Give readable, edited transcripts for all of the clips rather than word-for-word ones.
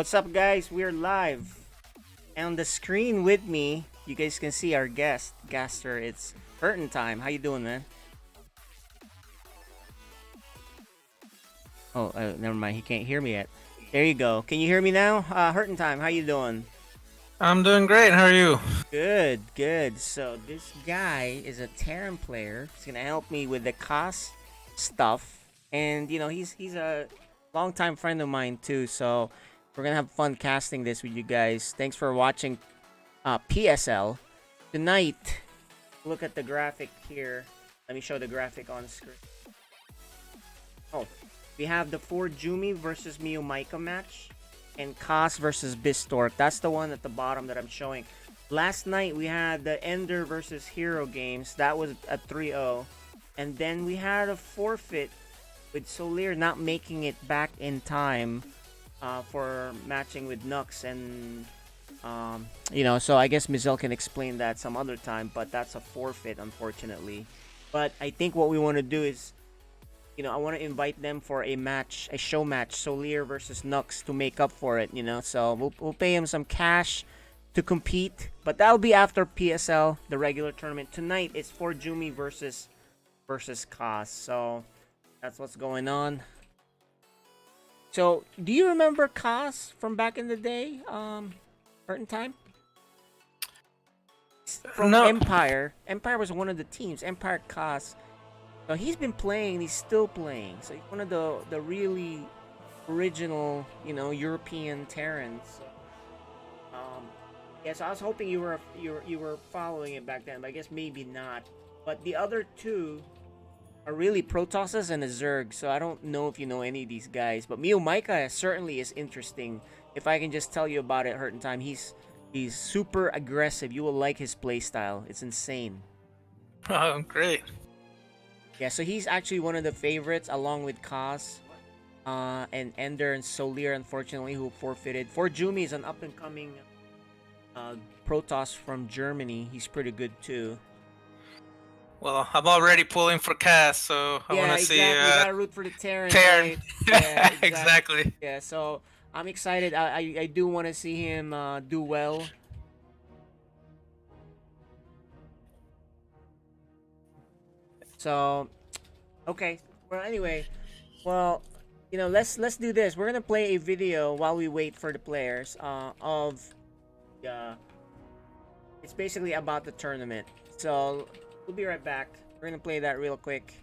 What's up, guys? We're live. On the screen with me, you guys can see our guest, Gaster. It's Hurtin' Time. How you doing, man? Oh, never mind. He can't hear me yet. There you go. Can you hear me now? Hurtin' Time. How you doing? I'm doing great. How are you? Good, good. So this guy is a Terran player. He's gonna help me with the cost stuff, and he's a longtime friend of mine too. So we're gonna have fun casting this with you guys. Thanks for watching PSL tonight. Look at the graphic here. Let me show the graphic on screen. Oh, we have the ForJumy versus Meomaika match. And Koss versus Bistork. That's the one at the bottom that I'm showing. Last night we had the Ender versus Hero games. That was a 3-0. And then we had a forfeit with Solir not making it back in time for matching with Nux. And, so I guess Mizel can explain that some other time. But that's a forfeit, unfortunately. But I think what we want to do is, I want to invite them for a match, a show match, Solir versus Nux, to make up for it, So we'll pay him some cash to compete, but that'll be after PSL, the regular tournament. Tonight it's ForJumy versus Koss, so that's what's going on. So, do you remember Koss from back in the day? Certain time? From No. Empire. Empire was one of the teams. Empire Koss. So he's been playing, he's still playing. So he's one of the really original, European Terrans. So I was hoping you were following it back then, but I guess maybe not. But the other two are really Protosses and a Zerg, so I don't know if you know any of these guys. But Meomaika certainly is interesting. If I can just tell you about it, Hurtin' Time, he's super aggressive. You will like his playstyle. It's insane. Oh, great. Yeah, so he's actually one of the favorites, along with Koss, and Ender and Solir, unfortunately, who forfeited. ForJumy is an up-and-coming Protoss from Germany. He's pretty good, too. Well, I'm already pulling for Cass, so I want to see. Yeah, exactly. You gotta root for the Terran. Terran. Right? Yeah, Exactly. Yeah, so I'm excited. I do want to see him do well. So, okay. Well, anyway, let's do this. We're gonna play a video while we wait for the players. It's basically about the tournament. So we'll be right back. We're gonna play that real quick.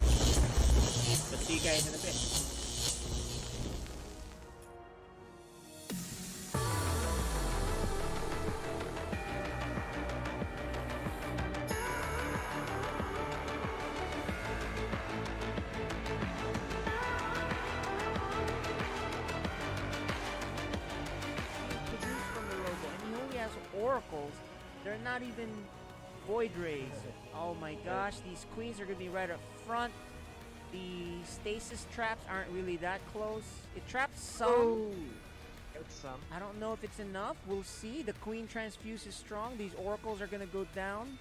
So see you guys in a bit. Oracles, they're not even void rays. Oh my gosh, these queens are gonna be right up front. The stasis traps aren't really that close. It traps some. I don't know if it's enough. We'll see. The queen transfuse is strong. These oracles are gonna go down.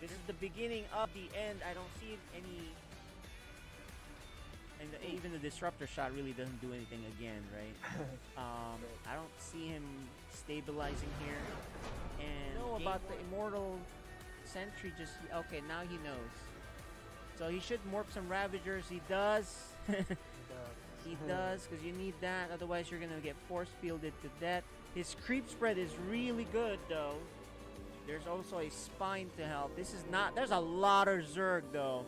This is the beginning of the end. I don't see any. And even the disruptor shot really doesn't do anything again, right? I don't see him stabilizing here. And know about the immortal sentry. Just okay, now he knows. So he should morph some ravagers. He does. He does, because you need that. Otherwise, you're gonna get force fielded to death. His creep spread is really good, though. There's also a spine to help. This is not. There's a lot of Zerg, though.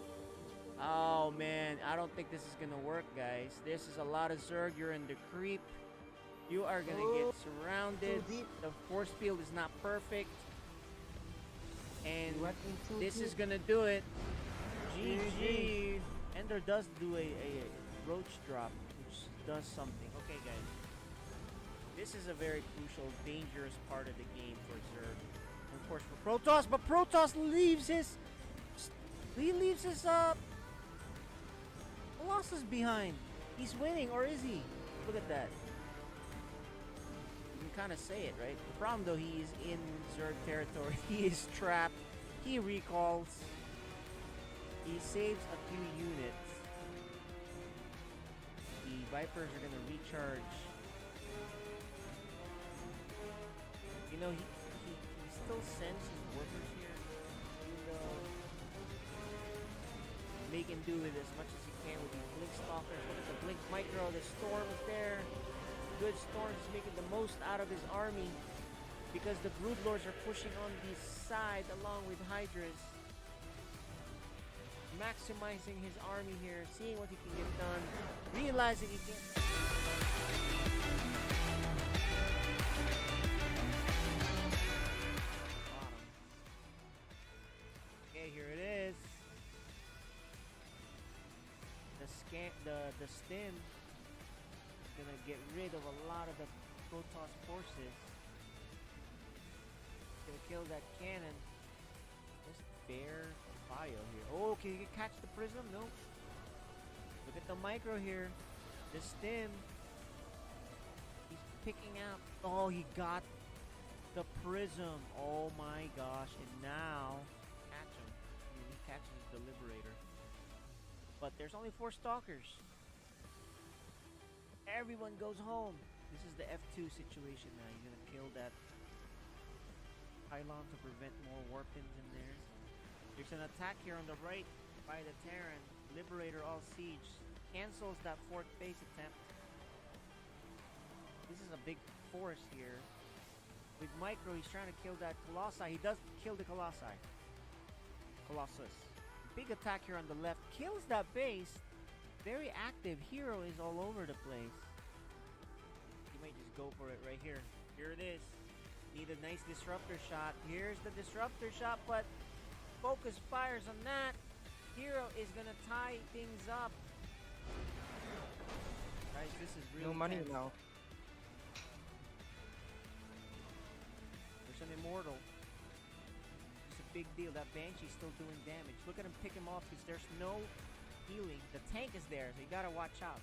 Oh man, I don't think this is gonna work, guys. This is a lot of Zerg. You're in the creep. You are gonna get surrounded. The force field is not perfect. And this is gonna do it. GG. Ender does do a roach drop, which does something. Okay, guys. This is a very crucial, dangerous part of the game for Zerg. And of course for Protoss, but Protoss leaves his Colossus behind. He's winning, or is he? Look at that. You can kind of say it, right? The problem, though, he is in Zerg territory. He is trapped. He recalls. He saves a few units. The Vipers are gonna recharge. You know, he still sends his workers here, even though make him do with as much as he can with these Blink Stalkers. Look at the Blink Micro, the Storm is there. Good Storm is making the most out of his army because the Broodlords are pushing on the side along with Hydras. Maximizing his army here, seeing what he can get done, realizing he can't. Okay, here it is. The stim is gonna get rid of a lot of the Protoss forces. Gonna kill that cannon. Just bare bio here. Oh, can you catch the prism? No. Look at the micro here. The stim. He's picking out. Oh, he got the prism. Oh my gosh. And now catch him. He catches the Liberator. But there's only 4 Stalkers. Everyone goes home. This is the F2 situation now. You're gonna kill that pylon to prevent more warpins in there. There's an attack here on the right by the Terran. Liberator all siege. Cancels that 4th base attempt. This is a big force here. With Micro, he's trying to kill that Colossi. He does kill the Colossus. Big attack here on the left. Kills that base. Very active. Hero is all over the place. You might just go for it right here. Here it is. Need a nice disruptor shot. Here's the disruptor shot, but focus fires on that. Hero is gonna tie things up. Guys, this is really no money tense. now. There's an Immortal. It's a big deal. That Banshee's still doing damage. Look at him pick him off because there's no healing. The tank is there, so you gotta watch out.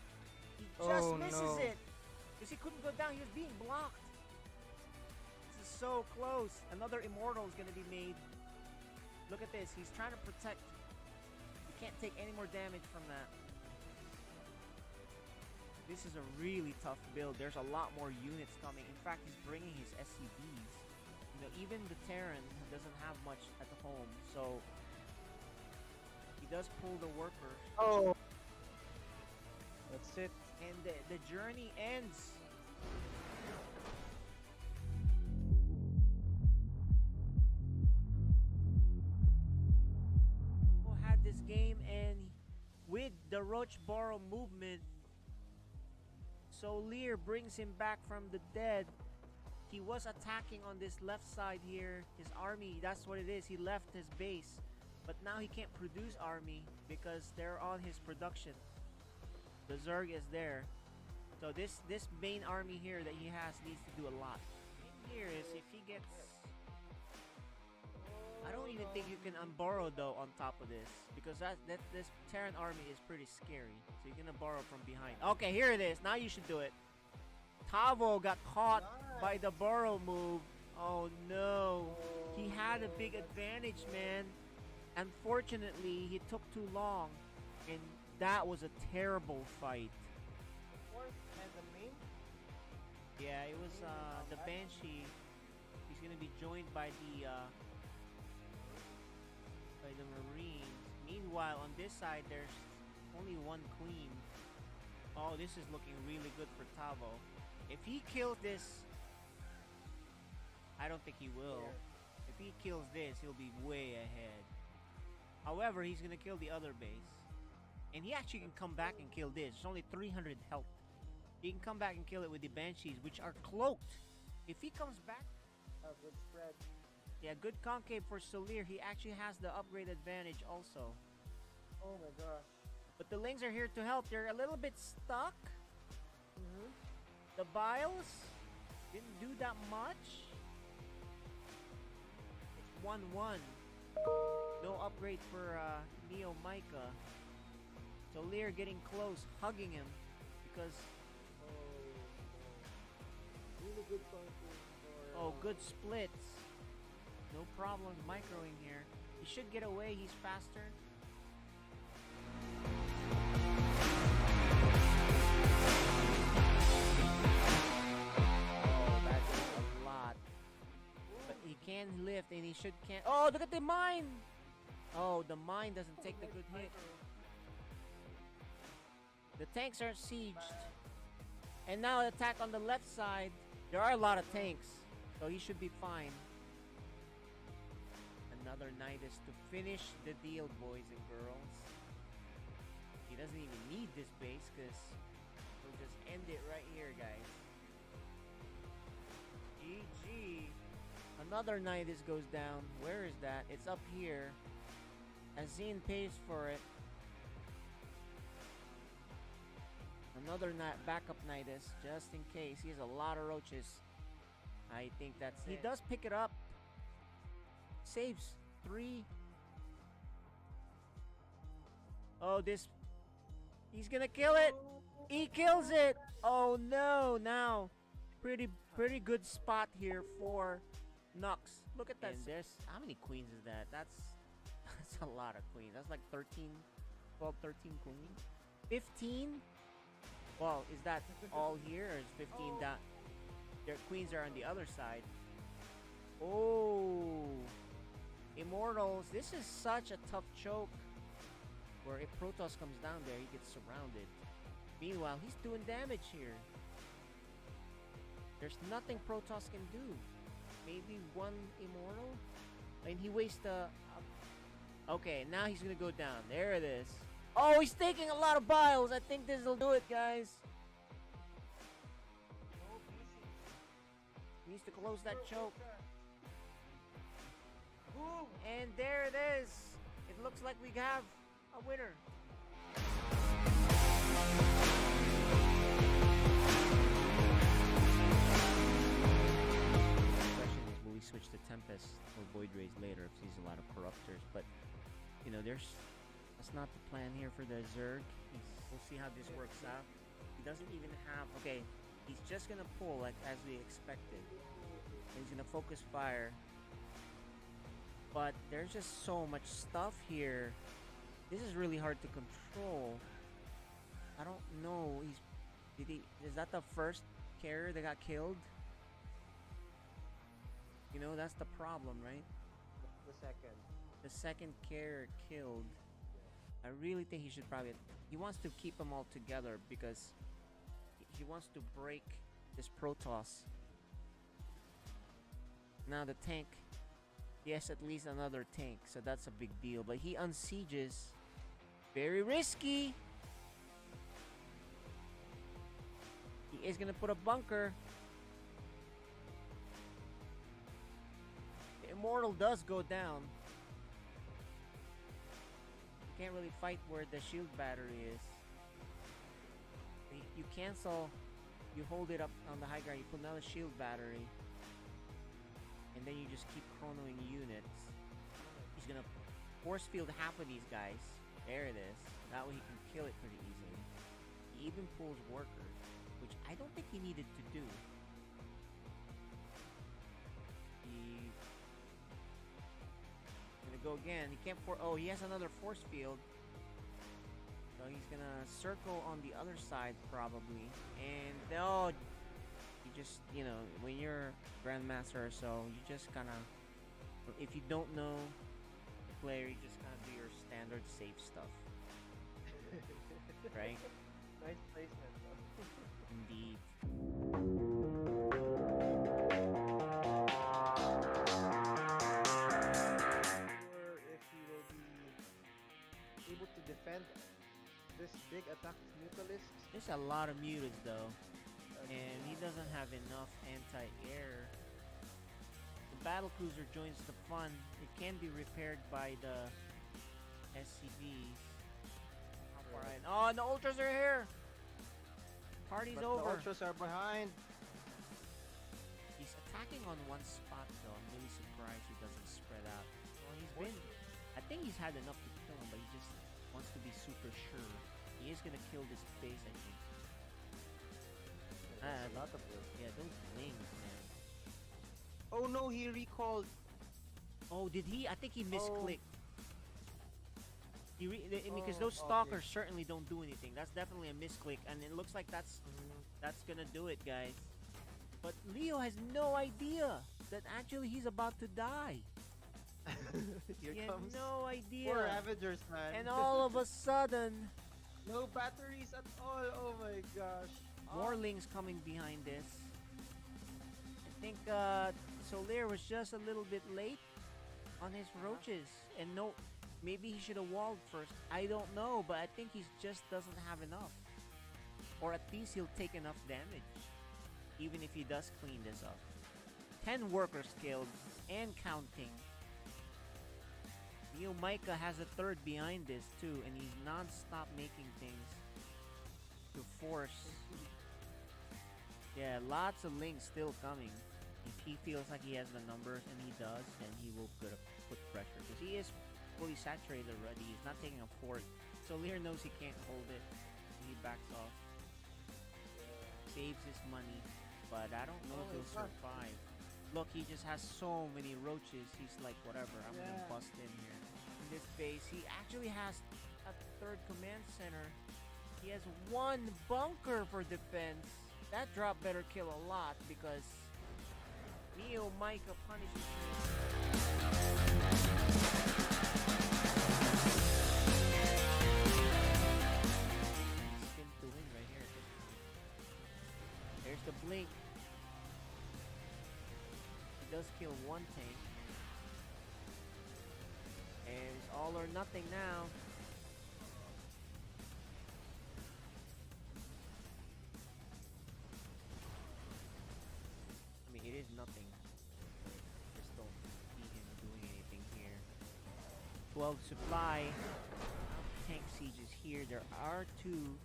He just misses it because he couldn't go down. He was being blocked. This is so close. Another Immortal is gonna be made. Look at this. He's trying to protect. He can't take any more damage from that. This is a really tough build. There's a lot more units coming. In fact, he's bringing his SCVs. You know, even the Terran doesn't have much at the home, so he does pull the worker. Oh, that's it. And the journey ends. Had this game, and with the Roach Burrow movement, Solier brings him back from the dead. He was attacking on this left side here. His army, that's what it is. He left his base. But now he can't produce army because they're on his production. The Zerg is there. So this main army here that he has needs to do a lot. In here is if he gets... I don't even think you can unborrow though on top of this. Because this Terran army is pretty scary. So you're gonna borrow from behind. Okay, here it is. Now you should do it. Tavo got caught by the burrow move. Oh no. He had a big advantage, man. Unfortunately, he took too long. And that was a terrible fight. Fourth and the main? Yeah, it was the Banshee. He's gonna be joined by the Marines. Meanwhile, on this side, there's only one Queen. Oh, this is looking really good for Tavo. If he kills this, I don't think he will. If he kills this, he'll be way ahead. However, he's gonna kill the other base. And he actually can come back and kill this. It's only 300 health. He can come back and kill it with the Banshees, which are cloaked. If he comes back... Oh, good spread. Yeah, good concave for Solier. He actually has the upgrade advantage also. Oh my gosh. But the Lings are here to help. They're a little bit stuck. The Biles didn't do that much. It's 1-1. No upgrade for Meomaika. Solier getting close, hugging him because... Really good concave for... Oh, good splits. No problem microing here. He should get away. He's faster. lift, and he should can't. Oh, look at the mine! Oh, the mine doesn't take the good hit. The tanks aren't sieged. And now attack on the left side. There are a lot of tanks, so he should be fine. Another Nidus to finish the deal, boys and girls. He doesn't even need this base, because he'll just end it right here, guys. GG. Another Nidus goes down. Where is that? It's up here. Azine pays for it. Another backup Nidus, just in case. He has a lot of roaches. I think that's it. He does pick it up. Saves 3. Oh, this... He's gonna kill it! He kills it! Oh no, now. Pretty good spot here for Nux. Look at that. And there's... How many queens is that? That's a lot of queens. That's like 13... 12, 13 queens. 15? Well, is that all here, or is 15 down? Their queens are on the other side. Oh, Immortals. This is such a tough choke. Where if Protoss comes down there, he gets surrounded. Meanwhile, he's doing damage here. There's nothing Protoss can do. Maybe one Immortal? And he wastes the... Okay, now he's gonna go down. There it is. Oh, he's taking a lot of biles. I think this will do it, guys. He needs to close that choke. And there it is. It looks like we have a winner. The question is, will we switch to Tempest or Void Rays later if he's a lot of Corruptors? But, you know, that's not the plan here for the Zerg. We'll see how this works out. He doesn't even have... Okay, he's just gonna pull like as we expected. And he's gonna focus fire. But there's just so much stuff here. This is really hard to control. I don't know. Is that the first carrier that got killed? You know, that's the problem, right? The second. The second carrier killed. I really think he should probably... He wants to keep them all together because he wants to break this Protoss. Now the tank... He has at least another tank, so that's a big deal. But he unsieges. Very risky. He is going to put a bunker. The Immortal does go down. Can't really fight where the shield battery is. You cancel, you hold it up on the high ground, you put another shield battery, and then you just keep chronoing units. He's gonna force field half of these guys. There it is. That way he can kill it pretty easily. He even pulls workers, which I don't think he needed to do. He's gonna go again. He can't oh, he has another force field. So he's gonna circle on the other side probably. And oh, you just, you know, when you're Grandmaster or so, you just kinda, if you don't know the player, you just kinda do your standard safe stuff. Right? Nice placement, though. Indeed. If he will be able to defend this big attack with Mutalisks. There's a lot of mutants though, and he doesn't have enough anti-air. The battle cruiser joins the fun. It can be repaired by the SCVs. Right. Oh, and the ultras are here. Party's over. The ultras are behind. He's attacking on one spot though. I'm really surprised he doesn't spread out. Well, he's been... I think he's had enough to kill him, but he just wants to be super sure. He is gonna kill this base, I think. A lot of them. Yeah, those wings, man. Oh no, he recalled. Oh, did he? I think he misclicked. Because those stalkers certainly don't do anything. That's definitely a misclick, and it looks like that's gonna do it, guys. But Leo has no idea that actually he's about to die. Here He has comes no four idea. Ravagers, man. And all of a sudden, no batteries at all. Oh my gosh. more Lings coming behind this. I think Soler was just a little bit late on his roaches. And no, maybe he should have walled first. I don't know, but I think he just doesn't have enough. Or at least he'll take enough damage. Even if he does clean this up. 10 workers killed and counting. Meomaika has a third behind this too, and he's non-stop making things to force. Yeah, lots of links still coming. If he feels like he has the numbers, and he does, then he will put pressure. Because he is fully saturated already. He's not taking a fort. So Lear knows he can't hold it. He backs off. Saves his money. But I don't know if he'll survive. Look, he just has so many roaches. He's like, whatever, I'm gonna bust in here. In this base, he actually has a third command center. He has one bunker for defense. That drop better kill a lot because Meomaika punishes Spin to win right here. There's the blink. He does kill one tank. And it's all or nothing now. I mean, it is nothing. Just don't see him doing anything here. 12 supply. Tank sieges here. There are 2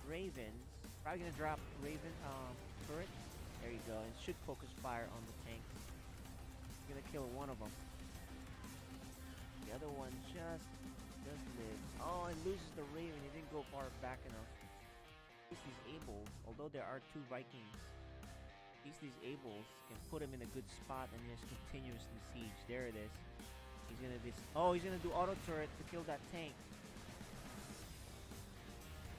Ravens. Probably gonna drop Raven turret. There you go. And should focus fire on the tank. Gonna kill one of them. The other one just live. Oh, and loses the Raven. He didn't go far back enough. At least he's able, although there are 2 Vikings. At least these Ables can put him in a good spot and just continuously siege. There it is. He's gonna he's gonna do auto turret to kill that tank.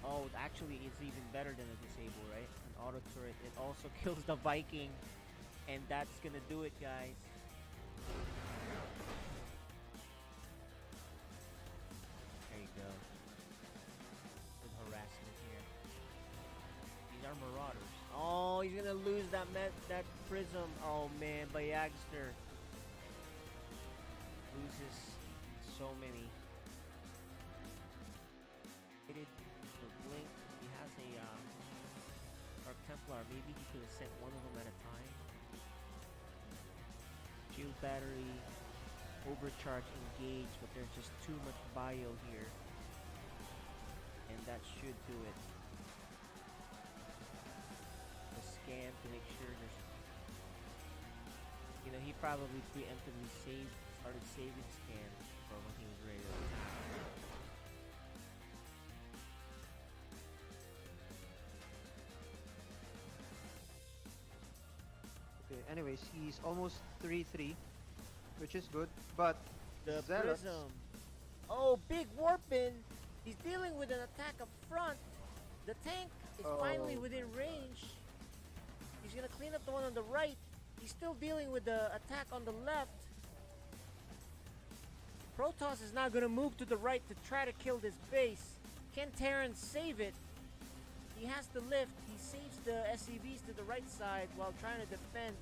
Oh, actually, it's even better than a disable, right? An auto turret. It also kills the Viking, and that's gonna do it, guys. There you go. Good harassment here. These are marauders. Oh, he's gonna lose that prism. Oh man, Bayagster loses so many. The blink. He has a Dark Templar. Maybe he could have sent one of them at a time. Shield battery, overcharge, engage, but there's just too much bio here, and that should do it. The scan to make sure there's, he probably preemptively started saving scan for when he was ready to attack. Okay, anyways, he's almost 3-3, which is good, but The Zealots, prism. Oh, big warpin! He's dealing with an attack up front. The tank is finally within range. He's gonna clean up the one on the right. He's still dealing with the attack on the left. Protoss is now gonna move to the right to try to kill this base. Can Terran save it? He has to lift. He saves the SCVs to the right side while trying to defend.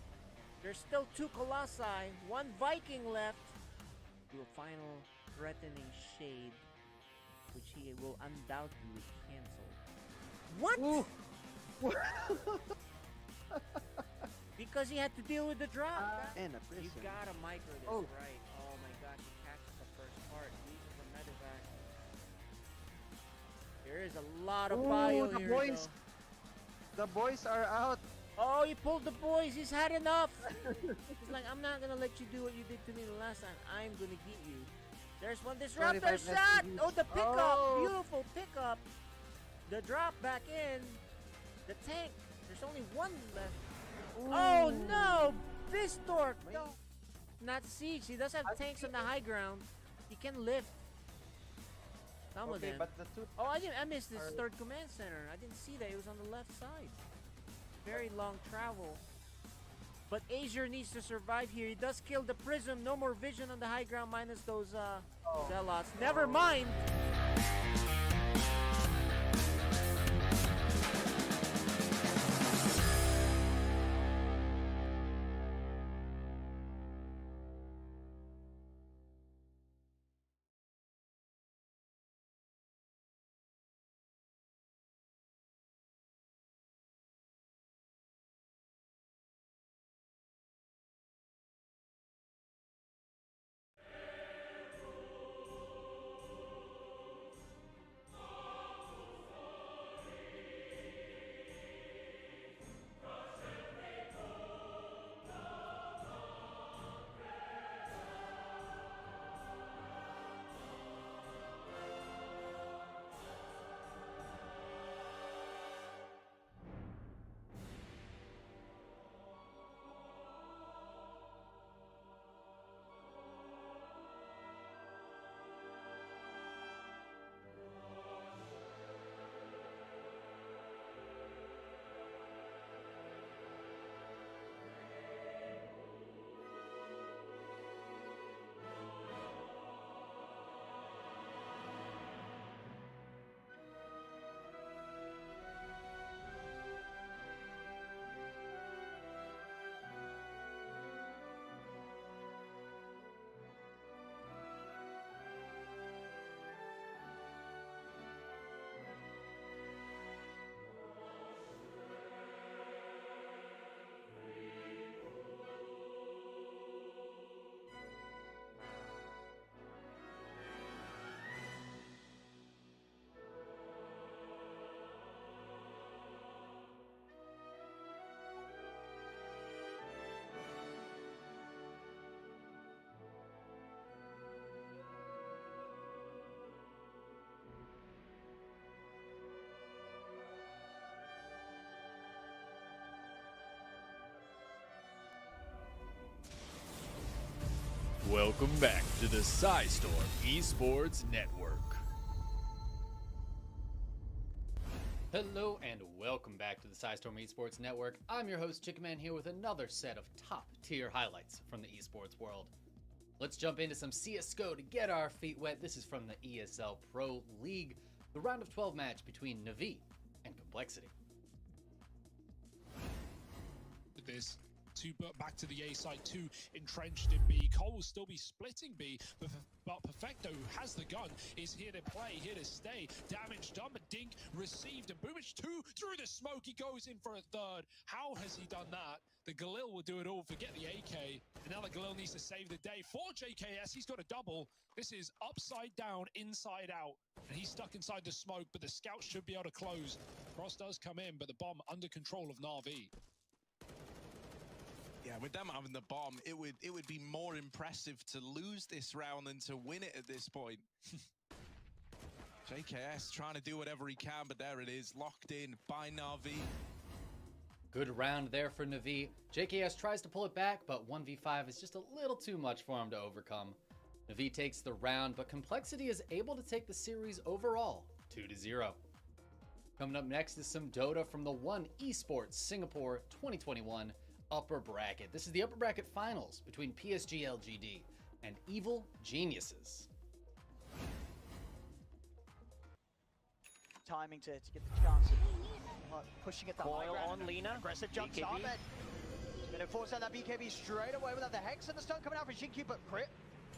There's still 2 Colossi, 1 Viking left. Do a final threatening shade, which he will undoubtedly cancel. What? Because he had to deal with the drop. and a prison. You gotta micro this, right? Oh my gosh, he catches the first part, loses the medevac. There is a lot of bio the here, boys. though. The boys are out. Oh, he pulled the boys. He's had enough. He's like, I'm not gonna let you do what you did to me the last time. I'm gonna get you. There's one disruptor 25 shot. SCVs. Oh, the pickup. Oh. Beautiful pickup. The drop back in. The tank. There's only 1 left. Oh no, Bistork. No. Not siege. He does have tanks on the high ground. He can lift. Some of them. But the 2 Oh, I missed this third command center. I didn't see that. It was on the left side. very long travel. But Azure needs to survive here. He does kill the Prism. No more vision on the high ground minus those Zealots. Never mind. Welcome back to the SciStorm Esports Network. Hello and welcome back to the SciStorm Esports Network. I'm your host, Chickaman, here with another set of top-tier highlights from the esports world. Let's jump into some CSGO to get our feet wet. This is from the ESL Pro League, the round of 12 match between Na'Vi and Complexity. This back to the A side, 2 entrenched in B. Cole will still be splitting B, but Perfecto has the gun, is here to play, here to stay. Damage done, but Dink received, and Boomich 2 through the smoke, he goes in for a third. How has he done that? The Galil will do it all, forget the AK, and now the Galil needs to save the day. For JKS, he's got a double. This is upside down, inside out, and he's stuck inside the smoke, but the scouts should be able to close. Cross does come in, but the bomb under control of Na'Vi. Yeah, with them having the bomb, it would be more impressive to lose this round than to win it at this point. JKS trying to do whatever he can, but there it is, locked in by Na'Vi. Good round there for Na'Vi. JKS tries to pull it back, but 1v5 is just a little too much for him to overcome. Na'Vi takes the round, but Complexity is able to take the series overall, 2-0. Coming up next is some Dota from the One Esports Singapore 2021 upper bracket. This is the upper bracket finals between PSG LGD and Evil Geniuses. Timing to get the chance of pushing it the high Coil ground. on Lina. Aggressive jump BKB. start. Going to force out that BKB straight away without the Hex and the stun coming out from Shinky, but Crit.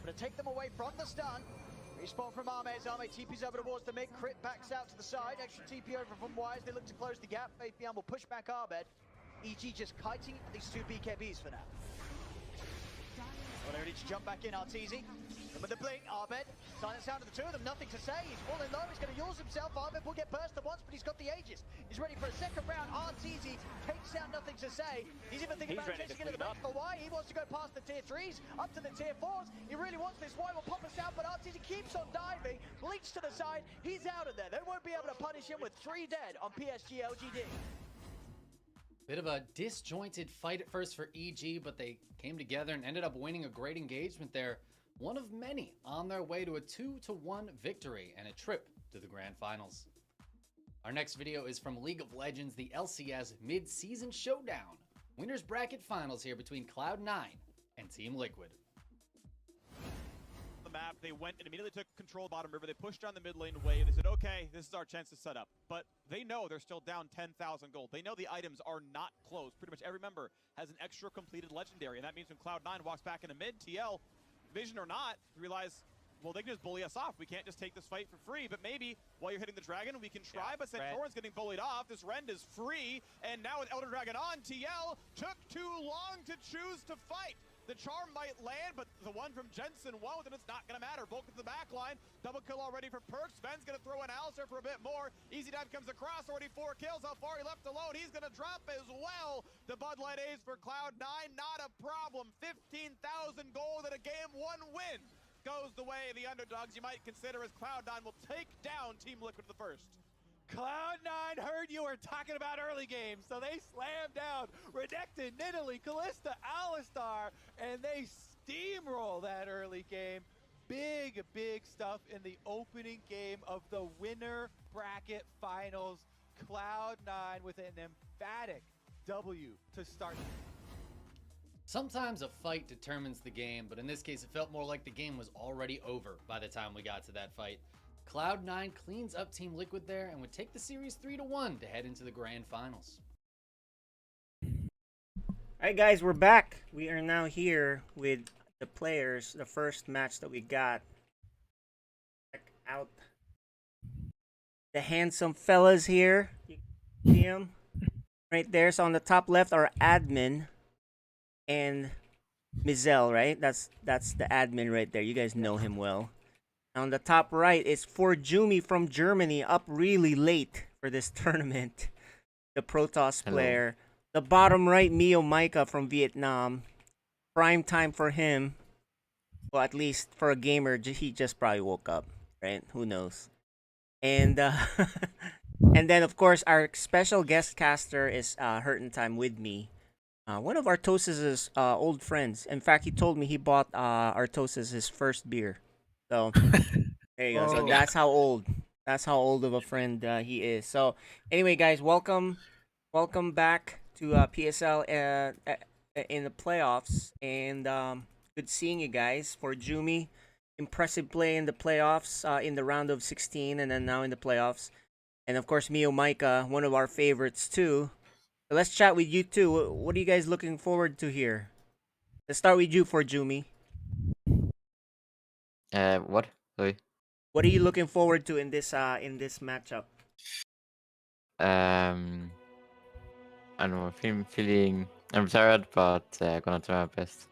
Going to take them away from the stun. Respawn from Armez. Armez TP's over towards the mid. Crit backs out to the side. Extra TP over from Wise. They look to close the gap. Faithbian will push back Arbed. EG just kiting these two BKBs for now. Well, they're ready to jump back in, Arteezy. And with the blink, Arbed, silent sound of the two of them, nothing to say. He's falling low, he's going to use himself. Arbed will get burst at once, but he's got the Aegis. He's ready for a second round. Arteezy takes down, nothing to say. He's even thinking about chasing into the back for Y. He wants to go past the tier 3s, up to the tier 4s. He really wants this. Y will pop us out, but Arteezy keeps on diving. Bleach to the side, he's out of there. They won't be able to punish him with 3 dead on PSG LGD. Bit of a disjointed fight at first for EG, but they came together and ended up winning a great engagement there. One of many on their way to a 2-1 victory and a trip to the grand finals. Our next video is from League of Legends, the LCS Mid-Season Showdown. Winners Bracket Finals here between Cloud9 and Team Liquid. The map, they went and immediately took control of bottom river. They pushed down the mid lane wave. They said, okay, this is our chance to set up. But they know they're still down 10,000 gold. They know the items are not closed. Pretty much every member has an extra completed legendary. And that means when Cloud9 walks back into mid, TL, vision or not, realize, well, they can just bully us off. We can't just take this fight for free, but maybe while you're hitting the dragon, we can try, but Santorin's getting bullied off. This Rend is free, and now with Elder Dragon on, TL took too long to choose to fight. The charm might land, but the one from Jensen won't, and it's not going to matter. Bulk to the back line. Double kill already for Perks. Sven's going to throw in Alistair for a bit more. Easy Dive comes across, already 4 kills. How far he left alone? He's going to drop as well. The Bud Light Ace for Cloud9, not a problem. 15,000 gold at a game 1 win. Goes the way of the underdogs you might consider as Cloud9 will take down Team Liquid the first. Cloud9 heard you were talking about early games, so they slammed down Renekton, Nidalee, Kalista, Alistar, and they steamroll that early game. Big stuff in the opening game of the winner bracket finals. Cloud9 with an emphatic W to start. Sometimes a fight determines the game, but in this case it felt more like the game was already over by the time we got to that fight. Cloud9 cleans up Team Liquid there and would take the series 3-1 to head into the grand finals. Alright guys, we're back. We are now here with the players, the first match that we got. Check out the handsome fellas here. You can see them right there. So on the top left are admin and Mizel, right? That's the admin right there. You guys know him well. On the top right is ForJumy from Germany, up really late for this tournament. The Protoss player. The bottom right, Meomaika from Vietnam. Prime time for him. Well, at least for a gamer, he just probably woke up, right? Who knows? And and then of course our special guest caster is Hurtin' Time with me. One of Artos's old friends. In fact, he told me he bought Artos's his first beer. So there you go. So that's how old of a friend he is. So anyway, guys, welcome back to PSL in the playoffs, and good seeing you guys. ForJumy, impressive play in the playoffs, in the round of 16, and then now in the playoffs, and of course Meomaika, one of our favorites too. So let's chat with you too. What are you guys looking forward to here? Let's start with you, ForJumy. What? Sorry. What are you looking forward to in this matchup? I don't know. I'm tired, but gonna try my best.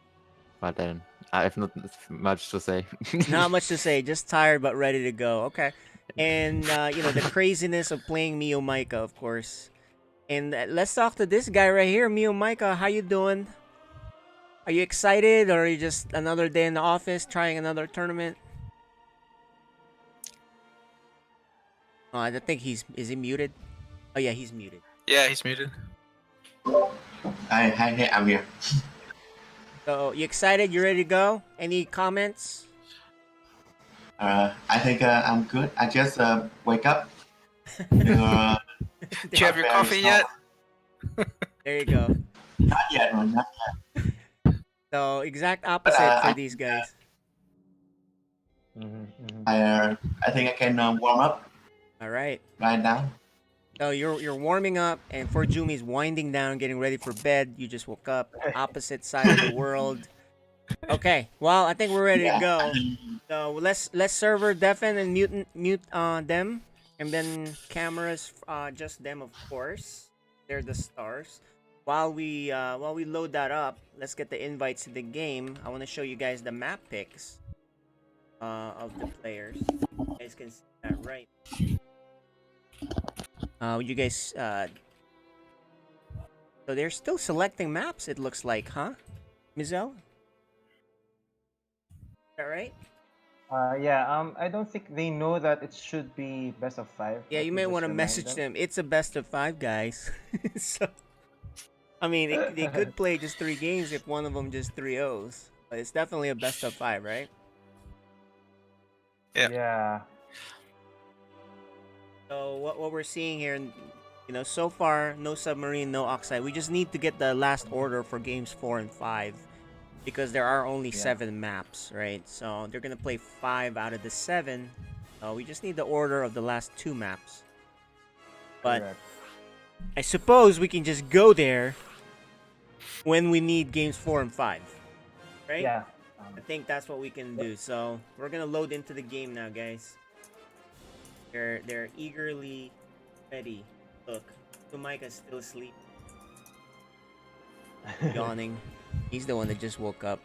But then I have not much to say. Not much to say. Just tired, but ready to go. Okay. And you know, the craziness of playing Meomaika, of course. And let's talk to this guy right here, Meomaika. How you doing? Are you excited, or are you just another day in the office trying another tournament? Oh, I think is he muted? Oh yeah, he's muted. Yeah, he's muted. Hi, I'm here. So you excited? You ready to go? Any comments? I think I'm good. I just wake up. Do you have your coffee yet? There you go. Not yet, man. Not yet. So exact opposite for these guys. I think I can warm up. All right. Right now. So you're warming up, and ForJumy's winding down, getting ready for bed. You just woke up, opposite side of the world. Okay. Well, I think we're ready to go. So let's server deafen and mute them, and then cameras just them, of course. They're the stars. While we load that up, let's get the invites to the game. I want to show you guys the map picks of the players. You guys can see that right. You guys, so they're still selecting maps. It looks like, huh, Mizel? Is that right? Yeah. I don't think they know that it should be best of 5. Yeah, you may want to message them. It's a best of 5, guys. So. I mean, they could play just 3 games if one of them just 3-0s. But it's definitely a best of 5, right? Yeah. Yeah. So what we're seeing here, you know, so far no submarine, no oxide. We just need to get the last order for games 4 and 5 because there are only 7 maps, right? So they're gonna play 5 out of the 7. So we just need the order of the last 2 maps. But Correct. I suppose we can just go there when we need games 4 and 5, right? Yeah. I think that's what we can do. So we're gonna load into the game now, guys. They're eagerly ready. Look, Meomaika's still asleep, yawning. He's the one that just woke up.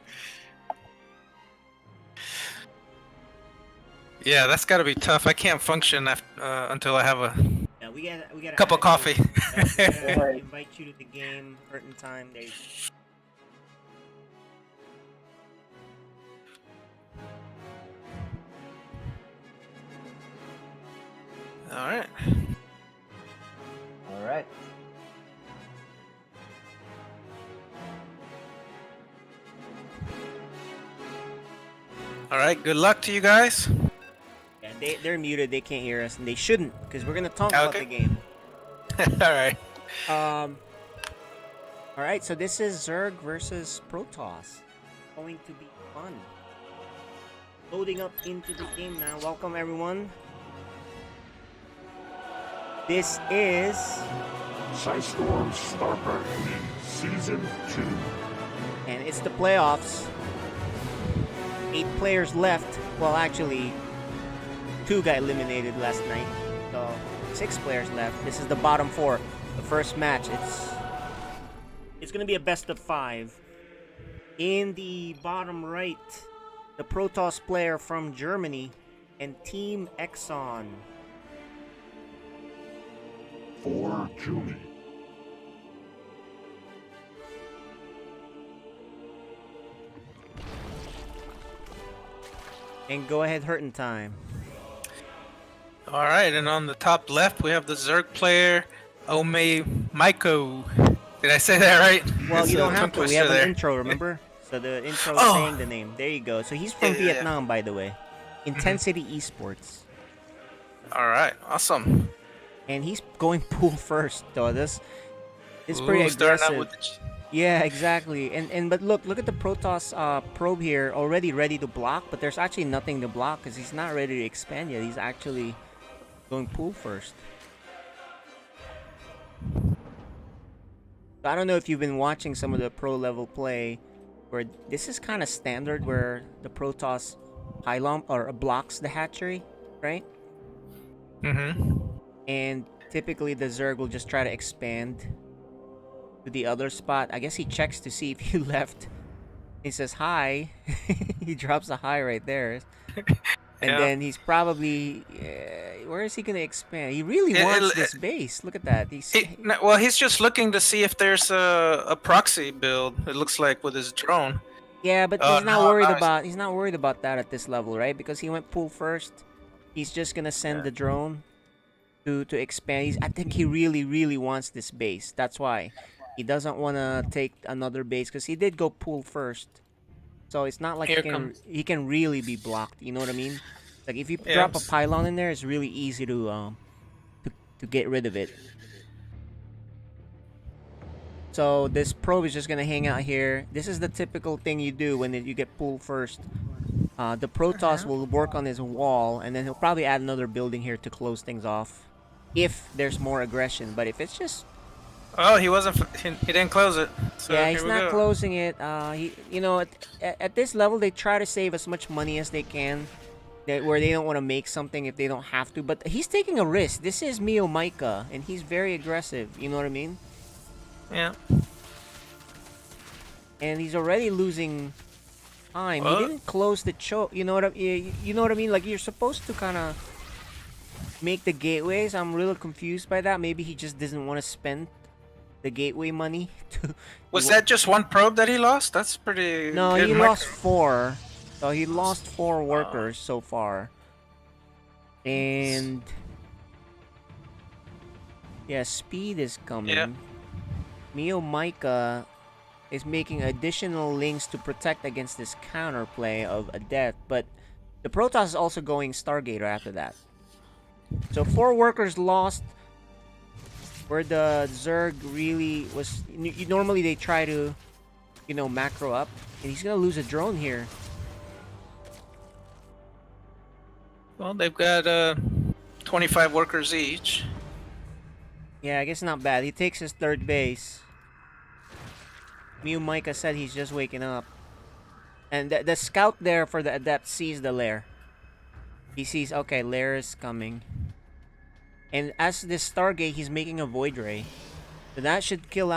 Yeah, that's got to be tough. I can't function until I have a Yeah, we got cup of coffee. Invite you to the game. Curtain time. There you go. All right. All right. All right. Good luck to you guys. Yeah, they're muted. They can't hear us, and they shouldn't because we're gonna talk about the game. All right. All right. So this is Zerg versus Protoss. Going to be fun. Loading up into the game now. Welcome everyone. This is Psystorm Starcraft League Season 2. And it's the playoffs. 8 players left. Well, actually, 2 got eliminated last night. So 6 players left. This is the bottom 4. The first match. It's gonna be a best of 5. In the bottom right, the Protoss player from Germany and Team Exxon. ForJumy. And go ahead, hurting time. All right, and on the top left we have the Zerg player, Meomaika. Did I say that right? Well, It's you a don't have tongue to. We twister have an there. intro, remember? So the intro is Oh. saying the name. There you go. So he's from Yeah, yeah, yeah. Vietnam, by the way. Intensity Esports. All right, awesome. And he's going pool first, though. This is Ooh, pretty starting aggressive. out with the Yeah, exactly. But look at the Protoss probe here, already ready to block. But there's actually nothing to block because he's not ready to expand yet. He's actually going pool first. I don't know if you've been watching some of the pro level play, where this is kind of standard, where the Protoss pylon or blocks the hatchery, right? Mm-hmm. And typically the Zerg will just try to expand to the other spot. I guess he checks to see if you left. He says hi. He drops a hi right there. And Yeah. then he's probably... where is he going to expand? He really wants this base. Look at that. Well, he's just looking to see if there's a proxy build. It looks like with his drone. Yeah, but Oh, he's not no, worried nice. about... He's not worried about that at this level, right? Because he went pool first. He's just going to send the drone to expand. I think he really wants this base. That's why. He doesn't want to take another base because he did go pool first. So it's not like he can really be blocked. You know what I mean? Like if you drop a pylon in there, it's really easy to get rid of it. So this probe is just gonna hang out here. This is the typical thing you do when you get pool first. The Protoss will work on his wall, and then he'll probably add another building here to close things off, if there's more aggression. But if it's just Oh, he wasn't. He didn't close it. So yeah, here he's we not go. closing it. At this level, they try to save as much money as they can, where they don't want to make something if they don't have to. But he's taking a risk. This is Meomaika, and he's very aggressive. You know what I mean? Yeah. And he's already losing time. Well- He didn't close the choke. You know what I mean? Like you're supposed to kind of make the gateways. I'm really confused by that. Maybe he just doesn't want to spend the gateway money to. Was that just one probe that he lost? That's pretty. No, good he mark. lost 4. So he lost 4 workers so far. And yeah, speed is coming. Yep. Meomaika is making additional links to protect against this counterplay of a death, but the Protoss is also going Stargater after that. So 4 workers lost. Where the Zerg really was... Normally they try to, you know, macro up. And he's gonna lose a drone here. Well, they've got 25 workers each. Yeah, I guess not bad. He takes his 3rd base. Meomaika said he's just waking up. And the scout there for the adept sees the lair. He sees, okay, lair is coming. And as this Stargate, he's making a Void Ray. So that should kill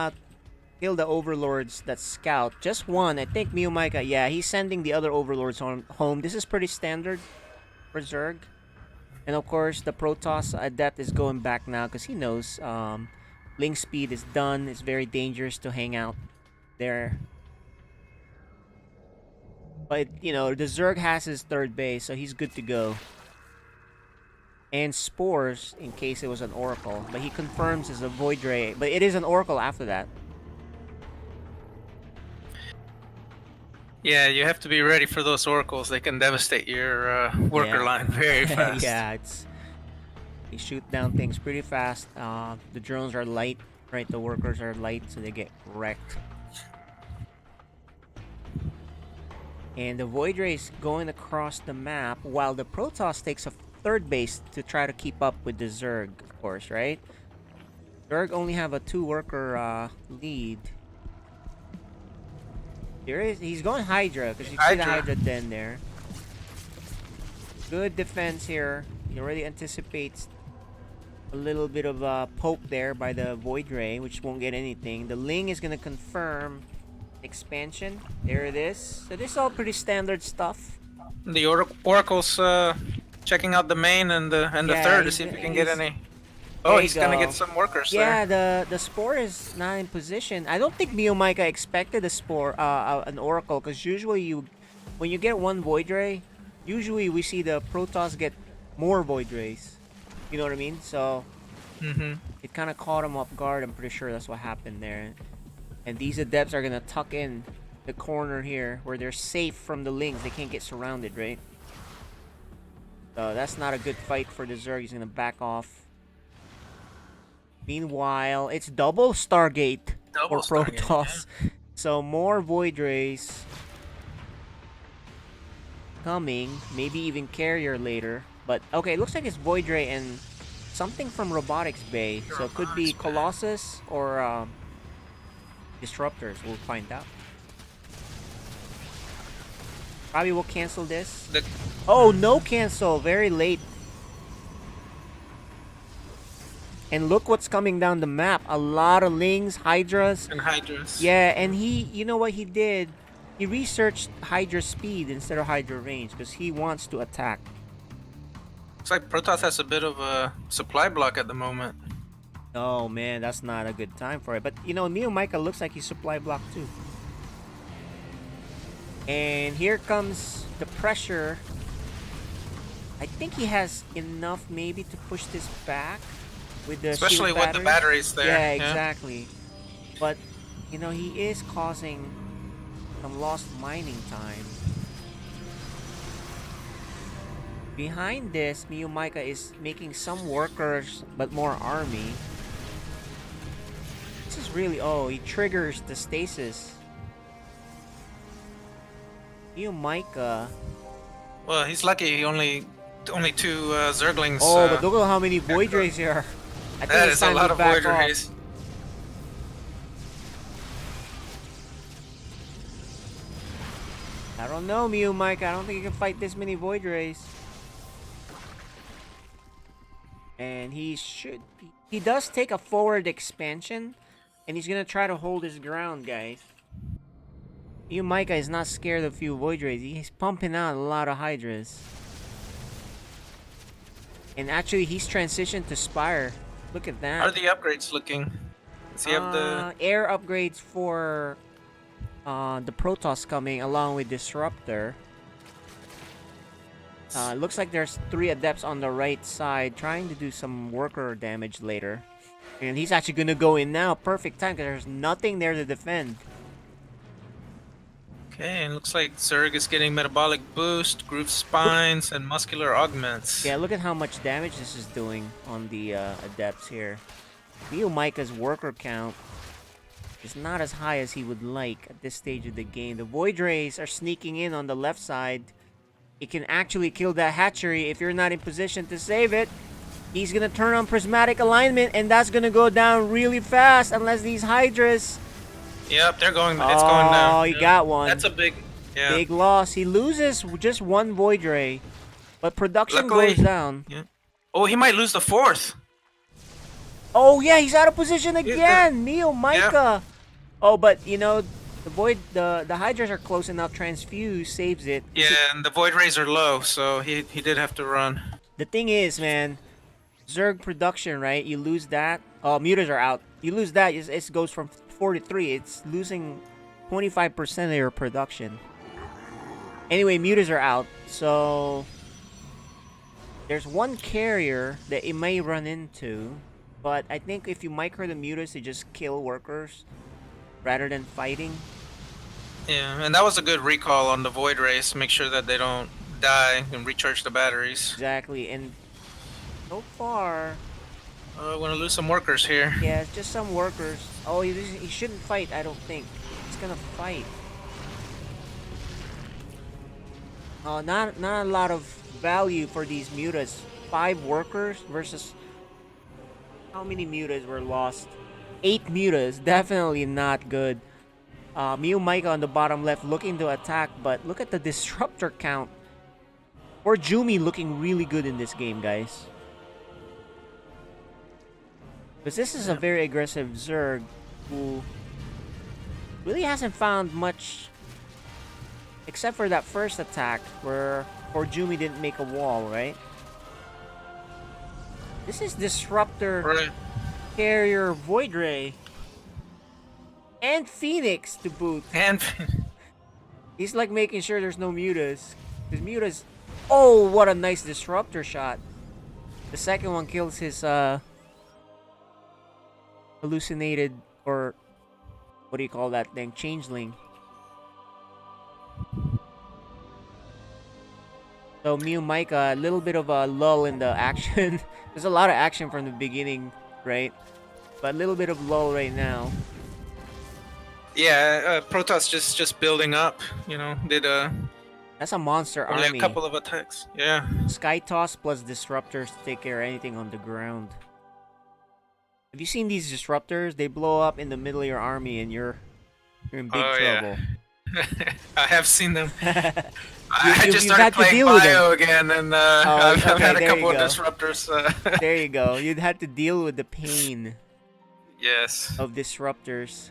the overlords that scout. Just one. I think Meomaika, yeah, he's sending the other overlords home. This is pretty standard for Zerg. And of course, the Protoss adept is going back now because he knows link speed is done. It's very dangerous to hang out there. But, you know, the Zerg has his 3rd base, so he's good to go. And Spores, in case it was an Oracle. But he confirms it's a Void Ray. But it is an Oracle after that. Yeah, you have to be ready for those oracles. They can devastate your worker line very fast. Yeah, they shoot down things pretty fast. The drones are light, right? The workers are light, so they get wrecked. And the Void Ray is going across the map, while the Protoss takes a 3rd base to try to keep up with the Zerg, of course, right? Zerg only have a 2-worker lead. He's going Hydra, because you see the Hydra den there. Good defense here. He already anticipates a little bit of a poke there by the Void Ray, which won't get anything. The Ling is going to confirm expansion. There it is. So this is all pretty standard stuff. The oracle's checking out the main and the 3rd to see if he can get any. Oh, he's gonna get some workers there. Yeah, the Spore is not in position. I don't think Meomaika expected a Spore, an Oracle, because usually when you get one Void Ray, usually we see the Protoss get more Void Rays. You know what I mean? So it kind of caught him off guard. I'm pretty sure that's what happened there. And these Adepts are gonna tuck in the corner here, where they're safe from the Lings. They can't get surrounded, right? So that's not a good fight for the Zerg. He's gonna back off. Meanwhile, it's double Stargate for Protoss. Yeah. So more Void Rays coming. Maybe even Carrier later. But okay, it looks like it's Void Ray and something from Robotics Bay. So it could be Colossus or Disruptors. We'll find out. Probably will cancel this. Oh, no cancel. Very late. And look what's coming down the map. A lot of Lings, Hydras. And Hydras. Yeah, and you know what he did? He researched Hydra speed instead of Hydra range because he wants to attack. Looks like Protoss has a bit of a supply block at the moment. Oh man, that's not a good time for it. But you know, Meomaika looks like he's supply blocked too. And here comes the pressure. I think he has enough maybe to push this back. With the especially with the batteries there. Yeah, exactly. But, you know, he is causing some lost mining time. Behind this, Meomaika is making some workers, but more army. This is really... Oh, he triggers the stasis. Meomaika... Well, he's lucky he only 2 Zerglings. Oh, but look at how many Void Rays there are. I think that is a lot of Void Rays. I don't know, Meomaika. I don't think you can fight this many Void Rays. And he should... He does take a forward expansion. And he's gonna try to hold his ground, guys. Meomaika is not scared of a few Void Rays. He's pumping out a lot of Hydras. And actually, he's transitioned to Spire. Look at that. How are the upgrades looking? Does he have the... air upgrades for the Protoss coming along with Disruptor. Looks like there's 3 Adepts on the right side trying to do some worker damage later. And he's actually going to go in now. Perfect time because there's nothing there to defend. Okay, and looks like Zerg is getting metabolic boost, groove spines, and muscular augments. Yeah, look at how much damage this is doing on the adepts here. Meomaika's worker count is not as high as he would like at this stage of the game. The Void Rays are sneaking in on the left side. It can actually kill that hatchery if you're not in position to save it. He's gonna turn on prismatic alignment, and that's gonna go down really fast unless these Hydras. Yep, they're going. It's going down. Oh, he got one. That's a big, yeah. Big loss. He loses just one Void Ray, but production Luckily, goes down. Yeah. Oh, he might lose the 4th. Oh yeah, he's out of position again. Meomaika. Yeah. Oh, but you know, the Hydras are close enough. Transfuse saves it. Yeah, and the Void Rays are low, so he did have to run. The thing is, man, Zerg production, right? You lose that. Oh, mutas are out. You lose that, it goes from 4 to 3. It's losing 25% of your production. Anyway, mutas are out, so there's one carrier that it may run into, but I think if you micro the mutas to just kill workers rather than fighting. Yeah, and that was a good recall on the Void Rays. Make sure that they don't die and recharge the batteries. Exactly, and so far, we're gonna lose some workers here. yeah, it's just some workers. Oh, he shouldn't fight, I don't think. He's gonna fight. Oh, not a lot of value for these mutas. 5 workers versus how many mutas were lost? 8 mutas. Definitely not good. Meomaika on the bottom left looking to attack, but look at the disruptor count. ForJumy looking really good in this game, guys. Because this is a very aggressive Zerg who really hasn't found much except for that first attack where ForJumy didn't make a wall, right? This is Disruptor, Carrier, Void Ray, and Phoenix to boot. And he's like making sure there's no mutas. His mutas. Oh, what a nice Disruptor shot. The second one kills his hallucinated, or what do you call that thing? Changeling. So Meomaika, a little bit of a lull in the action. There's a lot of action from the beginning, right? But a little bit of lull right now. yeah, Protoss just building up. You know, did That's a monster only army. a couple of attacks. Yeah. Sky Toss plus Disruptors to take care of anything on the ground. Have you seen these Disruptors? They blow up in the middle of your army and you're in big trouble. Yeah. I have seen them. I just started playing Bio again, and I've had a couple of disruptors. There you go. You'd had to deal with the pain. Yes. Of disruptors.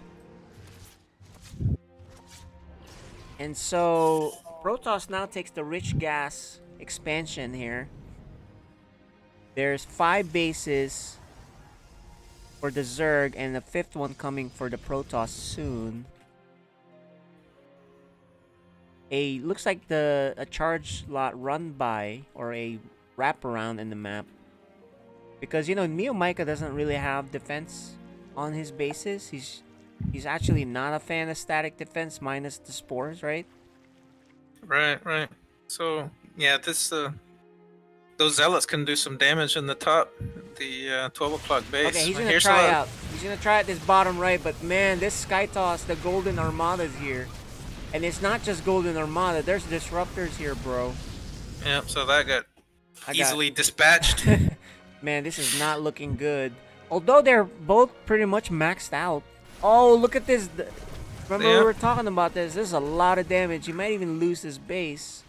And so Protoss now takes the rich gas expansion here. There's 5 bases for the Zerg and the 5th one coming for the Protoss soon. Looks like a charge lot run by or a wraparound in the map, because you know Meomaika doesn't really have defense on his bases. He's actually not a fan of static defense minus the spores, right? Right. So yeah, this those zealots can do some damage in the top, the 12 o'clock base. Okay, he's gonna try out. He's gonna try at this bottom right, but man, this Sky Toss, the Golden Armada's here. And it's not just Golden Armada, there's disruptors here, bro. Yep, so that got easily dispatched. Man, this is not looking good. Although they're both pretty much maxed out. Oh, look at this. Remember we were talking about this. This is a lot of damage. He might even lose his base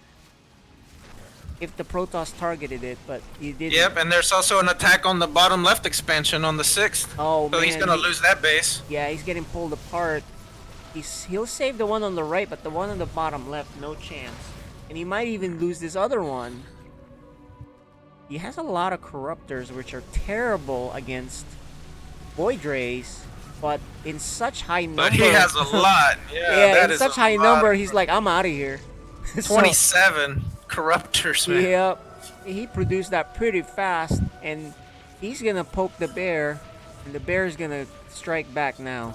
if the Protoss targeted it, but he didn't. Yep, and there's also an attack on the bottom left expansion on the 6th. Oh, so man, he's gonna lose that base. Yeah, he's getting pulled apart. He'll save the one on the right, but the one on the bottom left, no chance. And he might even lose this other one. He has a lot of Corruptors, which are terrible against Void Rays, but in such high number. But he has a lot. Yeah, in such high number, he's like, I'm out of here. 27 Corruptors, man. Yep. He produced that pretty fast, and he's gonna poke the bear, and the bear's gonna strike back now.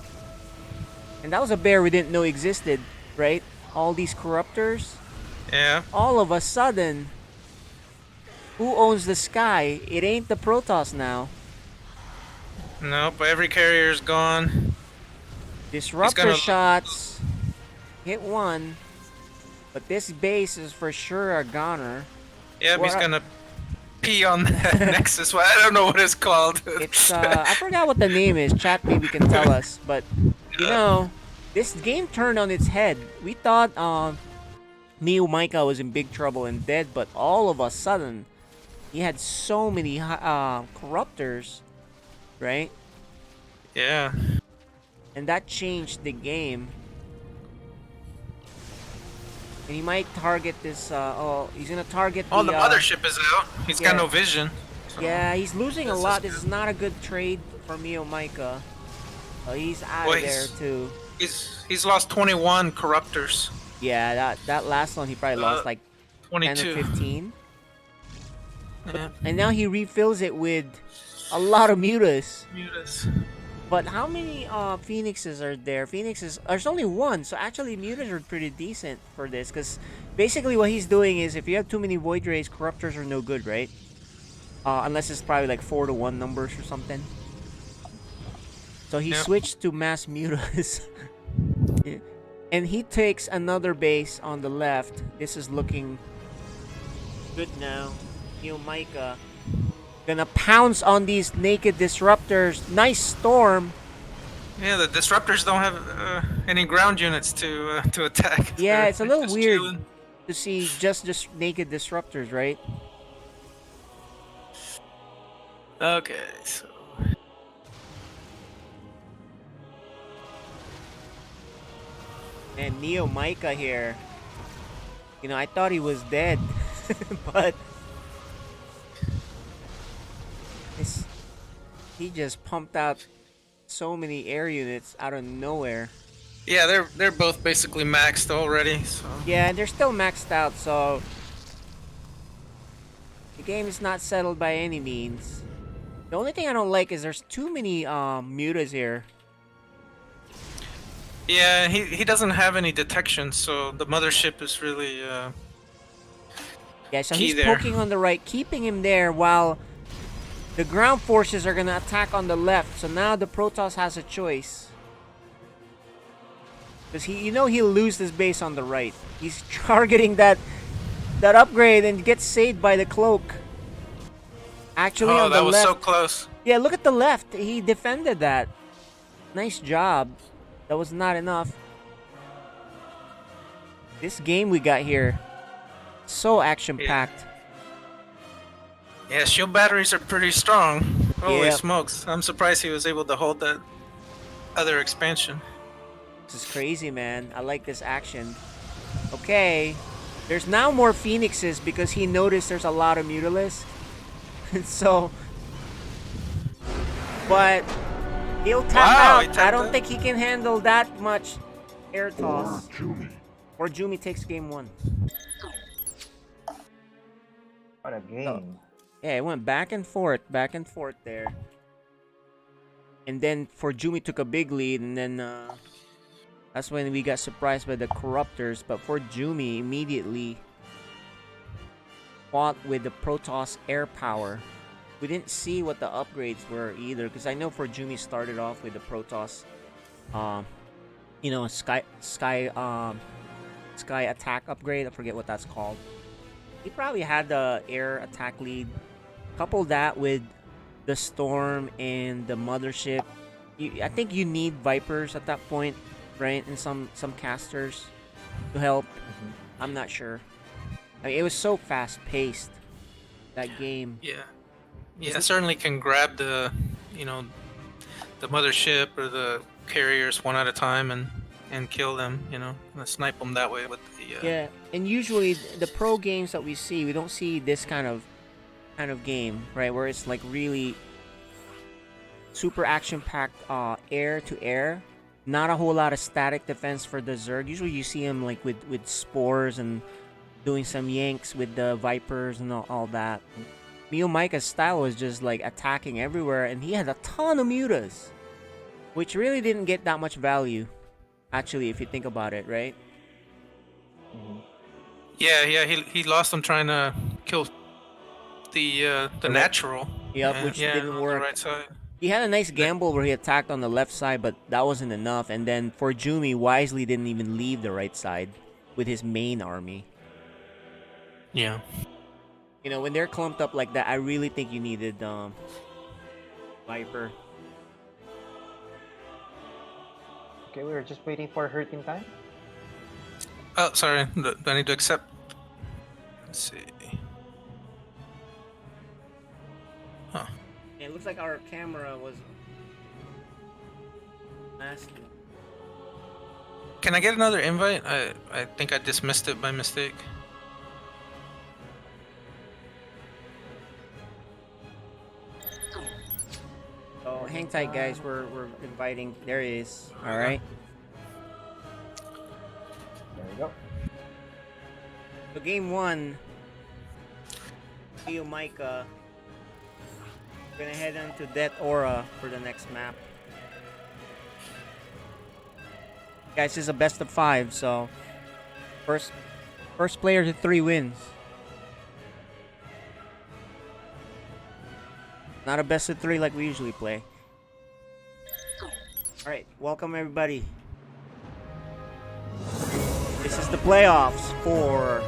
And that was a bear we didn't know existed, right? all these corruptors. Yeah. All of a sudden, who owns the sky? It ain't the Protoss now. Nope, every carrier's gone. Disruptor shots. Hit one. But this base is for sure a goner. Yep, he's gonna pee on that Nexus. Well, I don't know what it's called. It's I forgot what the name is. Chat maybe can tell us. But you know, this game turned on its head. We thought Meomaika was in big trouble and dead, but all of a sudden he had so many corruptors, right? Yeah. And that changed the game. And he might target this. He's gonna target the. Oh, the mothership is out. He's got no vision. So Yeah, he's losing a lot. This is not a good trade for Meomaika. He's out of there too. He's lost 21 corruptors. Yeah, that last one he probably lost like 22. 10 or 15. Yeah. And now he refills it with a lot of mutas. Mutas. But how many Phoenixes are there? There's only one, so actually mutas are pretty decent for this, because basically what he's doing is if you have too many Void Rays, corruptors are no good, right? Unless it's probably like 4-to-1 numbers or something. So he switched to mass mutas. Yeah. And he takes another base on the left. This is looking good now. Meomaika gonna pounce on these naked disruptors. Nice storm. Yeah, the disruptors don't have any ground units to attack. Yeah, it's a little weird to see just naked disruptors, right? Okay, so And Meomaika here. You know, I thought he was dead, but he just pumped out so many air units out of nowhere. yeah, they're both basically maxed already. So Yeah, and they're still maxed out, so the game is not settled by any means. The only thing I don't like is there's too many mutas here. yeah, he doesn't have any detection, so the mothership is really Yeah, so key he's there. poking on the right, keeping him there while the ground forces are gonna attack on the left. So now the Protoss has a choice. Because he'll lose this base on the right. He's targeting that upgrade and gets saved by the cloak. Actually, on the that was left, so close. Yeah, look at the left. He defended that. Nice job. That was not enough. This game we got here, so action-packed. Yeah, shield batteries are pretty strong. Holy Yep. smokes! I'm surprised he was able to hold that other expansion. This is crazy, man. I like this action. Okay. There's now more Phoenixes because he noticed there's a lot of Mutalisks. So... But... He'll tap out. I don't think he can handle that much air toss. ForJumy takes game 1. What a game. Yeah, it went back and forth there. And then ForJumy took a big lead, and then that's when we got surprised by the corruptors. But ForJumy immediately fought with the Protoss air power. We didn't see what the upgrades were either, because I know ForJumy started off with the Protoss, sky attack upgrade. I forget what that's called. He probably had the air attack lead. Couple that with the storm and the mothership. I think you need Vipers at that point, right? And some casters to help. I'm not sure. I mean, it was so fast paced, that game. Yeah. Yeah, certainly can grab the mothership or the carriers one at a time and kill them, and snipe them that way with the Yeah, and usually the pro games that we see, we don't see this kind of game, right? Where it's like really super action-packed air to air. Not a whole lot of static defense for the Zerg. Usually you see him like with spores and doing some yanks with the Vipers and all that. Meomaika's style was just like attacking everywhere, and he had a ton of mutas, which really didn't get that much value, actually, if you think about it, right? Yeah, he lost him trying to kill the natural. Yep, which yeah, didn't on the work. right side. He had a nice gamble where he attacked on the left side, but that wasn't enough. And then ForJumy wisely didn't even leave the right side with his main army. Yeah. You know, when they're clumped up like that, I really think you needed Viper. Okay, we were just waiting for her team time. Oh, sorry. Do I need to accept? Let's see. Huh. It looks like our camera was masking. Can I get another invite? I think I dismissed it by mistake. Oh, hang tight, guys. We're inviting. There he is. All right. There we go. So game one, Meomaika. We're gonna head into Death Aura for the next map. Guys, this is a best of 5, so first player to 3 wins. Not a best of 3 like we usually play. Alright, welcome everybody. This is the playoffs for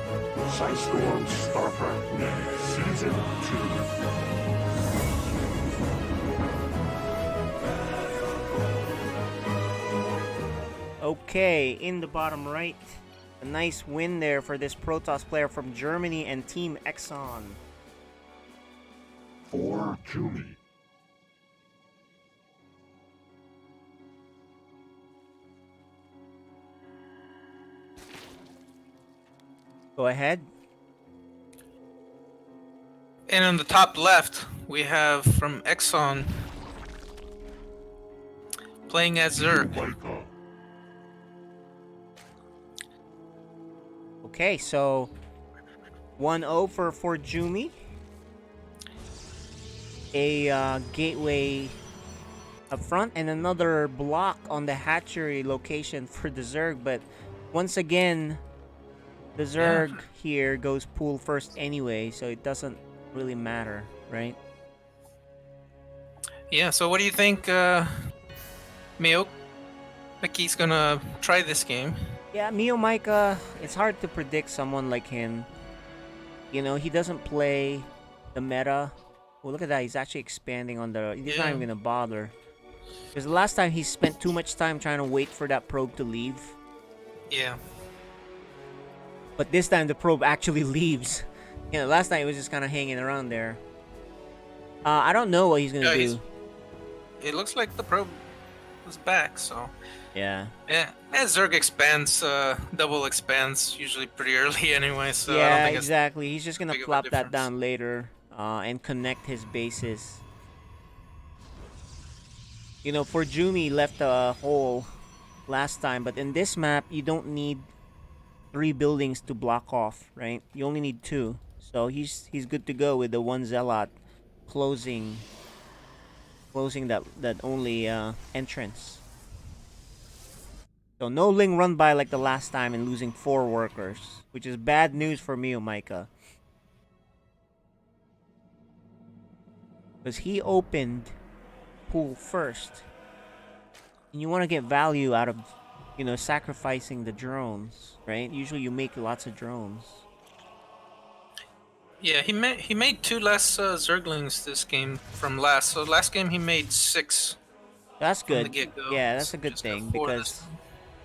Psystorm StarCraft League Season 2. Okay, in the bottom right, a nice win there for this Protoss player from Germany and Team Exxon. ForJumy. Go ahead. And on the top left, we have from Exxon playing as Zerg. Okay, so 1-0 for ForJumy. A gateway up front and another block on the hatchery location for the Zerg, but once again, the Zerg here goes pool first anyway, so it doesn't really matter, right? Yeah, so what do you think Mickey's gonna try this game? Yeah, Meomaika, it's hard to predict someone like him. You know, he doesn't play the meta. Well, look at that. He's actually expanding on the... He's not even going to bother. Because the last time he spent too much time trying to wait for that probe to leave. Yeah. But this time the probe actually leaves. You know, last time he was just kind of hanging around there. I don't know what he's going to do. It looks like the probe was back, so... Yeah. Yeah, and Zerg expands, double expands usually pretty early anyway, so I don't Yeah, think exactly. He's just going to big of a flop that difference. down later and connect his bases. You know, ForJumy left a hole last time, but in this map, you don't need 3 buildings to block off, right? You only need 2. So he's good to go with the 1 Zealot closing that only entrance. So no Ling run by like the last time and losing 4 workers, which is bad news for Meomaika. Because he opened pool first. And you want to get value out of, you know, sacrificing the drones, right? Usually you make lots of drones. Yeah, he made 2 less Zerglings this game from last. So last game he made 6. That's from the good. get-go. Yeah, that's a good Just got thing 4 because this time.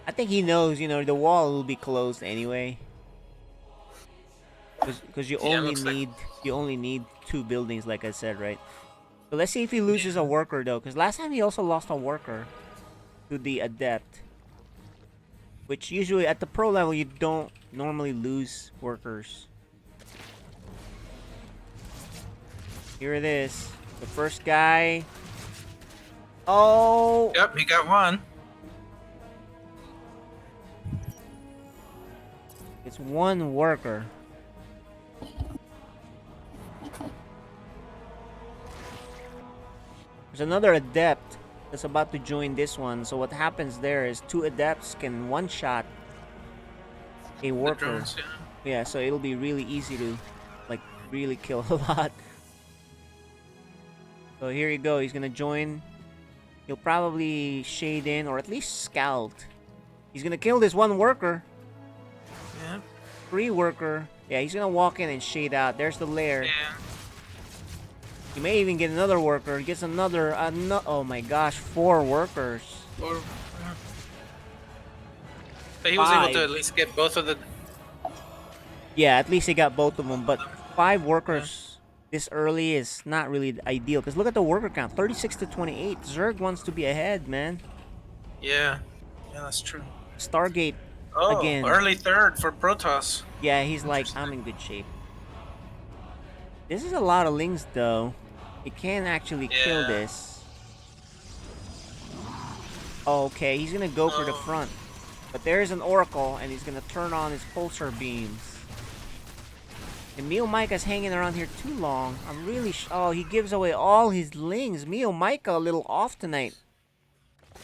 I think he knows, you know, the wall will be closed anyway. Because you only need 2 buildings, like I said, right? So let's see if he loses a worker though, because last time he also lost a worker to the adept, which usually at the pro level you don't normally lose workers. Here it is, the first guy. Oh. Yep, he got 1. It's 1 worker. There's another adept that's about to join this one. So what happens there is 2 adepts can one-shot a worker. Drones, Yeah, so it'll be really easy to, like, really kill a lot. So here you go. He's gonna join. He'll probably shade in, or at least scout. He's gonna kill this one worker. Yeah. Free worker. Yeah, he's gonna walk in and shade out. There's the lair. Yeah. He may even get another worker. He gets another. Oh my gosh, 4 workers. Or, but he was able 5. to at least get both of the. Yeah, at least he got both of them. But 5 workers this early is not really ideal. Because look at the worker count, 36 to 28. Zerg wants to be ahead, man. Yeah. Yeah, that's true. Stargate Oh, again. early third for Protoss. Yeah, he's like, I'm in good shape. This is a lot of lings, though. He can actually kill this. Okay, he's gonna go for the front. But there's an Oracle, and he's gonna turn on his pulsar beams. And Meomaika's hanging around here too long. I'm really oh, he gives away all his lings. Meomaika a little off tonight.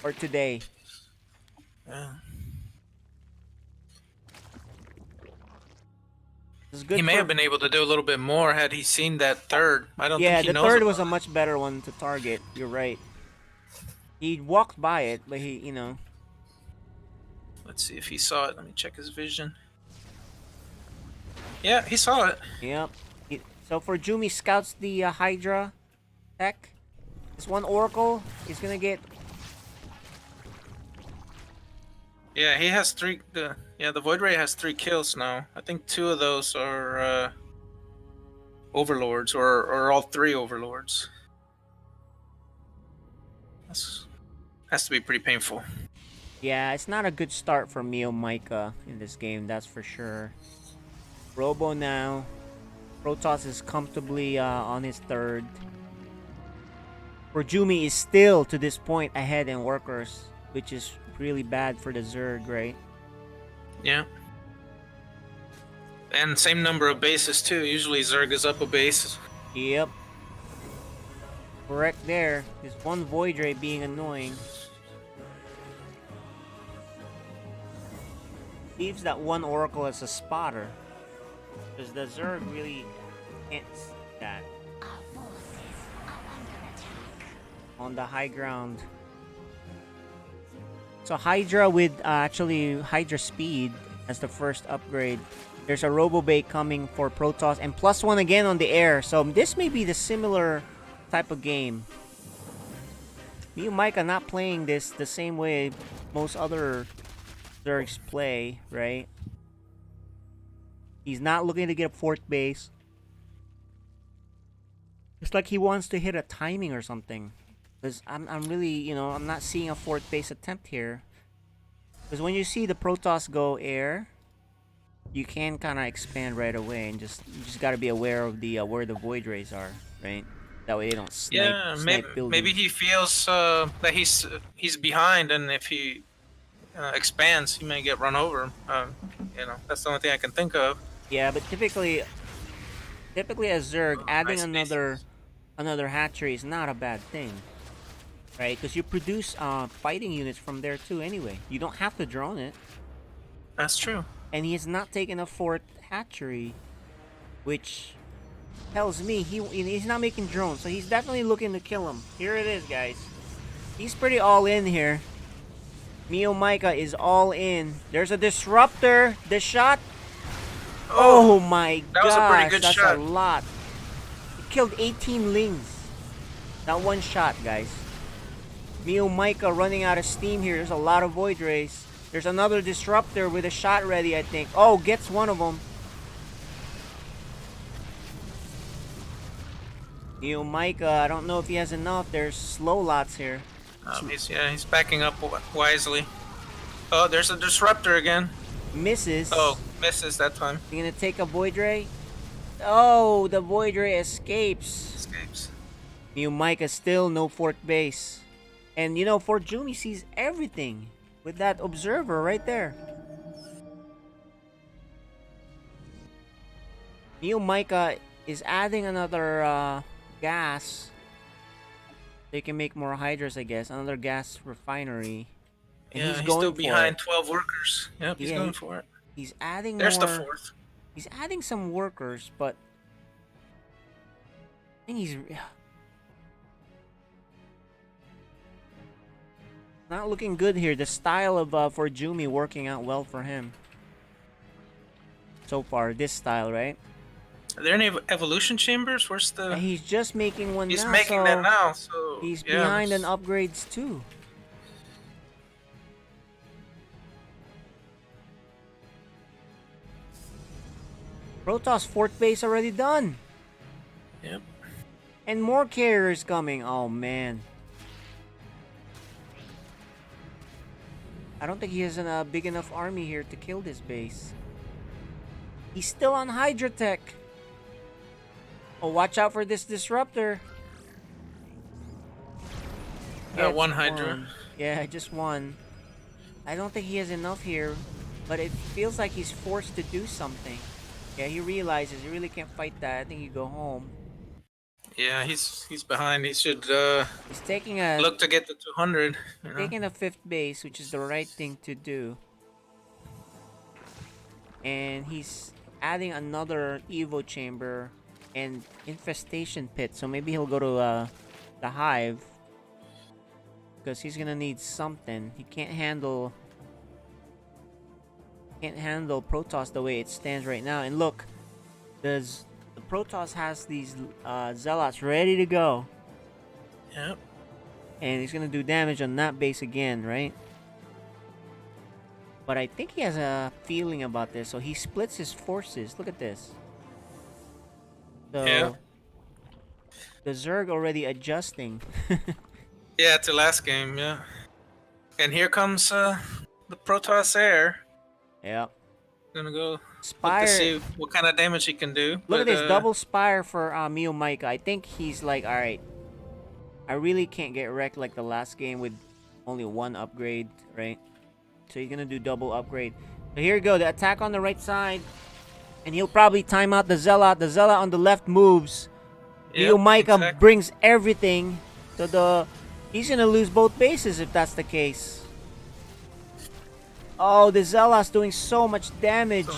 Or today. Yeah. Good he may have been able to do a little bit more had he seen that third. I don't think he the knows third about was a much better one to target. You're right. He walked by it, but he, you know. Let's see if he saw it. Let me check his vision. Yeah, he saw it. Yep. So ForJumy scouts the Hydra tech. This one Oracle is gonna get. Yeah, he has 3. The Void Ray has 3 kills now. I think 2 of those are Overlords, or all 3 Overlords. Has to be pretty painful. Yeah, it's not a good start for Meomaika in this game, that's for sure. Robo now. Protoss is comfortably on his third. ForJumy is still, to this point, ahead in workers, which is really bad for the Zerg, right? Yeah. And same number of bases, too. Usually Zerg is up a base. Yep. Correct there. This one Void Ray being annoying. Leaves that one Oracle as a spotter. Because the Zerg really can't see that. On the high ground. So Hydra with actually Hydra speed as the first upgrade. There's a Robobait coming for Protoss and +1 again on the air. So this may be the similar type of game. Meomaika not playing this the same way most other Zergs play, right? He's not looking to get a 4th base. It's like he wants to hit a timing or something. Because I'm really, you know, I'm not seeing a 4th base attempt here. Because when you see the Protoss go air, you can kind of expand right away, and you just got to be aware of the where the Void Rays are, right? That way they don't snipe. Maybe he feels that he's behind, and if he expands, he may get run over. You know, that's the only thing I can think of. Yeah, but typically as Zerg, adding another hatchery is not a bad thing. Right, because you produce fighting units from there too anyway. You don't have to drone it. That's true. And he has not taken a 4th hatchery, which tells me he's not making drones. So he's definitely looking to kill him. Here it is, guys. He's pretty all in here. Meomaika is all in. There's a disruptor. The shot. Oh my gosh. That was a pretty good that's shot. a lot. He killed 18 lings. Not one shot, guys. Meomaika running out of steam here. There's a lot of Void Rays. There's another disruptor with a shot ready, I think. Oh, gets one of them. Meomaika, I don't know if he has enough. There's slow lots here. He's backing up wisely. Oh, there's a disruptor again. Misses. Oh, misses that time. You gonna take a Void Ray? Oh, the Void Ray escapes. Meomaika still no 4th base. And you know, ForJumy sees everything with that observer right there. Meomaika is adding another gas. They can make more Hydras, I guess. Another gas refinery. And Yeah, he's still behind 12 workers. Yep, he's going for it. He's adding There's more. the 4th. He's adding some workers, but I think he's not looking good here. The style of ForJumy working out well for him so far. This style, right? Are there any evolution chambers? Where's the? He's just making one He's now. making that now, so he's yeah, behind on upgrades too. Protoss fourth base already done. Yep. And more carriers coming. Oh man. I don't think he has a big enough army here to kill this base. He's still on Hydra Tech. Oh, watch out for this disruptor. Yeah, one Hydra. Yeah, just one. I don't think he has enough here, but it feels like he's forced to do something. Yeah, he realizes he really can't fight that. I think you go home. Yeah, he's behind. He should he's taking a look to get to 200. You know? Taking a fifth base, which is the right thing to do. And he's adding another Evo chamber and infestation pit. So maybe he'll go to the hive, because he's gonna need something. He can't handle Protoss the way it stands right now. And look, the Protoss has these zealots ready to go. Yep. And he's gonna do damage on that base again, right? But I think he has a feeling about this, so he splits his forces. Look at this. So yeah. The Zerg already adjusting. Yeah, to last game, yeah. And here comes the Protoss Air. Yep. Gonna go Spire. look to see what kind of damage he can do. Look at this double Spire for Meomaika. I think he's like, alright, I really can't get wrecked like the last game with only one upgrade, right? So you're gonna do double upgrade. So here you go, the attack on the right side. And he'll probably time out the Zealot. The Zealot on the left moves. Yep, Meomaika exactly. brings everything. So he's gonna lose both bases if that's the case. Oh, the Zealot's doing so much damage.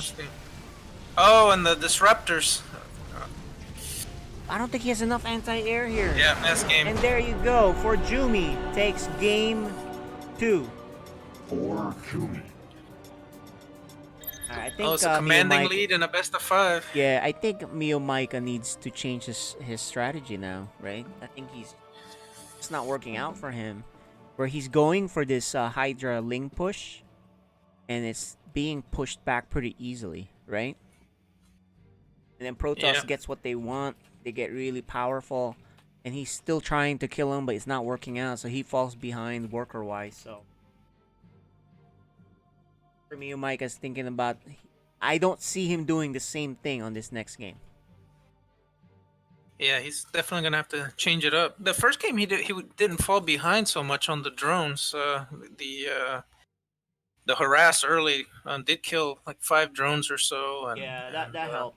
Oh, and the disruptors. I don't think he has enough anti-air here. Yeah, last game. And there you go. ForJumy takes game 2. ForJumy. I think it's a commanding lead in a best of 5. Yeah, I think Meomaika needs to change his strategy now, right? I think it's not working out for him. Where he's going for this Hydra Ling push, and it's being pushed back pretty easily, right? And then Protoss gets what they want. They get really powerful, and he's still trying to kill him, but it's not working out, so he falls behind worker-wise. So for me, Meomaika's thinking about, I don't see him doing the same thing on this next game. Yeah, he's definitely gonna have to change it up. The first game he didn't fall behind so much on the drones. The harass early did kill like 5 drones or so. And, yeah, that helped.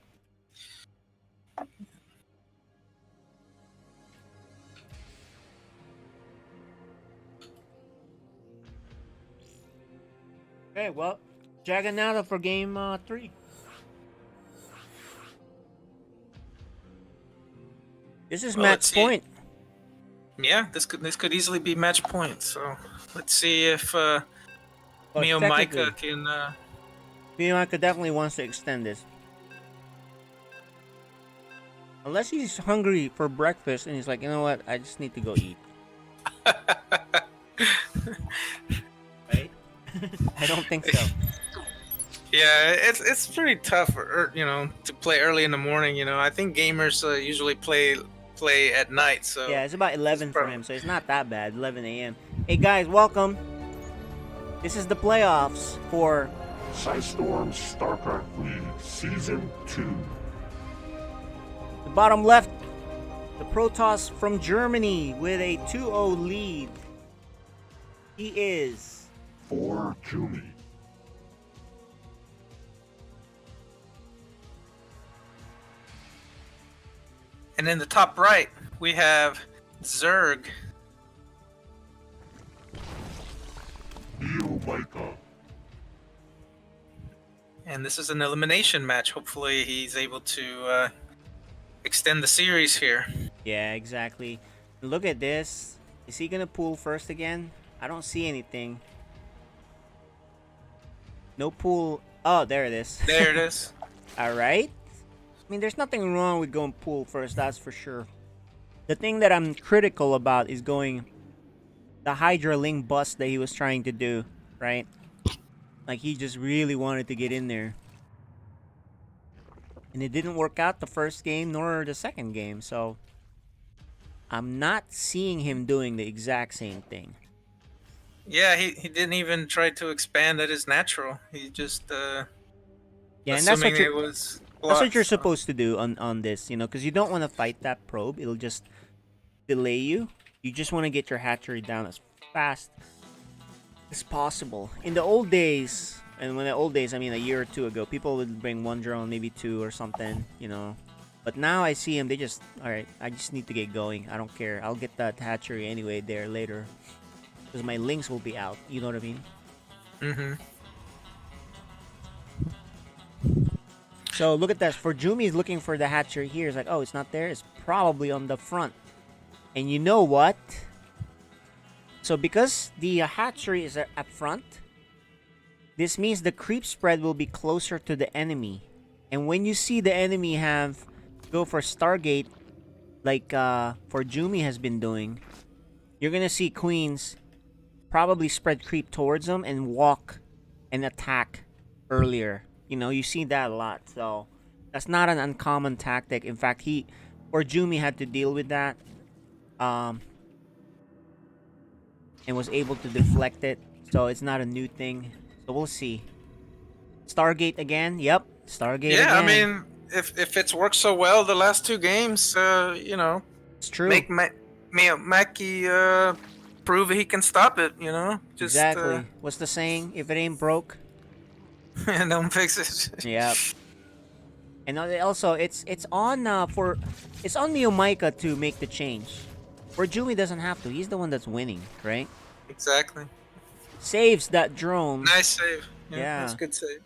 Okay, well, Jagannatha for game 3. This is match point. Yeah, this could easily be match point. So let's see if Well, Meomaika can. Meomaika definitely wants to extend this. Unless he's hungry for breakfast and he's like, you know what, I just need to go eat. Right? I don't think so. Yeah, it's pretty tough, to play early in the morning. I think gamers usually play at night. So yeah, it's about 11 for him, so it's not that bad. 11 a.m. Hey guys, welcome. This is the playoffs for Psystorm StarCraft League Season 2. The bottom left, the Protoss from Germany with a 2-0 lead. He is ForJumy. And in the top right, we have Zerg. Meomaika. And this is an elimination match. Hopefully, he's able to extend the series here. Yeah, exactly. Look at this. Is he gonna pull first again? I don't see anything. No pool. Oh, there it is. There it is. All right. I mean, there's nothing wrong with going pool first, that's for sure. The thing that I'm critical about is going the Hydra Link bust that he was trying to do, right? Like, he just really wanted to get in there. And it didn't work out the first game nor the second game, so I'm not seeing him doing the exact same thing. Yeah, he didn't even try to expand at his natural. He just Yeah, and that's what it was that's what you're blocked. supposed to do on this, you know, because you don't want to fight that probe. It'll just delay you. You just want to get your hatchery down as fast as possible. In the old days, and when the old days, I mean a year or two ago, people would bring one drone, maybe two or something, you know. But now I see them, they just, all right, I just need to get going. I don't care. I'll get that hatchery anyway there later. Because my links will be out. You know what I mean? Mm-hmm. So look at that. ForJumy is looking for the hatchery here. It's like, oh, it's not there. It's probably on the front. And you know what? So because the hatchery is up front, this means the creep spread will be closer to the enemy. And when you see the enemy go for Stargate, like ForJumy has been doing, you're gonna see queens probably spread creep towards them and walk and attack earlier. You know, you see that a lot. So that's not an uncommon tactic. In fact, ForJumy had to deal with that. And was able to deflect it. So it's not a new thing. So we'll see. Stargate again. Yep. Stargate again. Yeah, I mean, if it's worked so well the last two games, you know, it's true. Make Meomaika prove he can stop it. You know, just exactly. What's the saying? If it ain't broke, don't fix it. Yep. And also, it's on Meomaika to make the change. ForJumy doesn't have to. He's the one that's winning, right? Exactly. Saves that drone. Nice save. Yeah. That's a good save.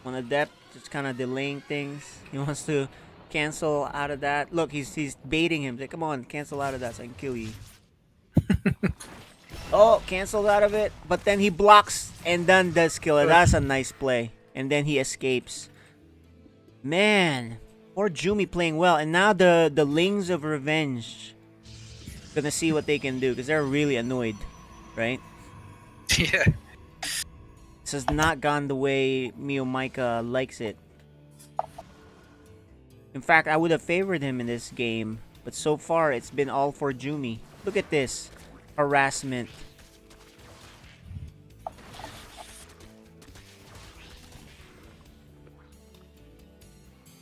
When Adept just kind of delaying things, he wants to cancel out of that. Look, he's baiting him. Like, come on, cancel out of that so I can kill you. Oh, canceled out of it. But then he blocks and then does kill it. That's a nice play. And then he escapes. Man, ForJumy playing well. And now the Lings of Revenge gonna see what they can do because they're really annoyed, right? Yeah. This has not gone the way Meomaika likes it. In fact, I would have favored him in this game, but so far it's been all ForJumy. Look at this harassment.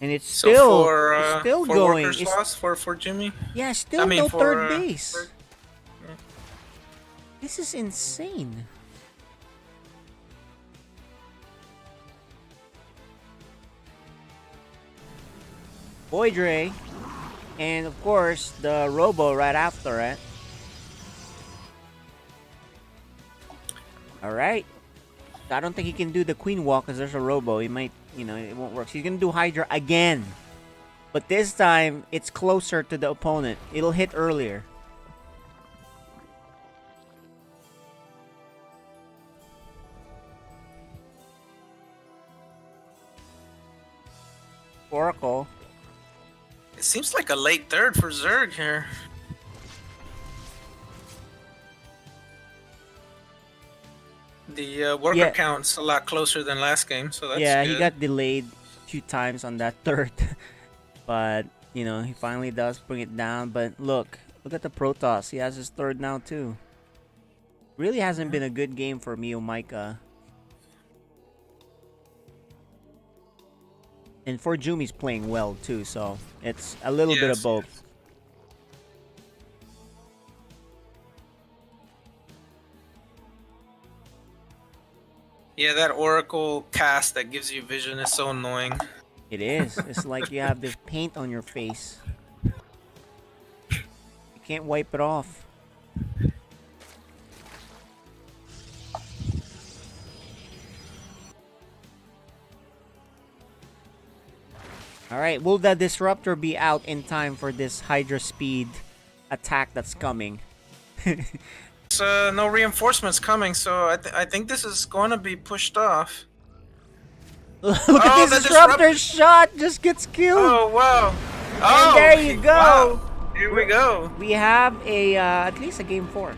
And it's still going. Workers lost for ForJumy. Yeah, still no third base. This is insane. Boydre, and of course the Robo right after it. All right. I don't think he can do the Queen Walk because there's a Robo. He might, you know, it won't work. So he's gonna do Hydra again, but this time it's closer to the opponent. It'll hit earlier. Oracle. It seems like a late third for Zerg here. The worker count's a lot closer than last game, so that's good. He got delayed a few times on that third. But, you know, he finally does bring it down. But look at the Protoss. He has his third now, too. Really hasn't been a good game for Meomaika. And ForJumy's playing well, too, so it's a little bit of both. Yeah, that Oracle cast that gives you vision is so annoying. It is. It's like you have this paint on your face. You can't wipe it off. All right, will the disruptor be out in time for this Hydra speed attack that's coming? No reinforcements coming, so I think this is going to be pushed off. Look at this disruptor shot just gets killed. Oh wow! And there you go. Wow. Here we go. We have a at least a game 4.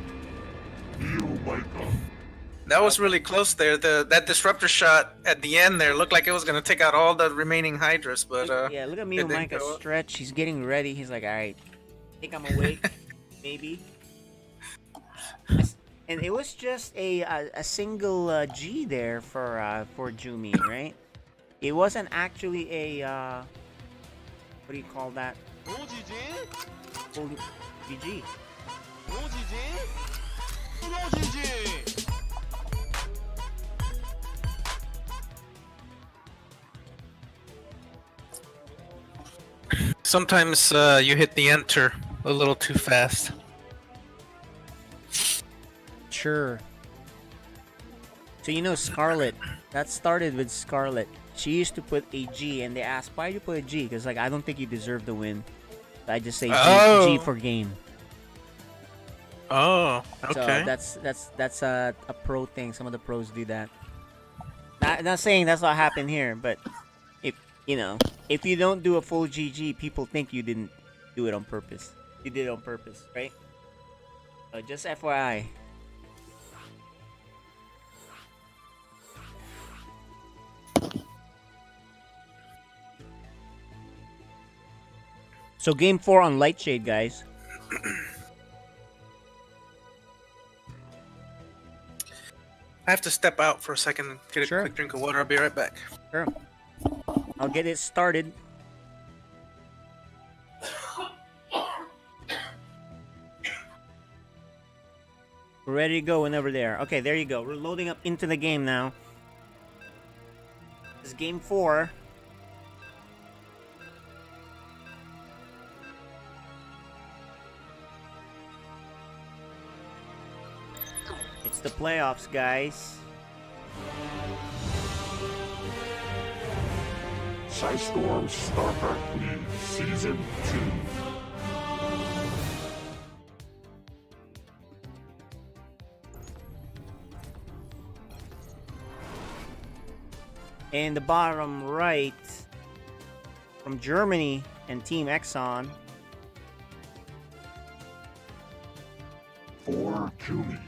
That was really close there. That disruptor shot at the end there looked like it was going to take out all the remaining Hydras, but yeah, look at it didn't Meomaika go. stretch. He's getting ready. He's like, all right, I think I'm awake, maybe. And it was just a single G there for ForJumy, right? It wasn't actually a what do you call that? Full GG. Sometimes you hit the enter a little too fast. Sure. So you know Scarlet, that started with Scarlet. She used to put a G, and they asked, why do you put a G? Because like, I don't think you deserve the win. So I just say G for game. Oh, okay. So that's a pro thing. Some of the pros do that. Not saying that's what happened here, but if if you don't do a full GG, people think you didn't do it on purpose. You did it on purpose, right? So just FYI. So game 4 on Lightshade, guys. I have to step out for a second and get a quick drink of water. I'll be right back. Sure. I'll get it started. We're ready to go whenever they are. Okay, there you go. We're loading up into the game now. This is game 4. It's the playoffs, guys. Storm StarCraft League Season 2. In the bottom right, from Germany and Team Exxon. ForJumy.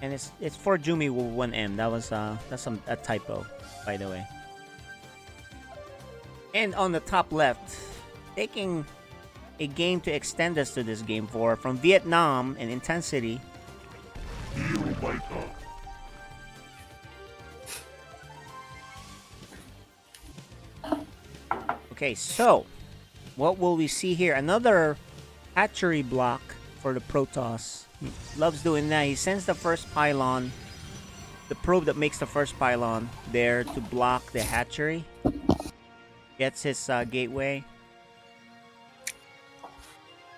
And it's ForJumy with 1 M. That was that's a typo, by the way. And on the top left, taking a game to extend us to this game 4 from Vietnam and Intensity. Meomaika. Okay, so what will we see here? Another hatchery block for the Protoss. He loves doing that. He sends the first pylon, the probe that makes the first pylon, there to block the hatchery. Gets his gateway.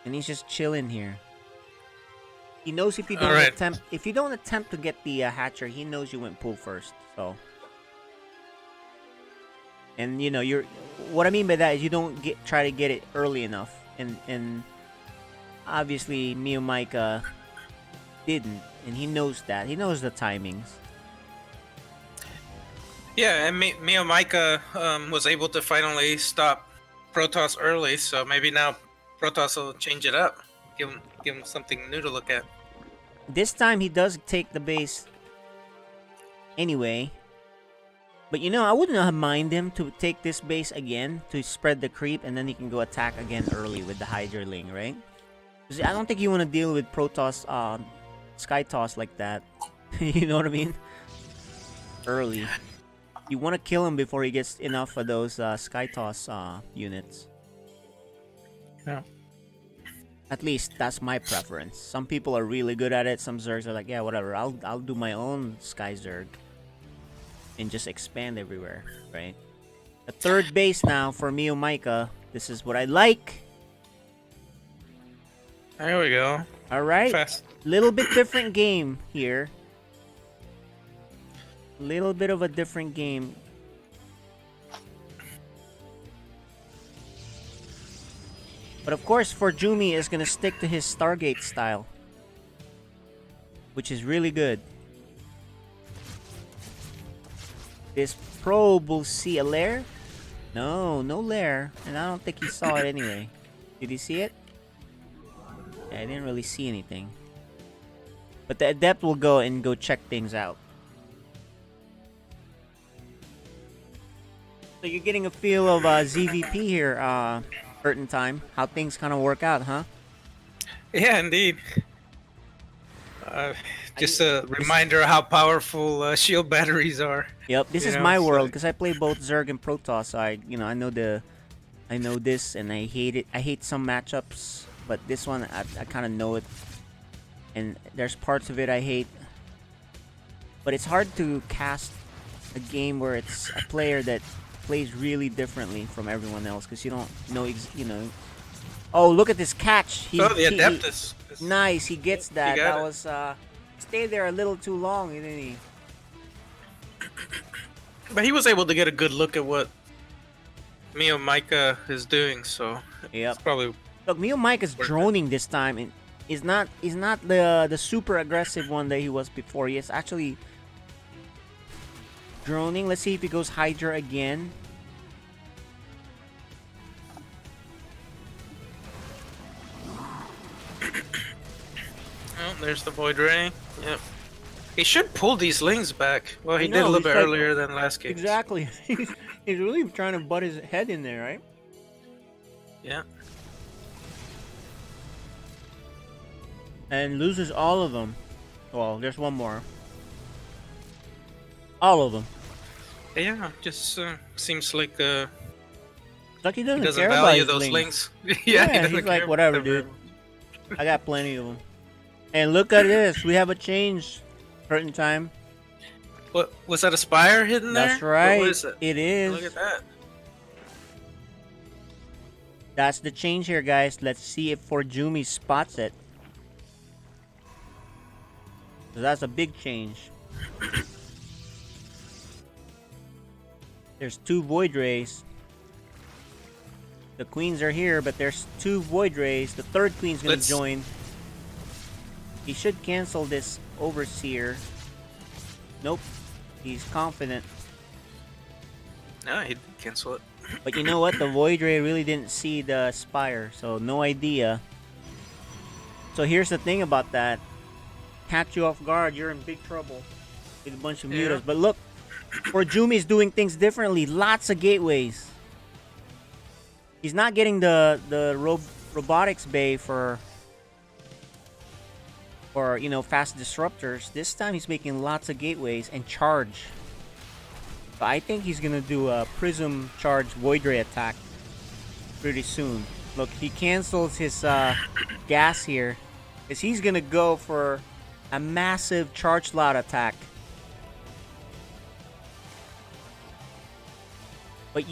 And he's just chilling here. He knows if you don't attempt to get the hatchery, he knows you went pull first. So, and you know, what I mean by that is you don't try to get it early enough. And obviously Meomaika didn't, and he knows that. He knows the timings. Yeah, and Meomaika was able to finally stop Protoss early, so maybe now Protoss will change it up. Give him something new to look at. This time he does take the base anyway. But you know, I wouldn't mind him to take this base again to spread the creep, and then he can go attack again early with the Hydraling, right? Because I don't think you want to deal with Protoss Sky Toss like that. You know what I mean? Early. You want to kill him before he gets enough of those Sky Toss units. Yeah. At least that's my preference. Some people are really good at it. Some Zergs are like, yeah, whatever. I'll do my own Sky Zerg and just expand everywhere, right? The third base now for Meomaika. This is what I like. There we go. All right. Fast. Little bit different game here. Little bit of a different game. But of course, ForJumy is gonna stick to his Stargate style, which is really good. This probe will see a lair. No lair, and I don't think he saw it anyway. Did he see it? Yeah, I didn't really see anything. But the Adept will go and check things out. So you're getting a feel of ZVP here, Curtain Time. How things kind of work out, huh? Yeah, indeed. Just a reminder of how powerful shield batteries are. Yep, this is my world because I play both Zerg and Protoss. So I know this, and I hate it. I hate some matchups, but this one I kind of know it, and there's parts of it I hate. But it's hard to cast a game where it's a player that plays really differently from everyone else because you don't know, Oh, look at this catch! The Adeptus. Nice, he gets that. That was stayed there a little too long, didn't he? But he was able to get a good look at what Meomaika is doing, so yep. It's probably. Look, Meomaika's droning this time, and he's not the super aggressive one that he was before. He is actually droning. Let's see if he goes Hydra again. Oh, there's the Void Ray. Yep. He should pull these Lings back. Well, he did a little bit earlier than last game. Exactly. He's really trying to butt his head in there, right? Yeah. And loses all of them. Well, there's one more. All of them. Yeah, just seems like like he doesn't care value about those Lings. Lings. Yeah, he's like, whatever, dude. I got plenty of them. And look at this. We have a change. Curtain Time. What was that? A Spire hidden there? That's right. What is it? It is. Look at that. That's the change here, guys. Let's see if ForJumy spots it. So that's a big change. There's 2 Void Rays. The Queens are here, but there's 2 Void Rays. The 3rd Queen's gonna join. He should cancel this Overseer. Nope. He's confident. No, he didn't cancel it. But you know what? The Void Ray really didn't see the Spire, so no idea. So here's the thing about that. Catch you off guard, you're in big trouble with a bunch of mutas. But look, ForJumy is doing things differently. Lots of gateways. He's not getting the robotics bay for fast disruptors. This time he's making lots of gateways and charge. So I think he's gonna do a Prism charge Void Ray attack pretty soon. Look, he cancels his gas here, because he's gonna go for a massive charge slot attack. But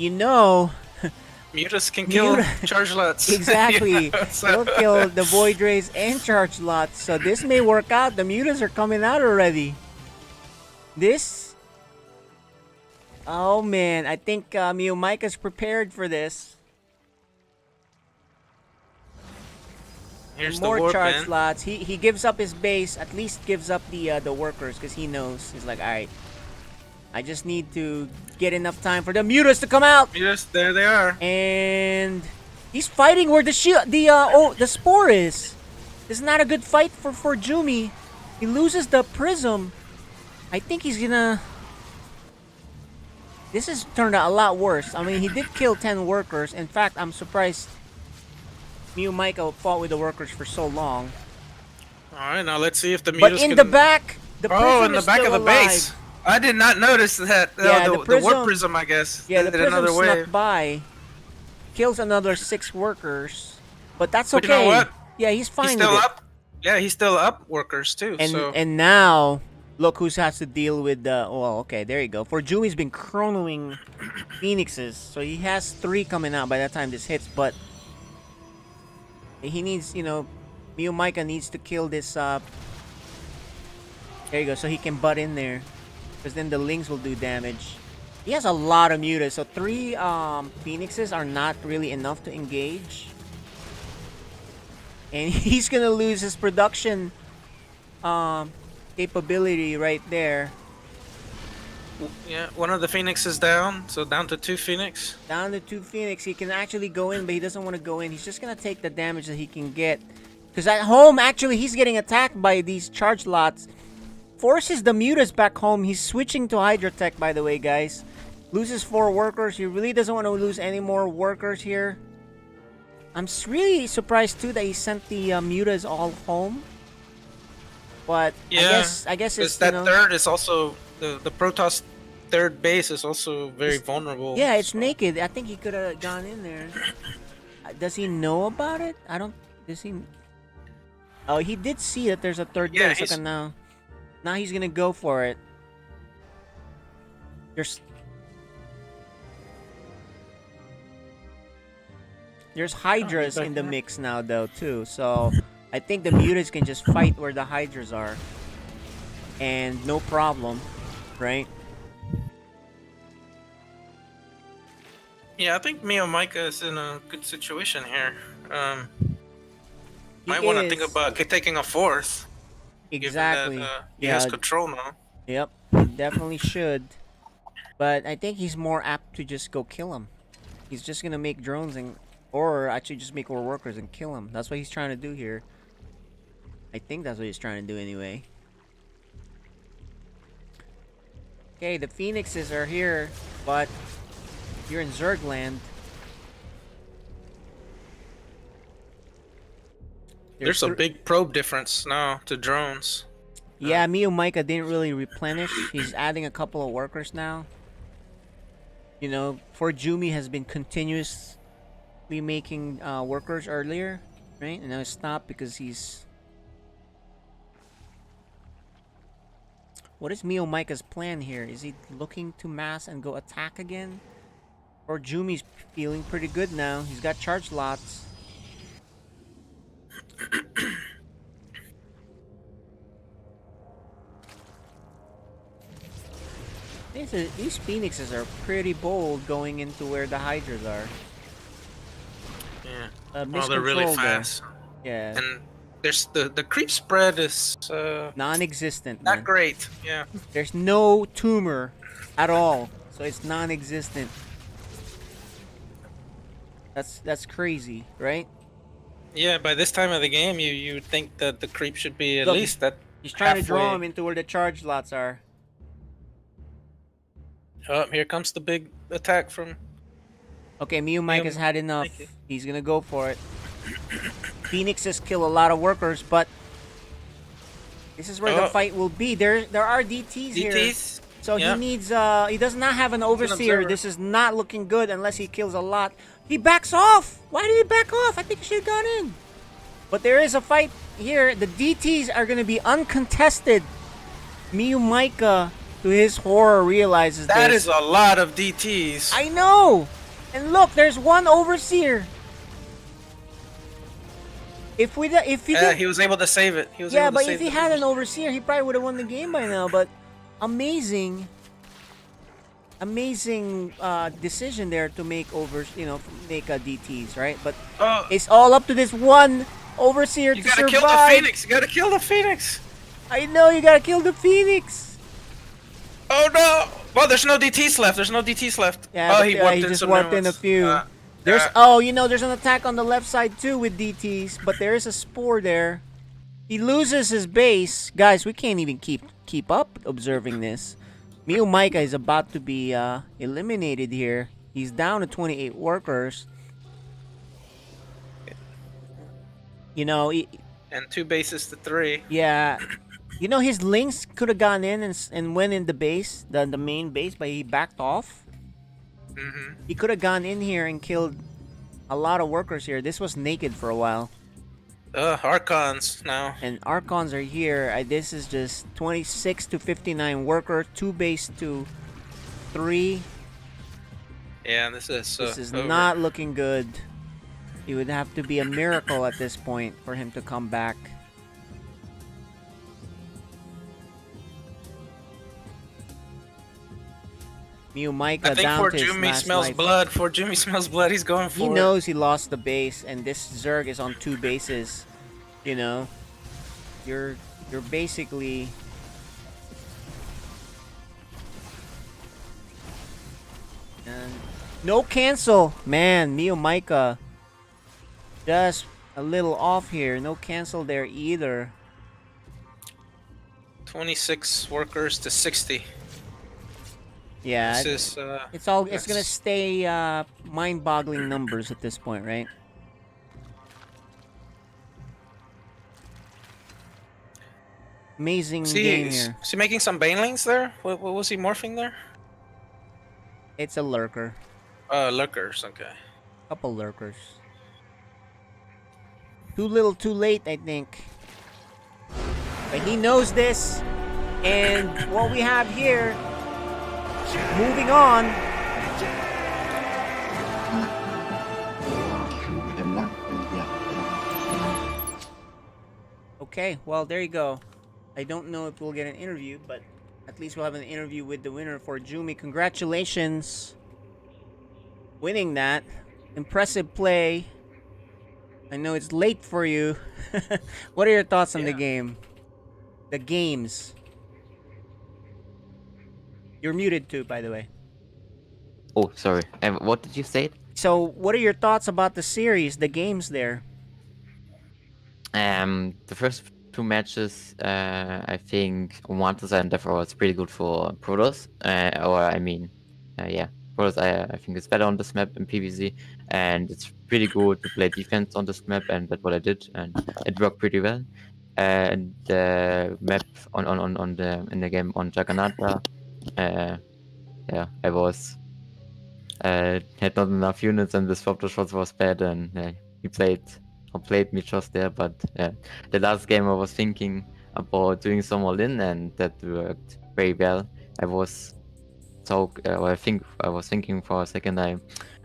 Mutas can kill charge lots. Exactly. Yeah, They'll kill the Void Rays and charge lots. So this may work out. The Mutas are coming out already. Oh man, I think Meomaika's prepared for this. Here's more the warp charge in. slots. He gives up his base. At least gives up the workers, because he knows. He's like, all right, I just need to get enough time for the Mutas to come out. Mutas, there they are. And he's fighting where the Spore is. This is not a good fight for ForJumy. He loses the Prism. I think he's gonna... This has turned out a lot worse. I mean, he did kill 10 workers. In fact, I'm surprised Meomaika fought with the workers for so long. Alright, now let's see if the Mutas But in the back, the Prism in the is back still of the alive. base. I did not notice that. Yeah, the warp prism, I guess. Yeah, the did Prism another snuck wave. by. Kills another 6 workers. But that's okay. But you know what? Yeah, he's fine He's still with up. Yeah, he's still up workers too. And now, look who has to deal with the... Well, okay, there you go. ForJumy's been chronoing Phoenixes. So he has 3 coming out by the time this hits. But he needs, Meomaika needs to kill this... There you go, so he can butt in there. Because then the Lings will do damage. He has a lot of mutas, so 3 Phoenixes are not really enough to engage. And he's gonna lose his production capability right there. Yeah, one of the Phoenix is down, so down to 2 Phoenix. Down to 2 Phoenix. He can actually go in, but he doesn't want to go in. He's just gonna take the damage that he can get. Because at home, actually, he's getting attacked by these charge lots. Forces the Mutas back home. He's switching to Hydra Tech, by the way, guys. Loses 4 workers. He really doesn't want to lose any more workers here. I'm really surprised, too, that he sent the Mutas all home. But Yeah, I guess it's, that you know, third is also the Protoss third base is also very vulnerable. yeah, it's naked. I think he could have gone in there. Does he know about it? I don't. Does he? Oh, he did see that there's a third base. Okay, now he's gonna go for it. There's Hydras in the mix now, though, too. So I think the Mutas can just fight where the Hydras are, and no problem, right? Yeah, I think Meomaika is in a good situation here. Might want to think about taking a 4th. Exactly. Given that, he has control now. Yep, he definitely should. But I think he's more apt to just go kill him. He's just gonna make drones or actually just make more workers and kill him. That's what he's trying to do here. I think that's what he's trying to do anyway. Okay, the Phoenixes are here, but you're in Zergland. There's a big probe difference now to drones. Yeah, Meomaika didn't really replenish. He's adding a couple of workers now. You know, ForJumy has been continuously making workers earlier, right? And now it's stopped because he's... What is Meomaika's plan here? Is he looking to mass and go attack again? ForJumy's feeling pretty good now. He's got charge lots. These Phoenixes are pretty bold going into where the Hydras are. Yeah. Well, they're really fast. Yeah. And there's the creep spread is non-existent. Not great. Yeah. There's no tumor at all, so it's non-existent. That's crazy, right? Yeah. By this time of the game, you would think that the creep should be at least that. He's trying to draw him into where the charge lots are. Oh, here comes the big attack from... Okay, Meomaika's had enough. He's gonna go for it. Phoenixes kill a lot of workers, but this is where the fight will be. There are DTs here. So he needs... he does not have an overseer. This is not looking good unless he kills a lot. He backs off! Why did he back off? I think he should have gone in. But there is a fight here. The DTs are gonna be uncontested. Meomaika, to his horror, realizes that is a lot of DTs. I know! And look, there's one overseer. If he he was able to save it. But if he had an overseer, he probably would have won the game by now. But amazing decision there to make DTs, right? But it's all up to this one overseer to survive. You gotta kill the Phoenix. You gotta kill the Phoenix. I know, you gotta kill the Phoenix. Oh no! Well, there's no DTs left. Yeah, he just warped in a few. There's there's an attack on the left side too with DTs, but there is a spore there. He loses his base, guys. We can't even keep up observing this. Meomaika is about to be eliminated here. He's down to 28 workers. And 2 bases to 3. Yeah. His links could have gone in and went in the base, the main base, but he backed off. He could have gone in here and killed a lot of workers here. This was naked for a while. Archons now. And Archons are here. This is just 26 to 59 worker, 2 base to 3. Yeah, this is not looking good. It would have to be a miracle at this point for him to come back. Meomaika down to his last smells life. blood. ForJumy smells blood. He's going for it. He knows he lost the base, and this Zerg is on 2 bases. You know, you're basically and no cancel, man. Meomaika just a little off here. No cancel there either. 26 workers to 60. Yeah, This is, it's gonna stay mind-boggling numbers at this point, right? Amazing game here. Is he making some banelings there? What was he morphing there? It's a lurker. Lurkers, okay. Couple lurkers. Too little, too late, I think. But he knows this. And what we have here, moving on. Okay, well, there you go. I don't know if we'll get an interview, but at least we'll have an interview with the winner ForJumy. Congratulations. Winning that. Impressive play. I know it's late for you. What are your thoughts on the game? The games. You're muted too, by the way. Oh, sorry. What did you say? So, what are your thoughts about the series, the games there? The first two matches, I think Wantas and Endeavor was pretty good for Protoss. Yeah, Protoss I think is better on this map in PvZ, and it's pretty good to play defense on this map, and that's what I did, and it worked pretty well. And the map in the game on Jagannatha, yeah, I was had not enough units, and the swap the shots was bad, and he played me just there. But the last game I was thinking about doing some all-in, and that worked very well. I was thinking for a second I'm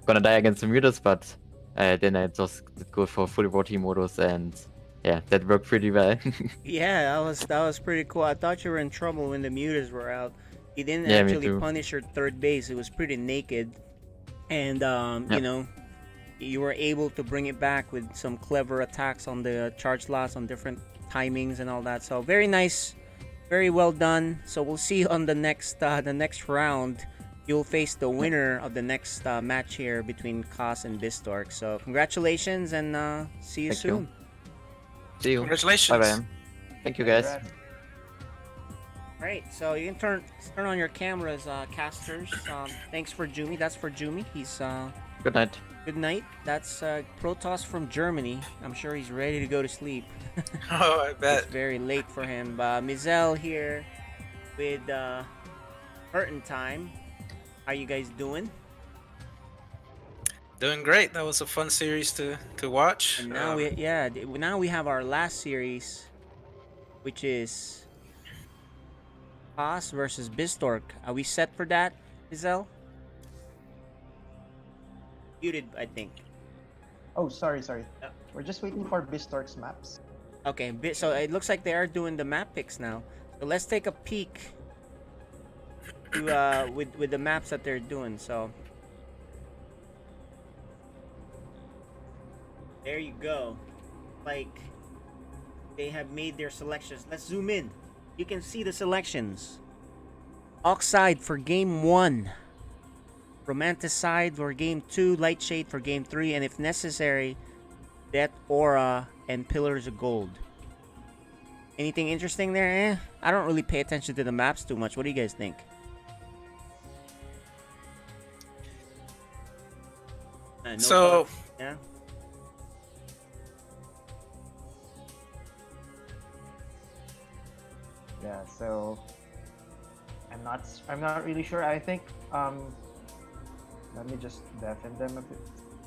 gonna die against the mutas, but then I just go for full rotate modus, and yeah, that worked pretty well. Yeah, that was pretty cool. I thought you were in trouble when the mutas were out. You didn't Yeah, me actually too. punish your third base. It was pretty naked, and you know, you were able to bring it back with some clever attacks on the charge slots on different timings and all that. So very nice, very well done. So we'll see on the next round. You'll face the winner of the next match here between Kos and Bistork. So congratulations, and see you Thank soon. you. See you. Congratulations. Bye-bye. Thank you, guys. Alright, so you can turn on your cameras, casters. Thanks ForJumy. That's ForJumy. He's Good night. good night. That's Protoss from Germany. I'm sure he's ready to go to sleep. Oh, I bet. It's very late for him. Mizel here with Curtain Time. How you guys doing? Doing great. That was a fun series to watch. And now now we have our last series, which is Kos versus Bistork. Are we set for that, Mizel? Muted, I think. Oh, sorry. We're just waiting for Bistork's maps. Okay, so it looks like they are doing the map picks now. So let's take a peek to, with the maps that they're doing. So there you go. Like they have made their selections. Let's zoom in. You can see the selections. Oxide for game 1. Romanticide for game 2. Lightshade for game 3. And if necessary, Death Aura and Pillars of Gold. Anything interesting there? I don't really pay attention to the maps too much. What do you guys think? No So, thoughts? Yeah. Yeah, so I'm not really sure. I think let me just deafen them a bit.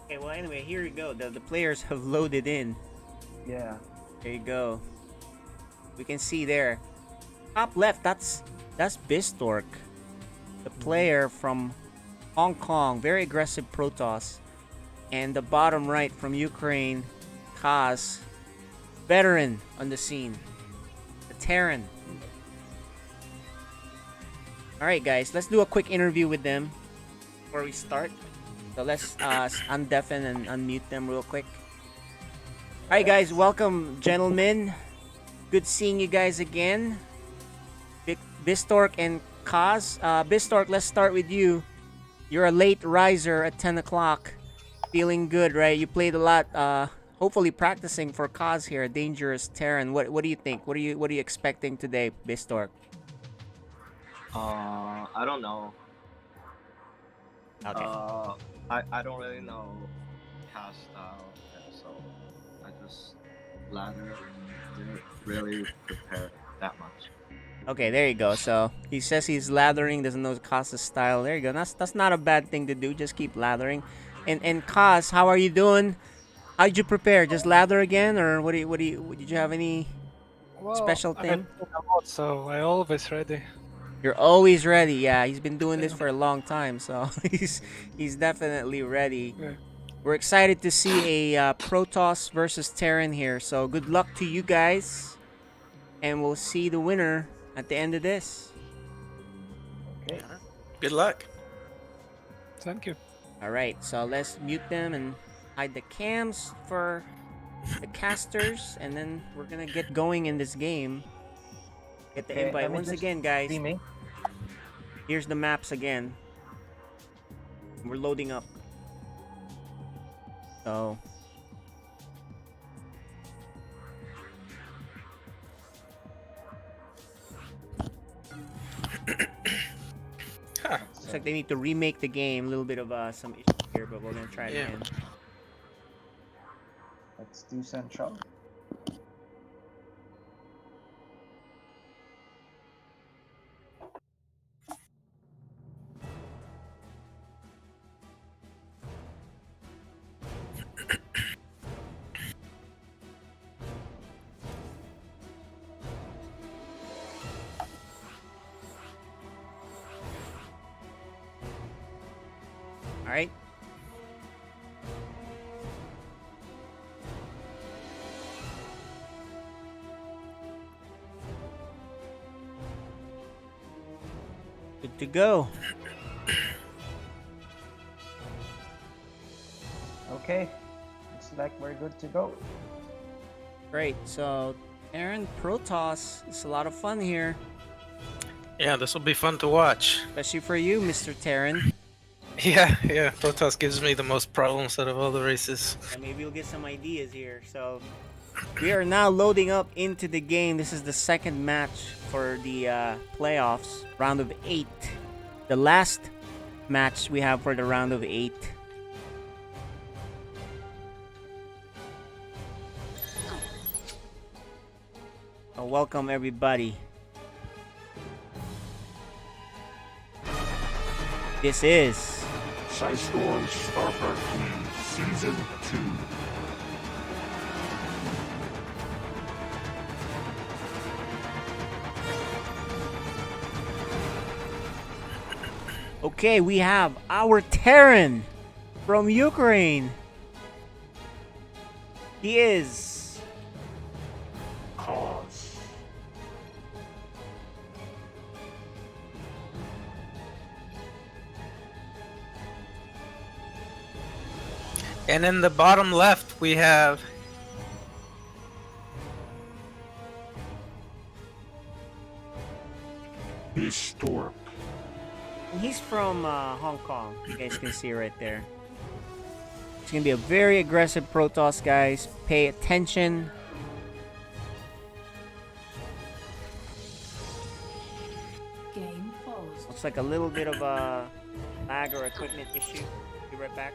Okay, well anyway, here you go. The players have loaded in. Yeah. There you go. We can see there. Top left, that's Bistork. The player from Hong Kong, very aggressive Protoss. And the bottom right from Ukraine, Kos, veteran on the scene. The Terran. Alright guys, let's do a quick interview with them before we start. So let's undeafen and unmute them real quick. Hi guys, welcome gentlemen. Good seeing you guys again. Bistork and Kaz. Bistork, let's start with you. You're a late riser at 10 o'clock. Feeling good, right? You played a lot. Hopefully practicing for Kaz here, a dangerous Terran. What do you think? What are you expecting today, Bistork? I don't know. Okay. I don't really know cast style, so I just ladder and didn't really prepare that much. Okay, there you go. So he says he's lathering, doesn't know Kaz's style. There you go. That's not a bad thing to do. Just keep lathering. And Kaz, how are you doing? How did you prepare? Just lather again, or did you have any special thing? So I always ready. You're always ready. Yeah, he's been doing this for a long time, so he's definitely ready. Yeah. We're excited to see a Protoss versus Terran here. So good luck to you guys, and we'll see the winner at the end of this. Okay. Good luck. Thank you. All right, so let's mute them and hide the cams for the casters, and then we're gonna get going in this game. Get the Okay, invite let me once just again, guys. see me. Here's the maps again. We're loading up. So looks like they need to remake the game. A little bit of some issues here, but we're gonna try it again. Let's do Central. All right. Good to go. Okay. Looks like we're good to go. Great. So Aaron, Protoss, it's a lot of fun here. Yeah, this will be fun to watch. Especially for you, Mr. Terran. Yeah. Protoss gives me the most problems out of all the races. And maybe you'll get some ideas here. So we are now loading up into the game. This is the second match for the playoffs, round of 8. The last match we have for the round of 8. Welcome everybody. This is Psystorm StarCraft Season 2. Okay, we have our Terran from Ukraine. He is Cause. And in the bottom left, we have Bistork. He's from Hong Kong. You guys can see right there. It's gonna be a very aggressive Protoss, guys. Pay attention. Game paused. Looks like a little bit of a lag or equipment issue. Be right back.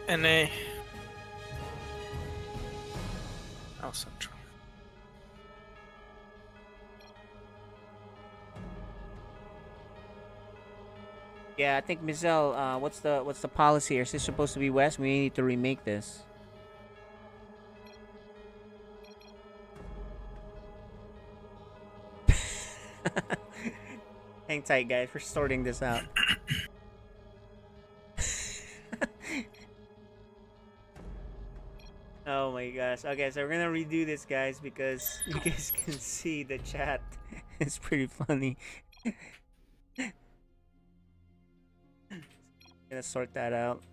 NA. Oh, Central. Yeah, I think Mizel, what's the policy here? Is this supposed to be West? We need to remake this. Hang tight, guys. We're sorting this out. Oh my gosh. Okay, so we're gonna redo this, guys, because you guys can see the chat. It's pretty funny. Gonna sort that out.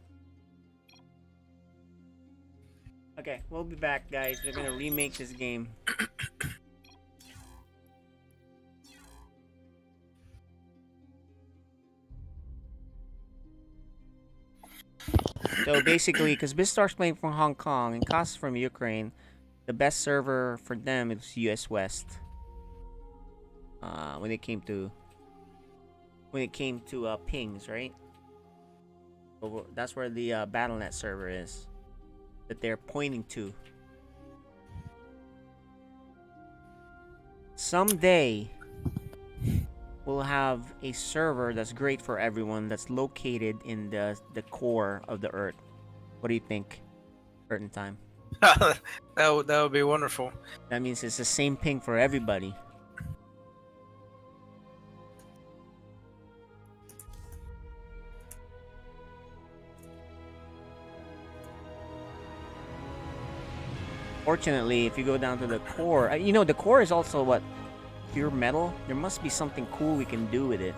Okay, we'll be back, guys. They're gonna remake this game. So basically, because Bistork's playing from Hong Kong and Kos from Ukraine, the best server for them is US West. When it came to pings, right? So that's where the BattleNet server is that they're pointing to. Someday, we'll have a server that's great for everyone that's located in the core of the Earth. What do you think? Earth and time. that would be wonderful. That means it's the same ping for everybody. Fortunately, if you go down to the core, you know, the core is also what? Pure metal? There must be something cool we can do with it,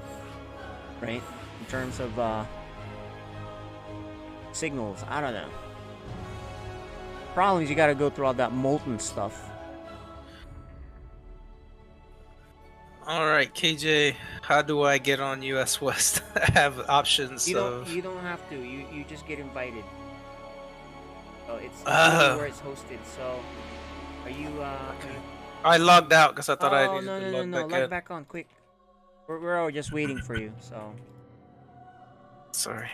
right? In terms of signals, I don't know. Problem is you gotta go through all that molten stuff. Alright, KJ, how do I get on US West? I have options You of... don't have to. You just get invited. So it's really where it's hosted. So are you I logged out because I thought I Oh, needed no, to log back in. log back on quick. We're all just waiting for you, so. Sorry.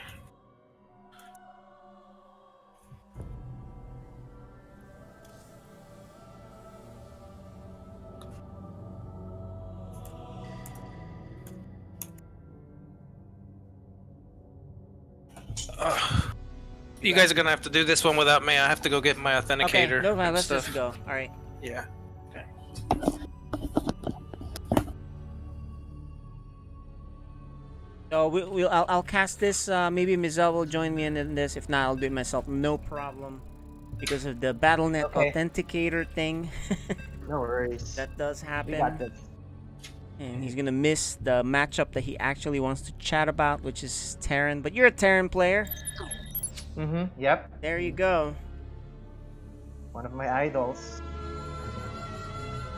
You guys are gonna have to do this one without me. I have to go get my authenticator. Okay, no, man, and let's stuff. just go. All right. Yeah. So I'll cast this. Maybe Mizel will join me in this. If not, I'll do it myself. No problem. Because of the BattleNet authenticator thing. No worries. That does happen. We got this. And he's gonna miss the matchup that he actually wants to chat about, which is Terran. But you're a Terran player. Yep. There you go. One of my idols.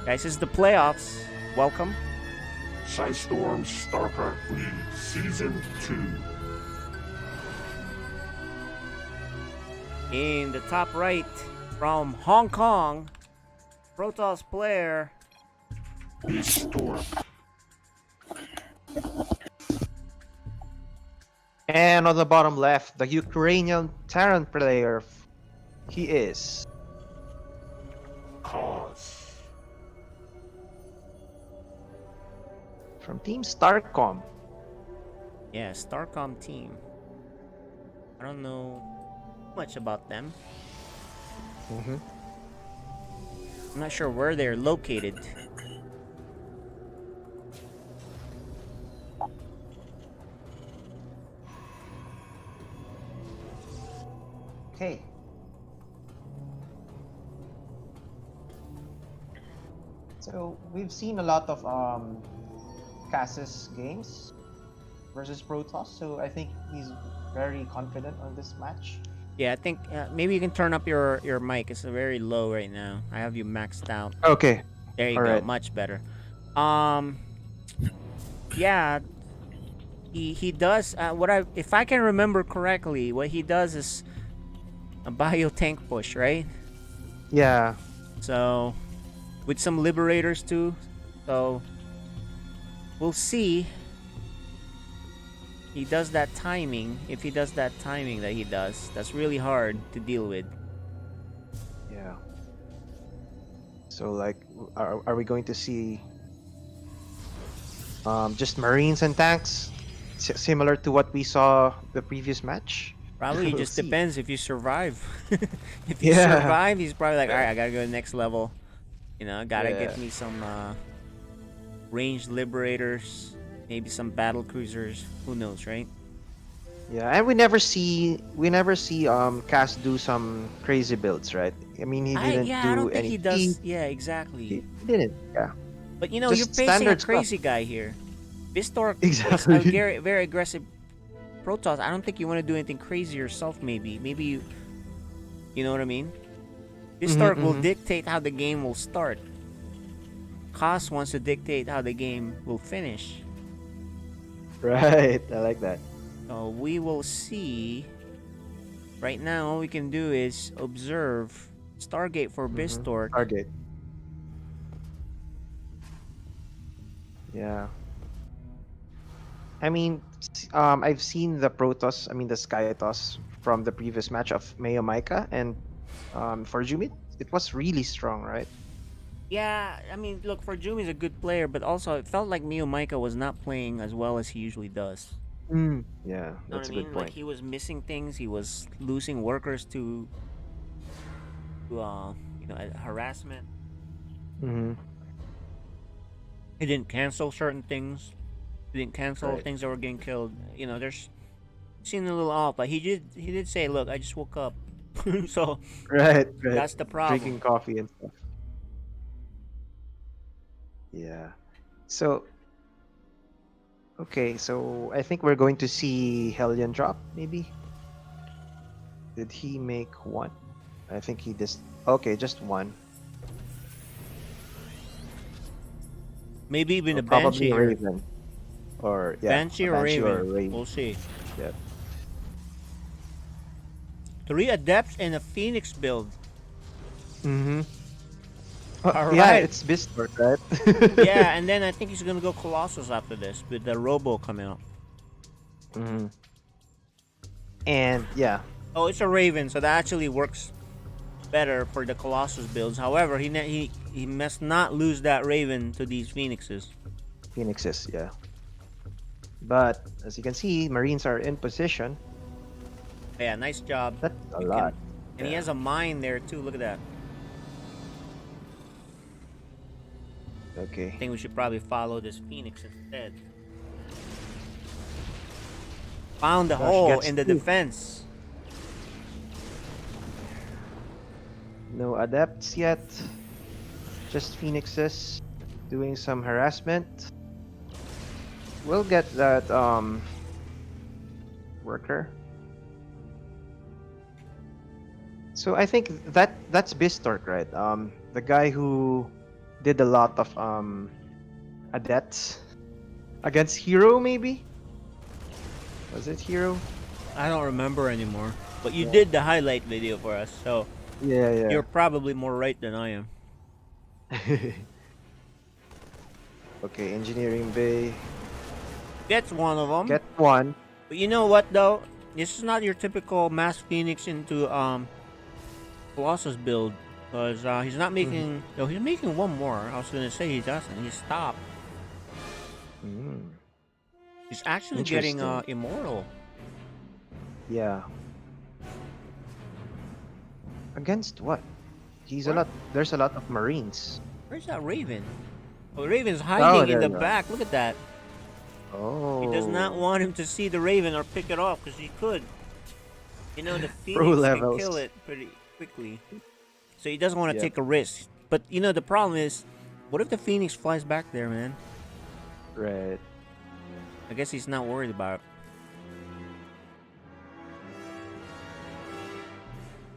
Guys, this is the playoffs. Welcome. Psystorm StarCraft League Season 2. In the top right, from Hong Kong, Protoss player Bistork. And on the bottom left, the Ukrainian Terran player. He is Kos. from Team Starcom. Yeah, Starcom team. I don't know much about them. I'm not sure where they're located. Okay. So we've seen a lot of Cass's games versus Protoss, so I think he's very confident on this match. Yeah, I think maybe you can turn up your mic. It's very low right now. I have you maxed out. Okay. There you All go. right. Much better. Yeah. He does if I can remember correctly, what he does is a bio tank push, right? Yeah. So with some liberators too. So we'll see. He does that timing. If he does that timing that he does, that's really hard to deal with. Yeah. So like, are we going to see just Marines and tanks, similar to what we saw the previous match? Probably We'll just see. depends if you survive. If you Yeah. survive, he's probably like, all right, I gotta go to the next level. You know, gotta Yeah. get me some ranged liberators, maybe some battle cruisers. Who knows, right? Yeah, and we never see Cass do some crazy builds, right? I mean, he didn't I don't think any he does. peak. Yeah, exactly. He didn't. Yeah. But you know, Just you're facing a standard stuff. crazy guy here. Bistork Exactly. is a very, very aggressive Protoss. I don't think you want to do anything crazy yourself. Maybe you know what I mean. Bistork will dictate how the game will start. Koss wants to dictate how the game will finish. Right, I like that. So we will see. Right now, all we can do is observe Stargate for Bistork. Stargate. Yeah. I mean, I've seen the Protoss, the Sky Toss from the previous match of Meomaika, and ForJumy, it was really strong, right? Yeah, I mean, look, ForJumy is a good player, but also it felt like Meomaika was not playing as well as he usually does. Yeah, You know that's what a I good mean? point. Like he was missing things. He was losing workers to harassment. Mm-hmm. He didn't cancel certain things. He didn't cancel Right. things that were getting killed. There's seemed a little off, but he did say, "Look, I just woke up," so Right. that's the problem. Drinking coffee and stuff. Yeah. So, okay, so I think we're going to see Hellion drop, maybe? Did he make one? I think he just... Okay, just one. Maybe even a Probably Banshee. Raven. Or, yeah. Banshee or Raven. We'll see. Yep. 3 Adepts and a Phoenix build. Mm-hmm. All Yeah, right. it's Bistork, right? Yeah, and then I think he's gonna go Colossus after this with the Robo coming out. Mm-hmm. And, yeah. Oh, it's a Raven, so that actually works better for the Colossus builds. However, he must not lose that Raven to these Phoenixes. Phoenixes, yeah. But, as you can see, Marines are in position. Yeah, nice job. That's a lot. And he has a mine there too. Look at that. Okay. I think we should probably follow this Phoenix instead. Found the Gosh, hole gets in the two. defense. No adepts yet. Just Phoenixes doing some harassment. We'll get that worker. So I think that's Bistork, right? The guy who did a lot of adepts against Hero, maybe? Was it Hero? I don't remember anymore. But you did the highlight video for us, so Yeah. you're probably more right than I am. Okay, Engineering Bay. Gets one of them. Get one. But you know what though? This is not your typical Mass Phoenix into Colossus build. Because he's not making... No, he's making one more. I was going to say he doesn't. He stopped. He's actually getting Interesting. Immortal. Yeah. Against what? A lot. There's a lot of Marines. Where's that Raven? Oh, Raven's hiding in there the you are. back. Look at that. Oh. He does not want him to see the Raven or pick it off because he could. The Pro Phoenix can levels. kill it pretty quickly. So he doesn't want to Yep. take a risk. But, the problem is, what if the Phoenix flies back there, man? Right. I guess he's not worried about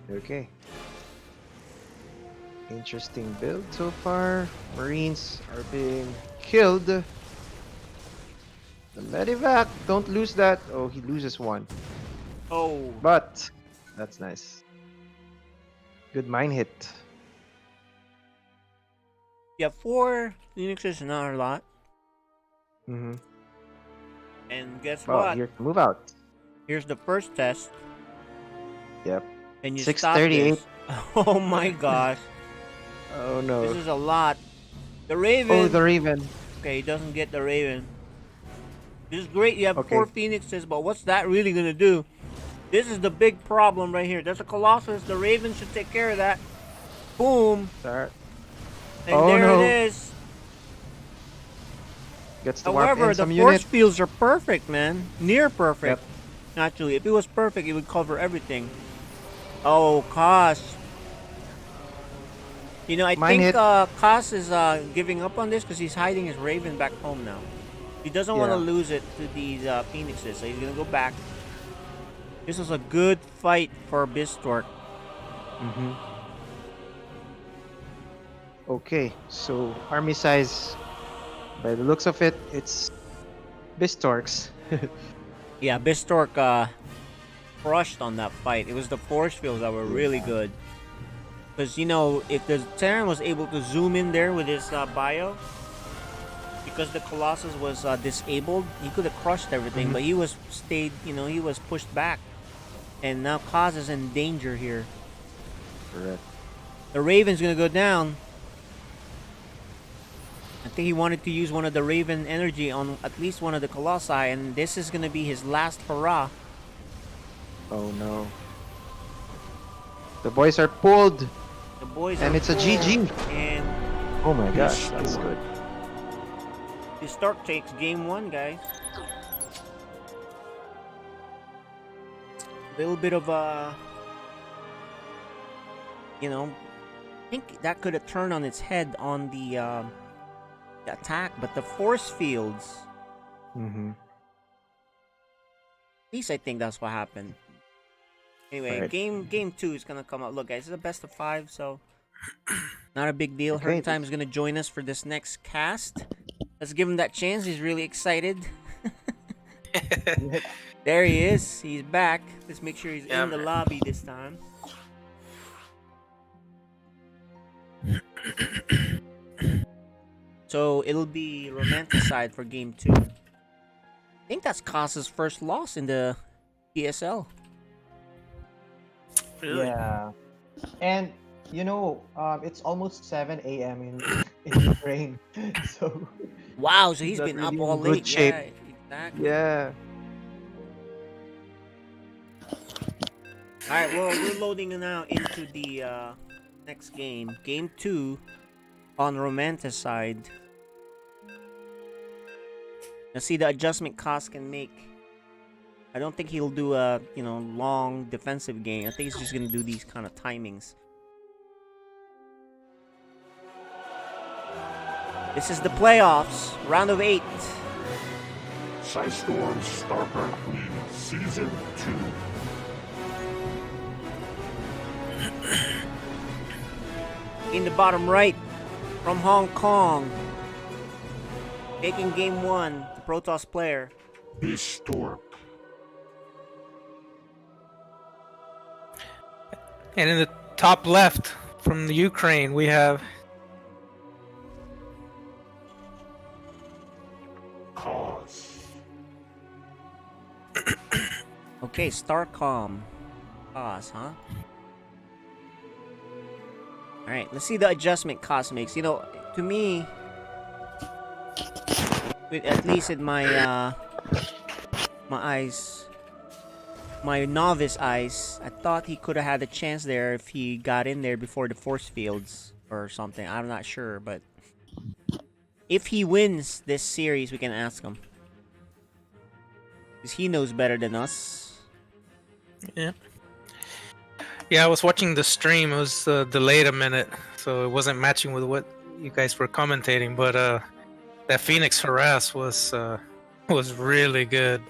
it. Okay. Interesting build so far. Marines are being killed. The Medivac, don't lose that. Oh, he loses one. Oh. But that's nice. Good mine hit. Yeah, 4 Phoenixes is not a lot. Mm-hmm. And guess Oh, what? here, move out. Here's the first test. Yep. And you stop 638. this. Oh my gosh. Oh no. This is a lot. The Raven. Oh, the Raven. Okay, he doesn't get the Raven. This is great. You have Okay. 4 Phoenixes, but what's that really going to do? This is the big problem right here. There's a Colossus. The Raven should take care of that. Boom. Start. And Oh, there no. it is. Gets to warp However, in the some force unit. fields are perfect, man. Near perfect. Actually, if it was perfect, it would cover everything. Oh, Koss. I Mine think hit. Koss is giving up on this because he's hiding his Raven back home now. He doesn't want to Yeah. lose it to these Phoenixes, so he's going to go back. This was a good fight for Bistork. Mm-hmm. Okay, so army size, by the looks of it, it's Bistorks. Yeah, Bistork crushed on that fight. It was the force fields that were really good. Because, you know, if the Terran was able to zoom in there with his bio, because the Colossus was disabled, he could have crushed everything, but he was he was pushed back. And now Kaz is in danger here. Correct. The Raven's gonna go down. I think he wanted to use one of the Raven energy on at least one of the Colossi, and this is gonna be his last hurrah. Oh no. The boys are pulled. The boys and are it's a pulled, GG. And oh my gosh, that's good. Bistork takes game 1, guys. A little bit of you know, I think that could have turned on its head on the attack, but the force fields. Mm-hmm. At least I think that's what happened. Anyway, Right. game 2 is gonna come up. Look, guys, it's a best of 5, so not a big deal. Okay. Hurt Time is gonna join us for this next cast. Let's give him that chance. He's really excited. There he is. He's back. Let's make sure he's in the lobby this time. So it'll be Romanticide for game 2. I think that's Kaz's first loss in the PSL. Really? Yeah. And you know, it's almost 7 a.m. in Ukraine. So Wow, so he's Not been up really in all good late. shape. Yeah, exactly. Yeah. Alright, well, we're loading now into the next game. Game 2 on Romanticide. Let's see the adjustment Kaz can make. I don't think he'll do a, long defensive game. I think he's just gonna do these kind of timings. This is the playoffs, round of 8. Psystorm StarCraft League Season 2. In the bottom right, from Hong Kong, taking game 1, the Protoss player. Bistork. And in the top left from the Ukraine, we have Cause. Okay, Starcom. Kaz, huh? Alright, let's see the adjustment Kaz makes. To me, at least in my eyes, my novice eyes, I thought he could have had a chance there if he got in there before the force fields or something. I'm not sure, but if he wins this series, we can ask him. Because he knows better than us. Yeah, I was watching the stream. It was delayed a minute, so it wasn't matching with what you guys were commentating. But that Phoenix harass was really good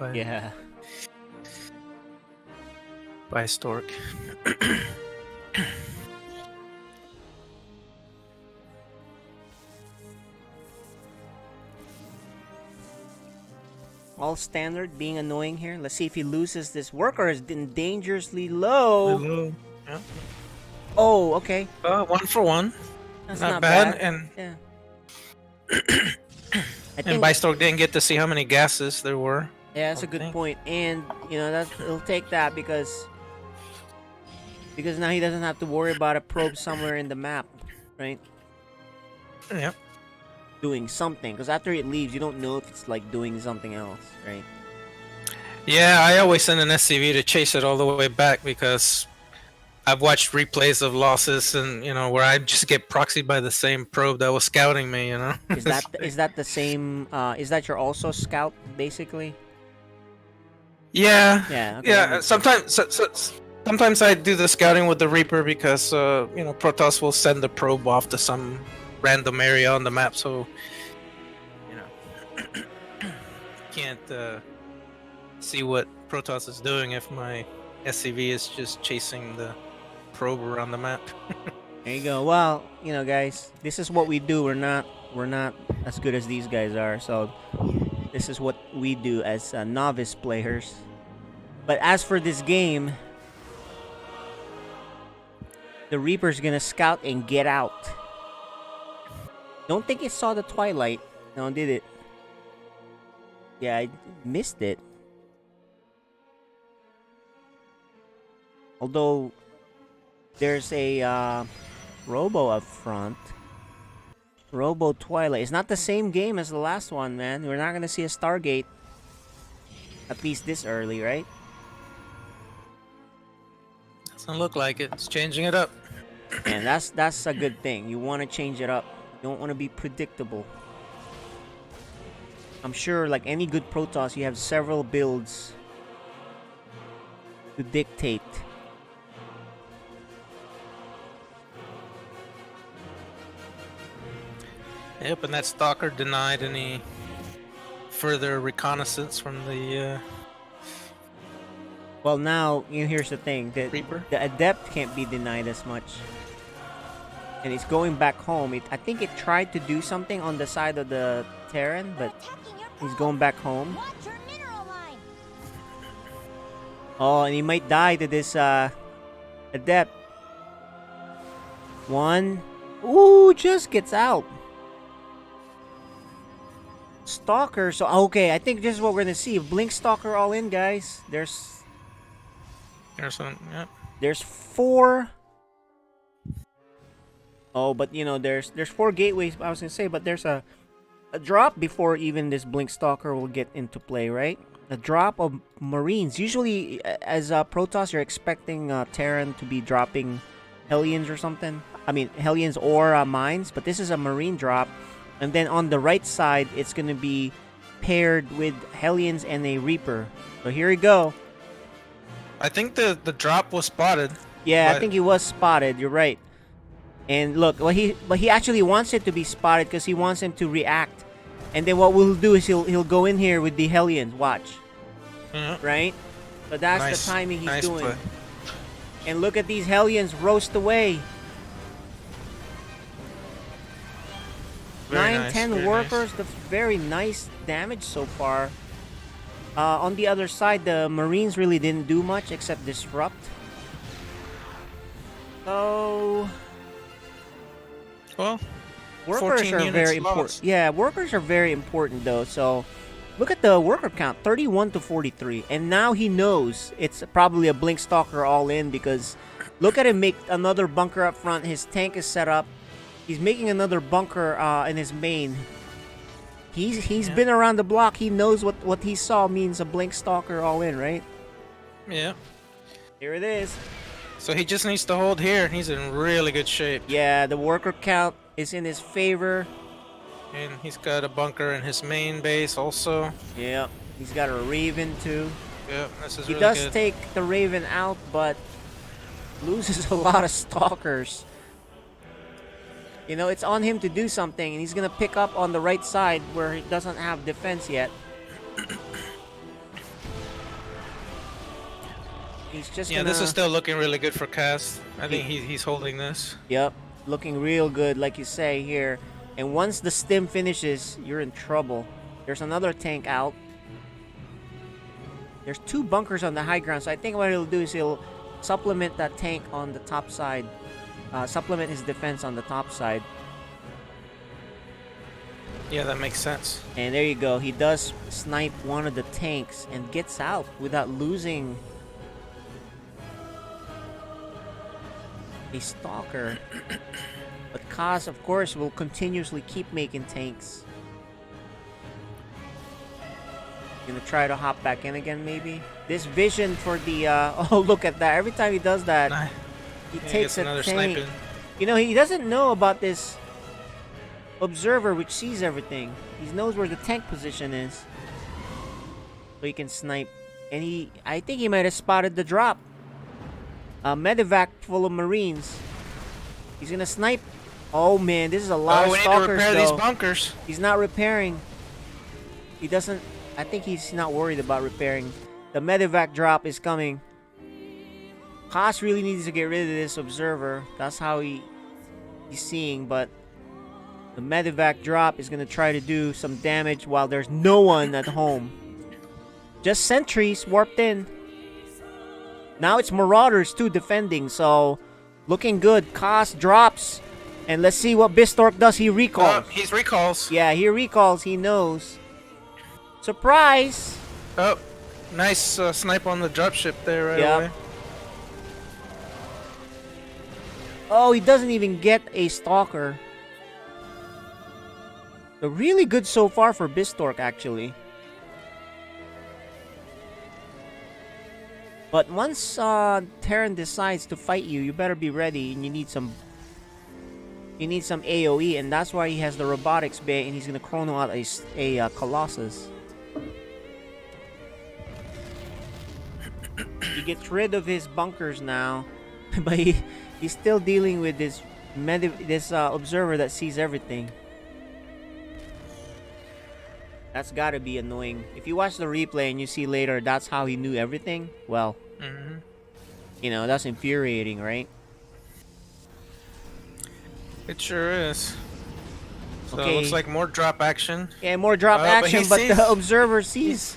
by Stork. All standard, being annoying here. Let's see if he loses this. Worker is dangerously low. Yeah. Oh, okay. 1 for 1. That's not not bad. bad. And Yeah. and Bistork didn't get to see how many gases there were. Yeah, that's a good point. And he'll take that because now he doesn't have to worry about a probe somewhere in the map, right? Yep. Doing something, because after it leaves, you don't know if it's like doing something else, right? Yeah, I always send an SCV to chase it all the way back because I've watched replays of losses and where I just get proxied by the same probe that was scouting me. Is that the same? Is that your also scout basically? Yeah. Yeah. Okay, Yeah. Sometimes I do the scouting with the Reaper because Protoss will send the probe off to some random area on the map, so can't see what Protoss is doing if my SCV is just chasing the probe around the map. There you go. Well, you know, guys, this is what we do. We're not as good as these guys are. So this is what we do as novice players. But as for this game, the Reaper's gonna scout and get out. Don't think it saw the Twilight. No, did it? Yeah, I missed it. Although there's a Robo up front. Robo Twilight. It's not the same game as the last one, man. We're not gonna see a Stargate. At least this early, right? Doesn't look like it. It's changing it up. And that's a good thing. You want to change it up. You don't want to be predictable. I'm sure, like any good Protoss, you have several builds to dictate. Yep, and that Stalker denied any further reconnaissance from the Well, now, here's the thing. Reaper. The Adept can't be denied as much. And it's going back home. I think it tried to do something on the side of the Terran, but he's going back home. Oh, and he might die to this Adept. One. Ooh, just gets out. Stalker. So, okay, I think this is what we're going to see. Blink Stalker all in, guys. There's one, yep. There's 4. Oh, but there's 4 gateways, I was going to say, but there's a drop before even this Blink Stalker will get into play, right? A drop of Marines. Usually, as Protoss, you're expecting Terran to be dropping Hellions or something. I mean, Hellions or Mines, but this is a Marine drop. And then on the right side, it's going to be paired with Hellions and a Reaper. So here we go. I think the drop was spotted. Yeah, I think he was spotted. You're right. And look, but he actually wants it to be spotted because he wants him to react. And then what we'll do is he'll go in here with the Hellions. Watch. Right? So that's the timing he's doing. Play. And look at these Hellions roast away. Very 9, nice, 10 very workers. nice. That's very nice damage so far. On the other side, the Marines really didn't do much except disrupt. So, well, workers are very important. Yeah, workers are very important though. So, look at the worker count, 31 to 43, and now he knows it's probably a Blink Stalker all in because look at him make another bunker up front. His tank is set up. He's making another bunker in his main. He's been around the block. He knows what he saw means a Blink Stalker all in, right? Yeah. Here it is. So he just needs to hold here. He's in really good shape. Yeah, the worker count is in his favor. And he's got a bunker in his main base also. Yep. He's got a Raven too. Yep, this is he really does good. take the Raven out, but loses a lot of Stalkers. It's on him to do something, and he's going to pick up on the right side where he doesn't have defense yet. He's just this is still looking really good for Cast. I think he's holding this. Yep, looking real good, like you say here. And once the stim finishes, you're in trouble. There's another tank out. There's 2 bunkers on the high ground, so I think what he'll do is he'll supplement that tank on the top side. Supplement his defense on the top side. Yeah, that makes sense. And there you go. He does snipe one of the tanks and gets out without losing a Stalker. But Kaz, of course, will continuously keep making tanks. Gonna try to hop back in again, maybe. This vision for the oh, look at that! Every time he does that, he takes a tank. Sniping. He doesn't know about this observer, which sees everything. He knows where the tank position is, so he can snipe. And I think he might have spotted the drop. A medevac full of Marines. He's gonna snipe. Oh man, this is a lot of Stalkers. We need to repair though. these bunkers. He's not repairing. He doesn't. I think he's not worried about repairing. The medevac drop is coming. Haas really needs to get rid of this observer. That's how he he's seeing, but the medevac drop is gonna try to do some damage while there's no one at home. Just sentries warped in. Now it's Marauders too defending, so looking good. Cost drops. And let's see what Bistork does. He recalls. He's recalls. Yeah, he recalls. He knows. Surprise! Oh, nice snipe on the dropship there right Yep. away. Oh, he doesn't even get a Stalker. So really good so far for Bistork, actually. But once Terran decides to fight you, you better be ready, and you need some AoE, and that's why he has the robotics bay, and he's gonna chrono out a Colossus. He gets rid of his bunkers now, but he's still dealing with this observer that sees everything. That's gotta be annoying. If you watch the replay and you see later that's how he knew everything, well, you know, that's infuriating, right? It sure is. So Okay. it looks like more drop action. Yeah, more drop action, but the observer sees.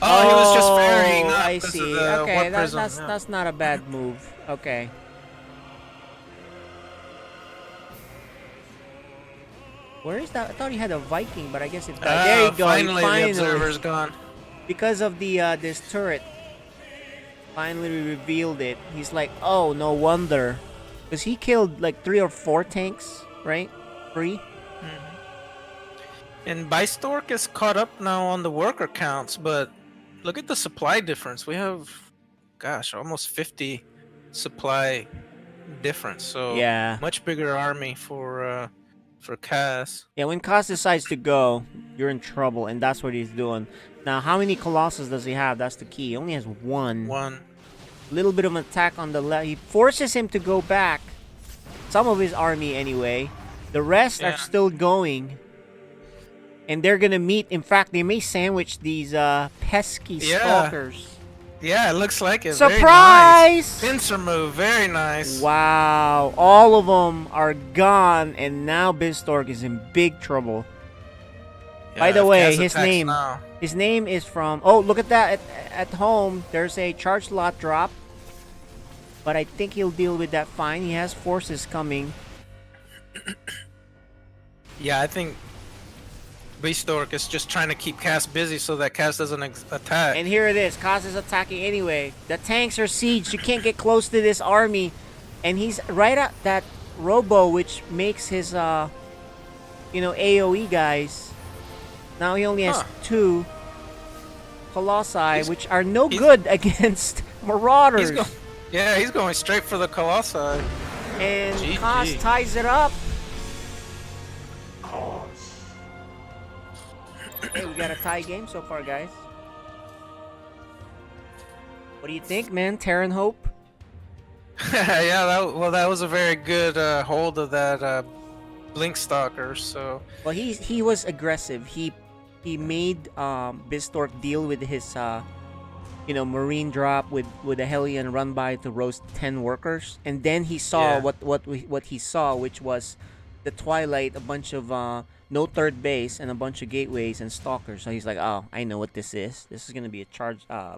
Oh, he was just ferrying up I because of see. the Okay, warp prism, yeah. that's not a bad move. Okay. Where is that? I thought he had a Viking, but I guess it died. There you go. Finally, the observer's gone. Because of the this turret. Finally revealed it. He's like, oh, no wonder. Because he killed like 3 or 4 tanks, right? 3? And Bistork is caught up now on the worker counts, but look at the supply difference. We have, gosh, almost 50 supply difference. So Yeah. much bigger army for Cass. Yeah, when Kaz decides to go, you're in trouble, and that's what he's doing. Now, how many Colossus does he have? That's the key. He only has 1. Little bit of an attack on the left. He forces him to go back. Some of his army, anyway. The rest are still going. And they're gonna meet. In fact, they may sandwich these pesky stalkers. Yeah, it looks like it. Surprise! Very nice. Pincer move, very nice. Wow, all of them are gone, and now Bistork is in big trouble. By the way, his name is from. Oh, look at that! At home, there's a charge lot drop, but I think he'll deal with that fine. He has forces coming. Yeah, I think Bistork is just trying to keep Cass busy so that Cass doesn't attack. And here it is. Kaz is attacking anyway. The tanks are sieged. You can't get close to this army. And he's right at that robo, which makes his, AoE guys. Now he only has 2 Colossi, which are no good against Marauders. He's going straight for the Colossi. And Kaz ties it up. Hey, we got a tie game so far, guys. What do you think, man? Terran Hope? Yeah, that was a very good hold of that Blink Stalker. So well, he was aggressive. He made Bistork deal with his marine drop with a Hellion run by to roast 10 workers, and then he saw what he saw, which was the Twilight, a bunch of no third base, and a bunch of gateways and stalkers. So he's like, oh, I know what this is. This is gonna be a charge, a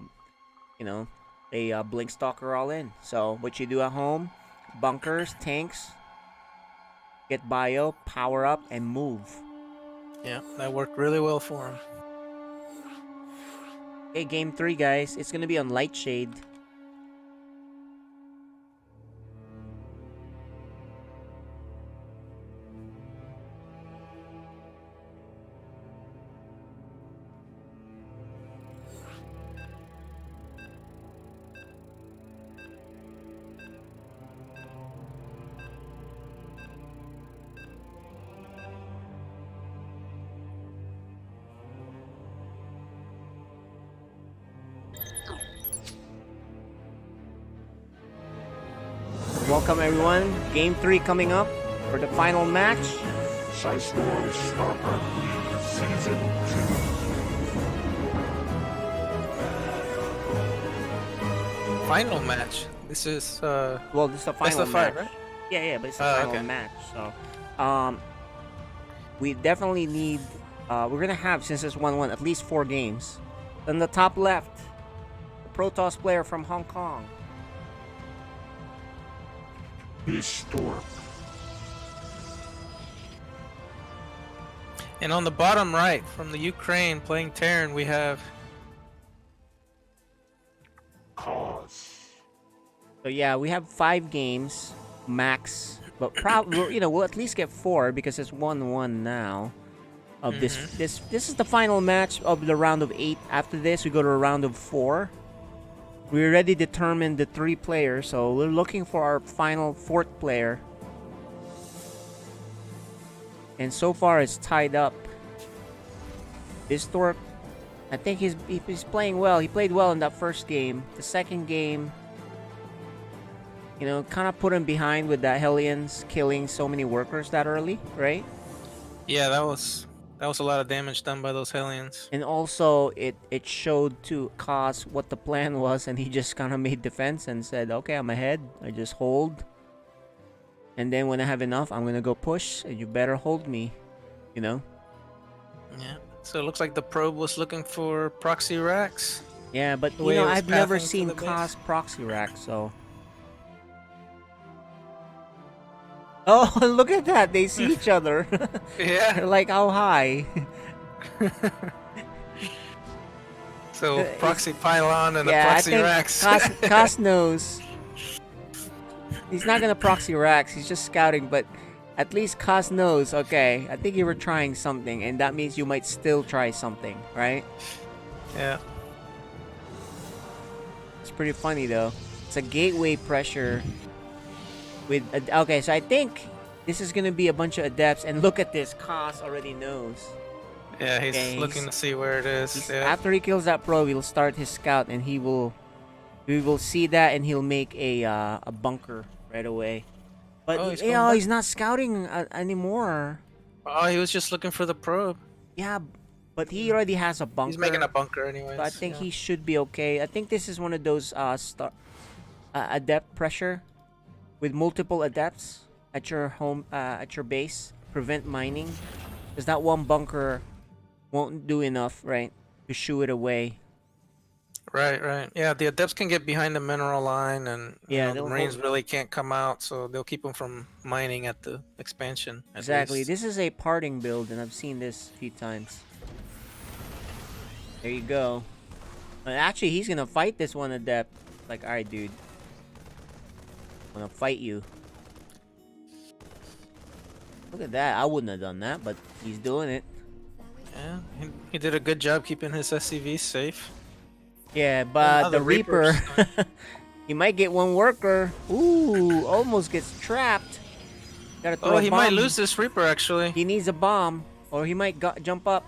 blink stalker all in. So what you do at home, bunkers, tanks, get bio, power up, and move. Yeah, that worked really well for him. Okay, game 3, guys. It's gonna be on Lightshade. Welcome everyone. Game 3 coming up for the final match. Season 2. Final match. This is well, this is the final best of 5, match. right? Yeah, but it's the Oh, final okay. match. So, we definitely need. We're gonna have, since it's 1-1, at least 4 games. Then the top left, the Protoss player from Hong Kong. Bistork. And on the bottom right, from the Ukraine playing Terran, we have Cause. So yeah, we have 5 games max, but probably we'll at least get 4 because it's 1-1 now. Of this is the final match of the round of 8. After this, we go to a round of 4. We already determined the 3 players, so we're looking for our final 4th player. And so far, it's tied up. Bistork, I think he's playing well. He played well in that first game. The second game, kind of put him behind with the Hellions killing so many workers that early, right? yeah, that was a lot of damage done by those Hellions. And also, it showed to Kaz what the plan was, and he just kind of made defense and said, okay, I'm ahead. I just hold. And then when I have enough, I'm going to go push, and you better hold me, Yeah. So it looks like the probe was looking for proxy racks. Yeah, but, The way it was I've never pathing to seen the base. Kaz proxy rack, so... Oh, look at that. They see each other. Yeah. They're like, how high? So proxy pylon and the Yeah, proxy I think racks. Kaz knows. He's not gonna proxy racks. He's just scouting, but at least Kaz knows. Okay, I think you were trying something, and that means you might still try something, right? Yeah. It's pretty funny though. It's a gateway pressure. With okay, so I think this is gonna be a bunch of adepts, and look at this. Kaz already knows. Yeah, he's Okay, looking to see where it is. Yeah. After he kills that probe, he'll start his scout, and we will see that, and he'll make a bunker right away. But Oh, he's going back. he's not scouting anymore. Oh, he was just looking for the probe. Yeah, but he already has a bunker. He's making a bunker anyways. So I think yeah. he should be okay. I think this is one of those adept pressure with multiple adepts at your home at your base. Prevent mining, because that one bunker won't do enough, right, to shoo it away. Right. Yeah, the adepts can get behind the mineral line, and the they'll Marines hold- really can't come out, so they'll keep them from mining at the expansion. at Exactly. least. This is a parting build, and I've seen this a few times. There you go. Actually, he's gonna fight this one adept. Like, alright, dude. I'm gonna fight you. Look at that. I wouldn't have done that, but he's doing it. Yeah, he did a good job keeping his SCVs safe. Yeah, but other the Reaper, Reapers. he might get one worker. Ooh, almost gets trapped. Gotta throw Oh, a he might bomb. lose this Reaper actually. He needs a bomb, or he might jump up.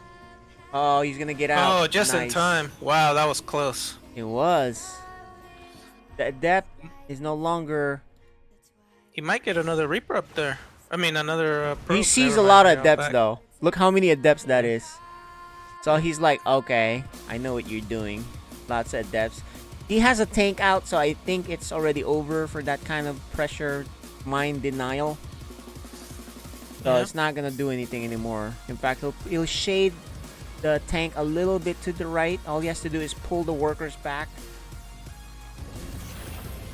Oh, he's gonna get out. Oh, just in Nice. time. Wow, that was close. It was. The adept is no longer. He might get another Reaper up there. I mean, another. He probe. sees Never a lot mind, of yeah, adepts back. though. Look how many adepts that is. So he's like, okay, I know what you're doing. Lots of adepts. He has a tank out, so I think it's already over for that kind of pressure mine denial. So Yeah. it's not gonna do anything anymore. In fact, he'll shade the tank a little bit to the right. All he has to do is pull the workers back.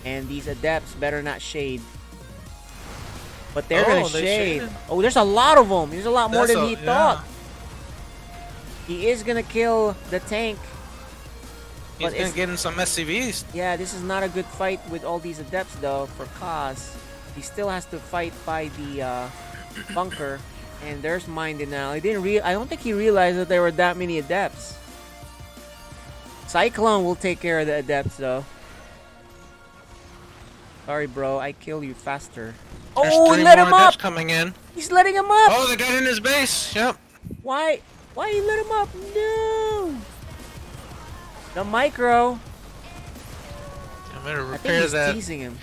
And these adepts better not shade. But they're gonna they shade. shaded. Oh, there's a lot of them. There's a lot more That's than a- he yeah. thought. He is gonna kill the tank. He's But gonna it's- get in some SCVs. Yeah, this is not a good fight with all these adepts though for Kaz. He still has to fight by the bunker, and there's mine now. I don't think he realized that there were that many adepts. Cyclone will take care of the adepts though. Sorry, bro. I kill you faster. There's Oh, he 3 let more him adepts up. coming in. He's letting him up. Oh, they got in his base. Yep. Why you let him up? No. The micro. I better I think repair he's that. teasing him.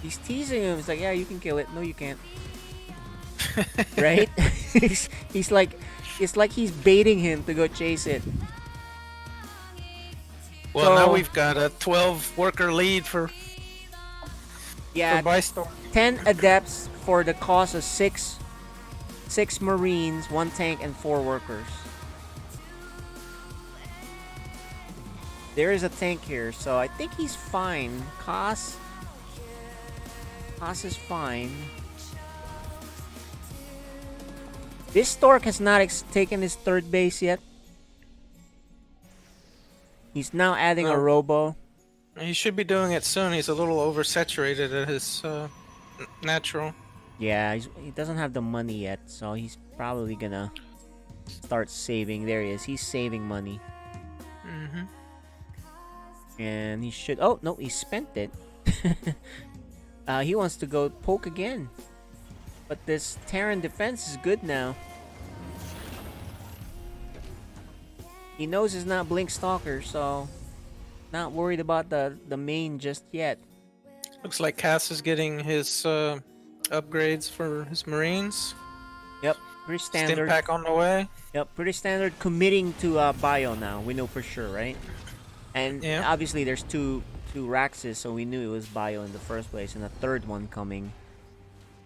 He's teasing him. He's like, yeah, you can kill it. No, you can't. Right? he's like, it's like he's baiting him to go chase it. Well, now So- we've got a 12 worker lead for. Yeah, For Bistork. 10 adepts for the cost of 6 marines, 1 tank, and 4 workers. There is a tank here, so I think he's fine. Koss is fine. Bistork has not taken his 3rd base yet. He's now adding a robo. He should be doing it soon. He's a little oversaturated at his natural. Yeah, he doesn't have the money yet, so he's probably gonna start saving. There he is. He's saving money. Mm-hmm. And he should... Oh, no, he spent it. He wants to go poke again. But this Terran defense is good now. He knows it's not Blink Stalker, so... Not worried about the main just yet. Looks like Cass is getting his upgrades for his Marines. Yep, pretty standard. Stim pack on the way. Yep, pretty standard. Committing to bio now. We know for sure, right? And obviously there's two Raxes, so we knew it was bio in the first place, and a 3rd one coming.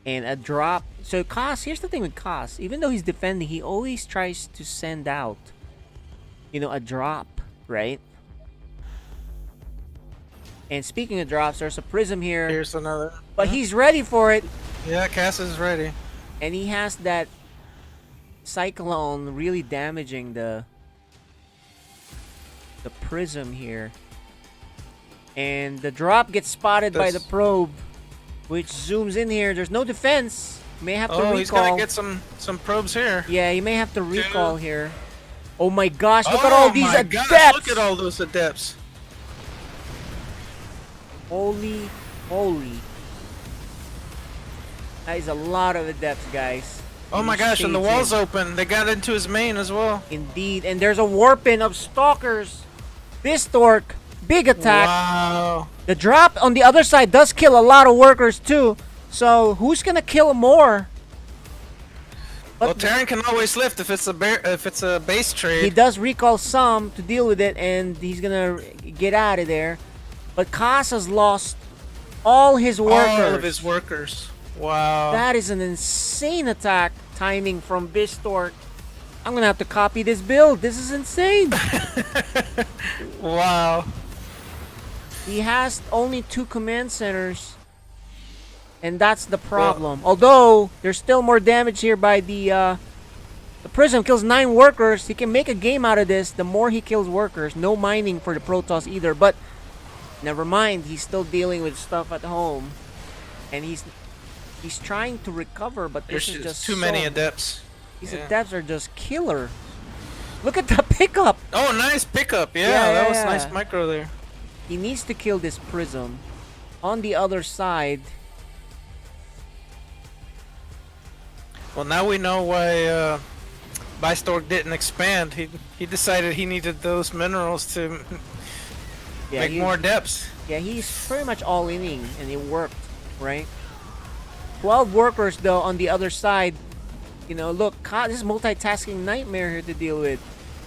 And a drop. So Koss, here's the thing with Koss. Even though he's defending, he always tries to send out, a drop, right? And speaking of drops, there's a prism here. Here's another. But he's ready for it. Yeah, Cass is ready. And he has that cyclone really damaging the prism here. And the drop gets spotted by the probe, which zooms in here. There's no defense. May have to recall. Oh, he's gonna get some probes here. Yeah, he may have to recall here. Oh my gosh, look at all these adepts! Gosh, look at all those adepts. Holy. That is a lot of adepts, guys. Oh my gosh, and the wall's open. They got into his main as well. Indeed, and there's a warping of stalkers. Bistork, big attack. Wow. The drop on the other side does kill a lot of workers too. So who's gonna kill more? Well, Terran can always lift if it's a base trade. He does recall some to deal with it, and he's gonna get out of there. But Koss has lost all his workers. All of his workers. Wow. That is an insane attack timing from Bistork. I'm gonna have to copy this build. This is insane. Wow. He has only 2 command centers. And that's the problem. Although, there's still more damage here by the Prism kills 9 workers. He can make a game out of this. The more he kills workers. No mining for the Protoss either. But, never mind. He's still dealing with stuff at home. And he's trying to recover, but this is just too many adepts. These adepts are just killer. Look at the pickup. Oh, nice pickup. Yeah, that was nice micro there. He needs to kill this Prism. On the other side... Well, now we know why Bistork didn't expand. He decided he needed those minerals to make more depths. Yeah, he's pretty much all-inning, and it worked, right? 12 workers, though, on the other side. You know, look, this is multitasking nightmare here to deal with.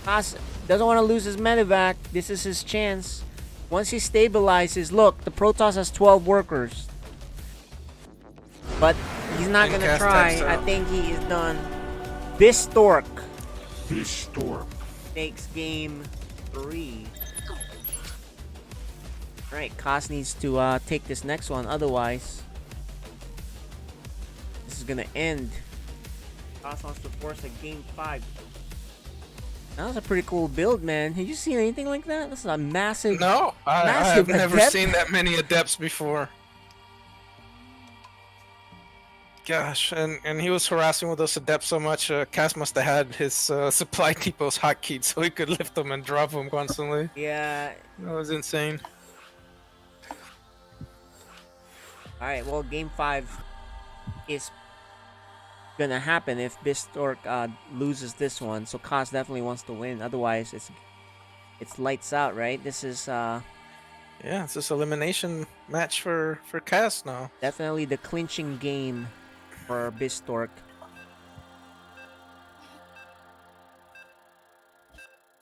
Koss doesn't want to lose his medevac. This is his chance. Once he stabilizes, look, the Protoss has 12 workers. But he's not going to try. I think he is done. Bistork takes game 3. Alright, Koss needs to take this next one. Otherwise, this is going to end. Koss wants to force a game 5. That was a pretty cool build, man. Have you seen anything like that? This is a massive... No, I've never seen that many adepts before. Gosh, and he was harassing with those adepts so much, Cass must have had his supply depots hotkeyed so he could lift them and drop them constantly. Yeah. That was insane. Alright, well, game 5 is gonna happen if Bistork loses this one. So Koss definitely wants to win. Otherwise, it's lights out, right? This is... Yeah, it's this elimination match for Cass now. Definitely the clinching game for Bistork.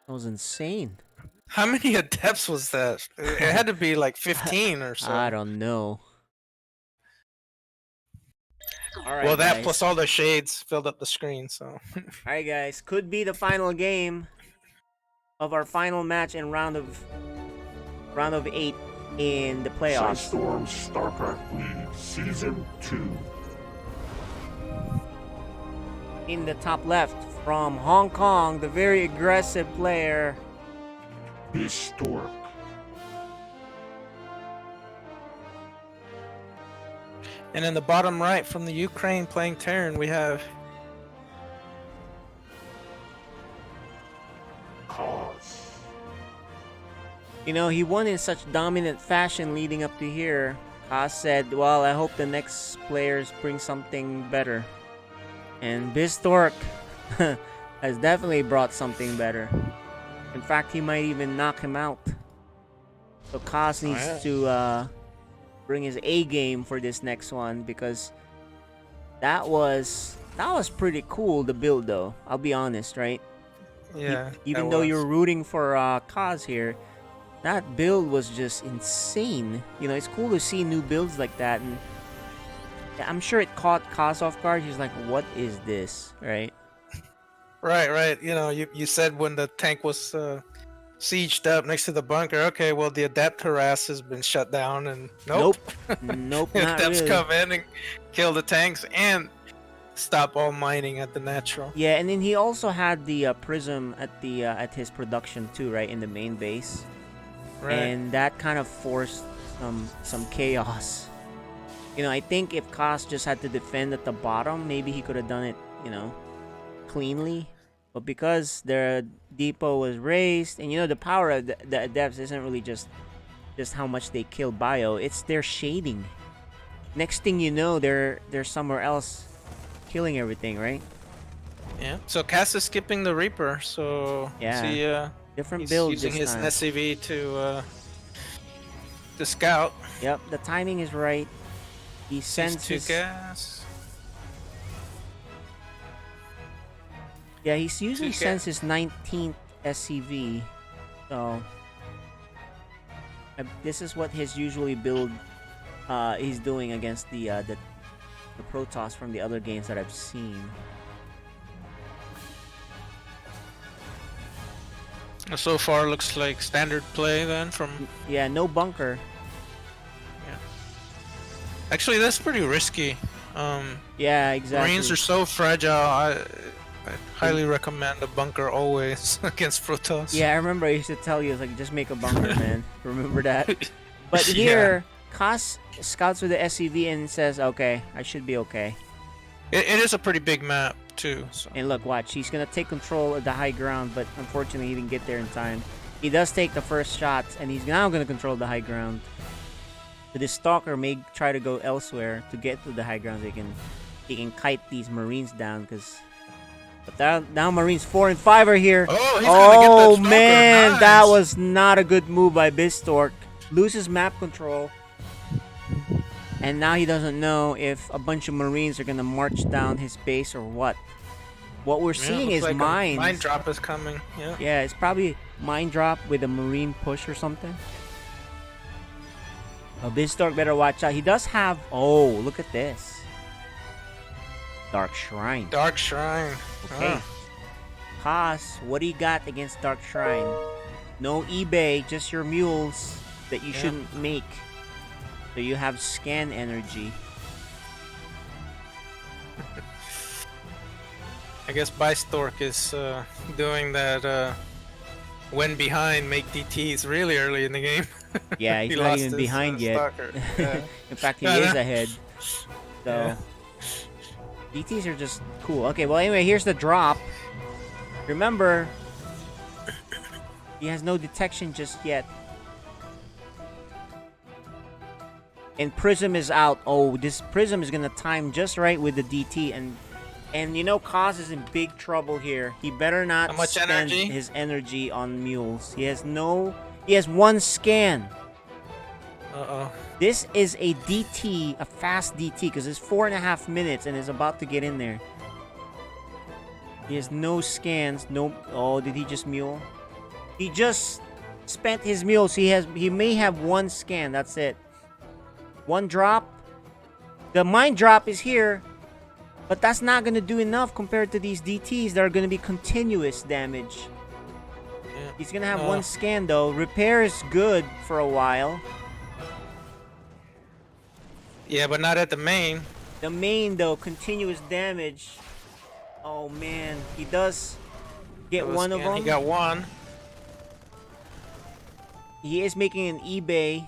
That was insane. How many adepts was that? It had to be like 15 or so. I don't know. All right, Well, that guys. plus all the shades filled up the screen. So. All right, guys. Could be the final game of our final match in round of 8 in the playoffs. Storm StarCraft League Season 2. In the top left from Hong Kong, the very aggressive player, Bistork. And in the bottom right from the Ukraine playing Terran, we have Cause. You know, he won in such dominant fashion leading up to here. Haas said, well, I hope the next players bring something better. And Bistork has definitely brought something better. In fact, he might even knock him out. So Haas needs to bring his A game for this next one, because that was pretty cool, the build, though. I'll be honest, right? Yeah. Even though you're rooting for Kaz here, that build was just insane. You know, it's cool to see new builds like that, and I'm sure it caught Kaz off guard. He's like, "What is this?" Right? Right. You know, you said when the tank was sieged up next to the bunker. Okay, well the adept harass has been shut down, and nope, not adepts really. come in and kill the tanks and stop all mining at the natural. Yeah, and then he also had the prism at the at his production too, right, in the main base. Right. And that kind of forced some chaos. You know, I think if Kaz just had to defend at the bottom, maybe he could have done it, you know, cleanly. But because their depot was raised, and you know, the power of the adepts isn't really just how much they kill bio, it's their shading. Next thing you know, they're somewhere else killing everything, right? Yeah. So Cass is skipping the Reaper, so Yeah. Different he's builds using this his time. SCV to scout. Yep, the timing is right. He sends two his... gas. Yeah, he usually Two sends his 19th SCV. So this is what his usually build he's doing against the Protoss from the other games that I've seen. So far, looks like standard play then from. Yeah, no bunker. Yeah. Actually, that's pretty risky. Yeah, exactly. Marines are so fragile. I highly recommend a bunker always against Protoss. Yeah, I remember I used to tell you, like, just make a bunker, man. Remember that? But here, Kaz scouts with the SCV and says, okay, I should be okay. It is a pretty big map, too. So. And look, watch. He's going to take control of the high ground, but unfortunately, he didn't get there in time. He does take the first shots, and he's now going to control the high ground. So this Stalker may try to go elsewhere to get to the high ground. He can kite these Marines down, because... But now Marines 4 and 5 are here. Oh, he's gonna get that Stalker. Man, Nice. that was not a good move by Bistork. Loses map control. And now he doesn't know if a bunch of Marines are going to march down his base or what. What we're seeing looks is like mines. a mine drop is coming. Yeah. Yeah, it's probably mine drop with a Marine push or something. Oh, Bistork better watch out. He does have... Oh, look at this. Dark Shrine. Dark Shrine. Okay. Haas, what do you got against Dark Shrine? No eBay, just your mules that you shouldn't make. So you have scan energy. I guess Bistork is doing that when behind, make DTs really early in the game. Yeah, he's He not lost even his, behind yet. Stalker. Yeah. In fact, he Yeah, is no. ahead. So, Yeah. DTs are just cool. Okay, well, anyway, here's the drop. Remember, he has no detection just yet. And Prism is out. Oh, this Prism is going to time just right with the DT. And you know, Kaz is in big trouble here. He better not How much spend energy? his energy on mules. He has one scan. Uh-oh. This is a DT, a fast DT, because it's 4.5 minutes and is about to get in there. He has no scans, no... Oh, did he just mule? He just spent his mule, so he may have one scan, that's it. One drop. The mine drop is here. But that's not gonna do enough compared to these DTs that are gonna be continuous damage. Yeah. He's gonna have one scan though. Repair is good for a while. Yeah, but not at the main. The main though, continuous damage. Oh man, he does get one of them. He got one. He is making an eBay.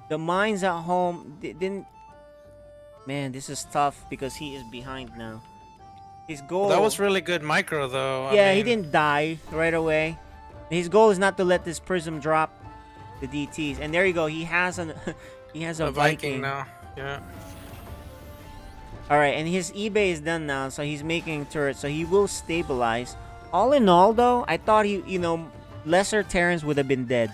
The mines at home didn't. Man, this is tough because he is behind now. His goal. That was really good micro though. Yeah, I he mean, didn't die right away. His goal is not to let this prism drop the DTs. And there you go. He has an he has a Viking now. Yeah. All right, and his eBay is done now, so he's making turrets, so he will stabilize. All in all, though, I thought lesser Terrans would have been dead.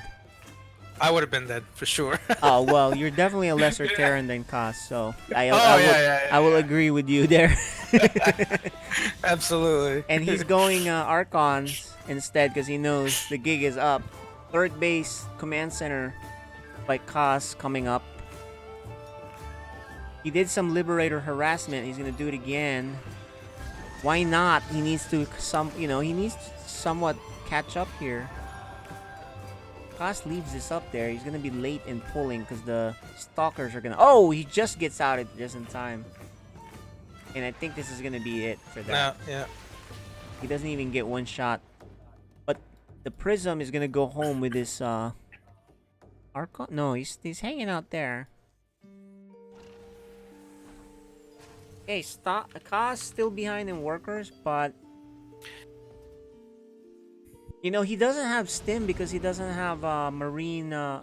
I would have been dead for sure. Oh well, you're definitely a lesser Terran than Koss, so I will agree with you there. Absolutely. And he's going Archons instead because he knows the gig is up. Third base command center by Koss coming up. He did some Liberator harassment. He's gonna do it again. Why not? He needs to he needs to somewhat catch up here. Koss leaves this up there. He's gonna be late in pulling because the stalkers are gonna. Oh, he just gets out just in time. And I think this is gonna be it for that. Yeah. He doesn't even get one shot. But the Prism is gonna go home with this Archon. No, he's hanging out there. Okay, Koss still behind in workers, but he doesn't have stim because he doesn't have marine. Oh,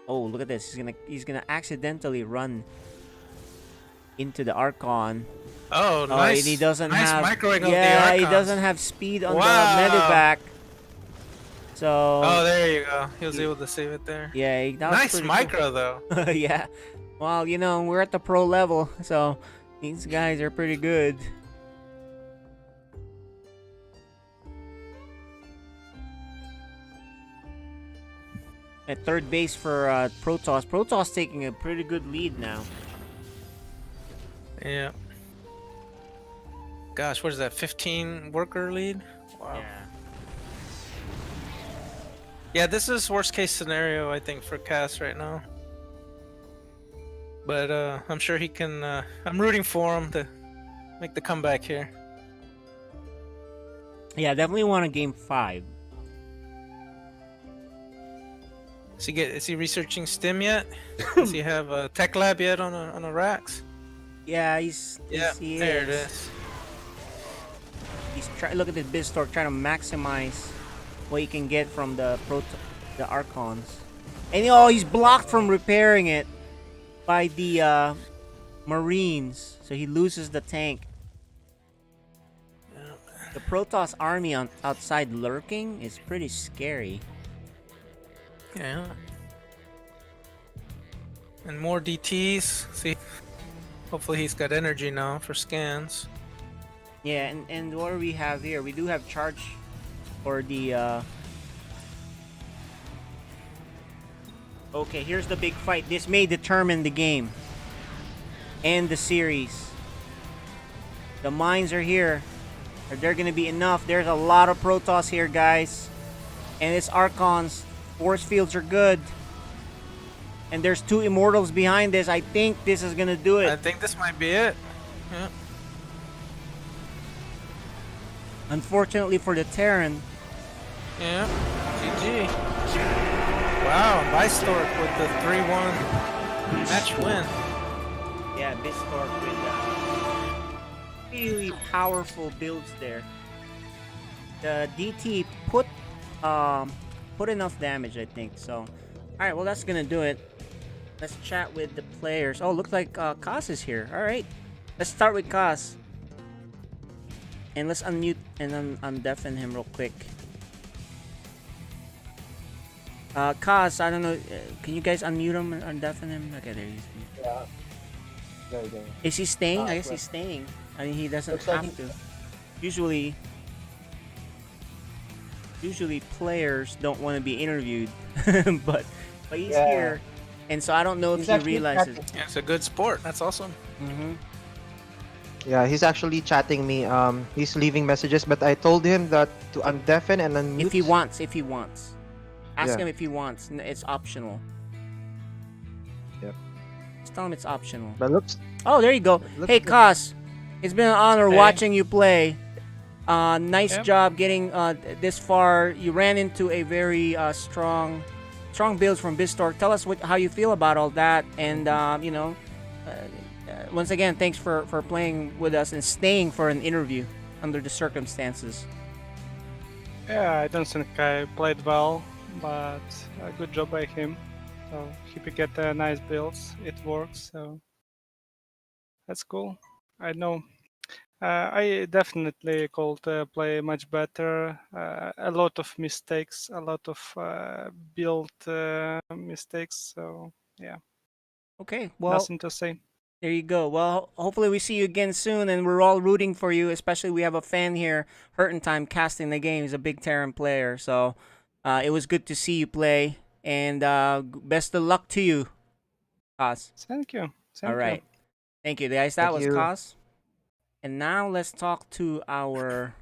look at this! He's gonna accidentally run into the Archon. Oh, nice! And he doesn't have. Microwave of the Yeah, he Archons. doesn't have speed on the Wow. medevac. So. Oh, there you go. He was able to save it there. Yeah, that was Nice pretty micro cool. though. Yeah. Well, we're at the pro level, so these guys are pretty good. At third base for Protoss. Protoss taking a pretty good lead now. Yeah. Gosh, what is that? 15 worker lead? Wow. Yeah, this is worst case scenario I think for Cass right now. But I'm sure he can. I'm rooting for him to make the comeback here. Yeah, definitely want a game 5. Is he researching stim yet? Does he have a tech lab yet on a racks? Yeah, he there it is. He's look at this Bistork trying to maximize what he can get from the Archons. And he's blocked from repairing it by the Marines, so he loses the tank. The Protoss army outside lurking is pretty scary. Yeah. And more DTs. See, hopefully he's got energy now for scans. Yeah, and what do we have here? We do have charge for the Okay, here's the big fight. This may determine the game and the series. The mines are here. Are there gonna be enough? There's a lot of Protoss here, guys. And it's Archons. Force fields are good. And there's 2 Immortals behind this. I think this is gonna do it. I think this might be it. Yeah. Unfortunately for the Terran. Yeah. GG. Wow, Bistork with the 3-1 match win. Yeah, Bistork with really powerful builds there. The DT put enough damage, I think. So, all right, well that's gonna do it. Let's chat with the players. Oh, looks like Koss is here. All right, let's start with Koss, and let's unmute and undeafen him real quick. Koss, I don't know. Can you guys unmute him and undeafen him? Okay, there he is. Yeah. There. Is he staying? I guess he's staying. I mean, he doesn't have to. Usually players don't want to be interviewed, but he's here, and so I don't know if he realizes. Yeah, it's a good sport. That's awesome. Mm-hmm. Yeah, he's actually chatting me. He's leaving messages, but I told him that to undeafen and unmute. If he wants. Ask Yeah. him if he wants. It's optional. Yep. Just tell him it's optional. But looks. Oh, there you go. looks Hey, good. Kos. It's been an honor Hey. watching you play. Nice Yep. job getting this far. You ran into a very strong builds from Bistork. Tell us how you feel about all that. And, once again, thanks for playing with us and staying for an interview under the circumstances. Yeah, I don't think I played well, but a good job by him. So he get nice builds. It works, so that's cool. I know. I definitely could play much better. A lot of mistakes, a lot of build mistakes. So yeah. Okay, well, Nothing to say. there you go. Well, hopefully we see you again soon, and we're all rooting for you. Especially we have a fan here, Hurtin' Time, casting the game. He's a big Terran player, so it was good to see you play, and best of luck to you, Kos. Thank you. All right, thank you, guys. That Thank was you. Kos. And now let's talk to our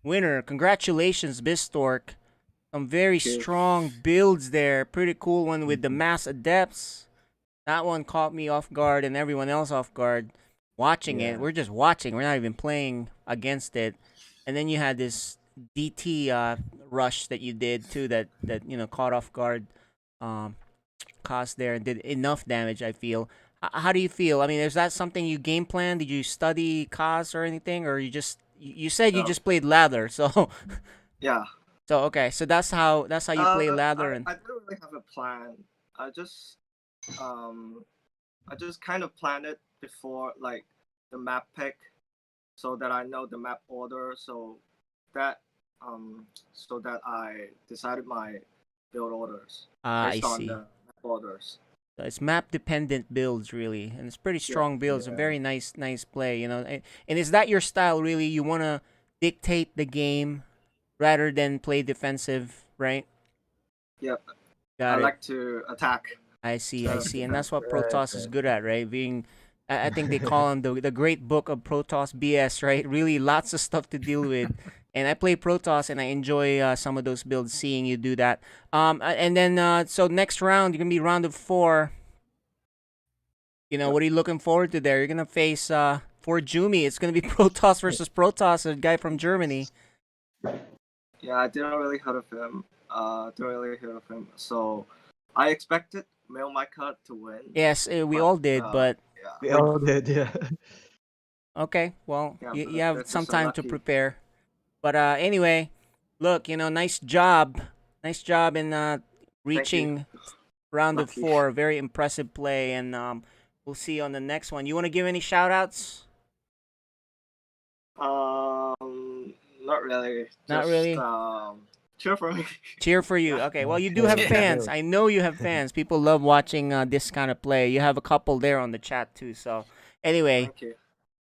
winner. Congratulations, Bistork. Some very strong builds there. Pretty cool one with the Mass Adepts. That one caught me off guard and everyone else off guard watching it. We're just watching. We're not even playing against it. And then you had this DT rush that you did too that caught off guard Kos there and did enough damage, I feel. How do you feel? I mean, is that something you game plan? Did you study Kos or anything, or you said you just played ladder? So Yeah. so okay, so that's how you play ladder and I don't really have a plan. I just kind of planned it before, like the map pick, so that I know the map order. So that I decided my build orders I based on see. the map orders. So it's map dependent builds really, and it's pretty strong builds. A very nice play, And is that your style really? You want to dictate the game rather than play defensive, right? Yep. Got I it. like to attack. I see, and that's what Protoss is good at, right? Being, I think they call him the great book of Protoss BS, right? Really, lots of stuff to deal with. And I play Protoss, and I enjoy some of those builds. Seeing you do that, and then so next round, you're gonna be round of 4. What are you looking forward to there? You're gonna face ForJumy. It's gonna be Protoss versus Protoss, a guy from Germany. Yeah, I didn't really heard of him. So I expected Meomaika to win. Yes, we all did, but We all did, yeah. okay. Well, Yeah, you but have that's some so time to lucky. prepare. But anyway, look, nice job in reaching round of Lucky. 4. Very impressive play, and we'll see you on the next one. You want to give any shout outs? Not really. Not Just, really? Cheer for me. Cheer for you. Okay, well, you do have fans. I know you have fans. People love watching this kind of play. You have a couple there on the chat too. So anyway, Thank you.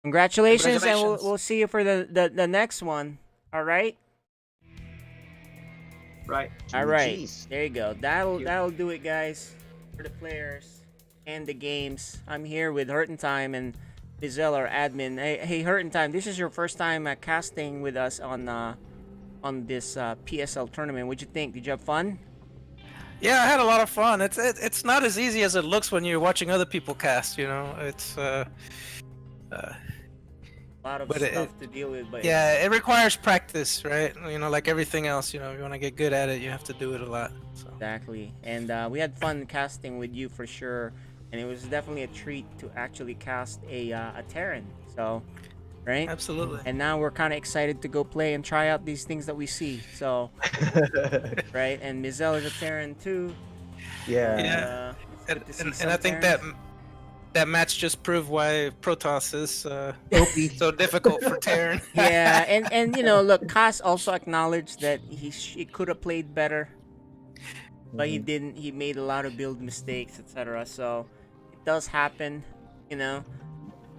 congratulations, and Congratulations. we'll see you for the next one. All right. Right. All right. GGs. There you go. That'll do it, guys. For the players and the games. I'm here with Hurtin' Time and Bizel, our admin. Hey, Hurtin' Time. This is your first time casting with us on this PSL tournament. What'd you think? Did you have fun? Yeah, I had a lot of fun. It's not as easy as it looks when you're watching other people cast. It's A lot of But stuff to deal with, but yeah, it requires practice, right? Like everything else. If you want to get good at it, you have to do it a lot. So. Exactly. And we had fun casting with you for sure. And it was definitely a treat to actually cast a Terran. So, right? Absolutely. And now we're kind of excited to go play and try out these things that we see. So, right? And Mizel is a Terran too. Yeah. Yeah. It's good to see And some I think Terrans. that match just proved why Protoss is so difficult for Terran. Yeah, and look, Kos also acknowledged that he could have played better, but he didn't. He made a lot of build mistakes, etc. So it does happen,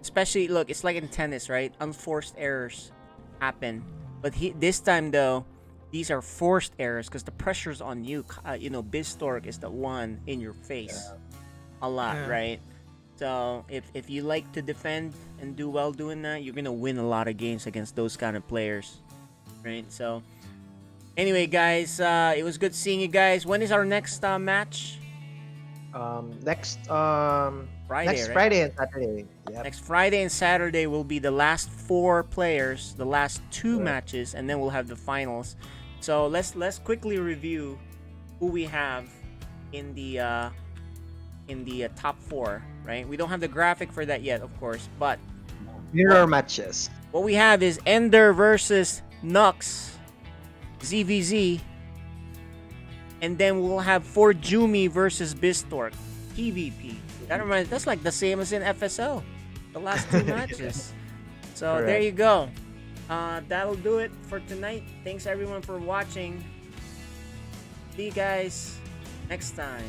Especially, look, it's like in tennis, right? Unforced errors happen, but this time though, these are forced errors because the pressure's on you. Bistork is the one in your face, a lot, Yeah. right? So if you like to defend and do well doing that, you're gonna win a lot of games against those kind of players, right? So anyway, guys, it was good seeing you guys. When is our next match? Next Friday, next right? Friday and Saturday. Yep. Next Friday and Saturday will be the last 4 players, the last 2 Correct. matches, and then we'll have the finals. So let's quickly review who we have in the top 4. Right? We don't have the graphic for that yet, of course, but Mirror matches. what we have is Ender versus Nux, ZVZ, and then we'll have ForJumy versus Bistork, PvP. That's like the same as in FSL, the last 2 matches. So Correct. there you go. That'll do it for tonight. Thanks everyone for watching. See you guys next time.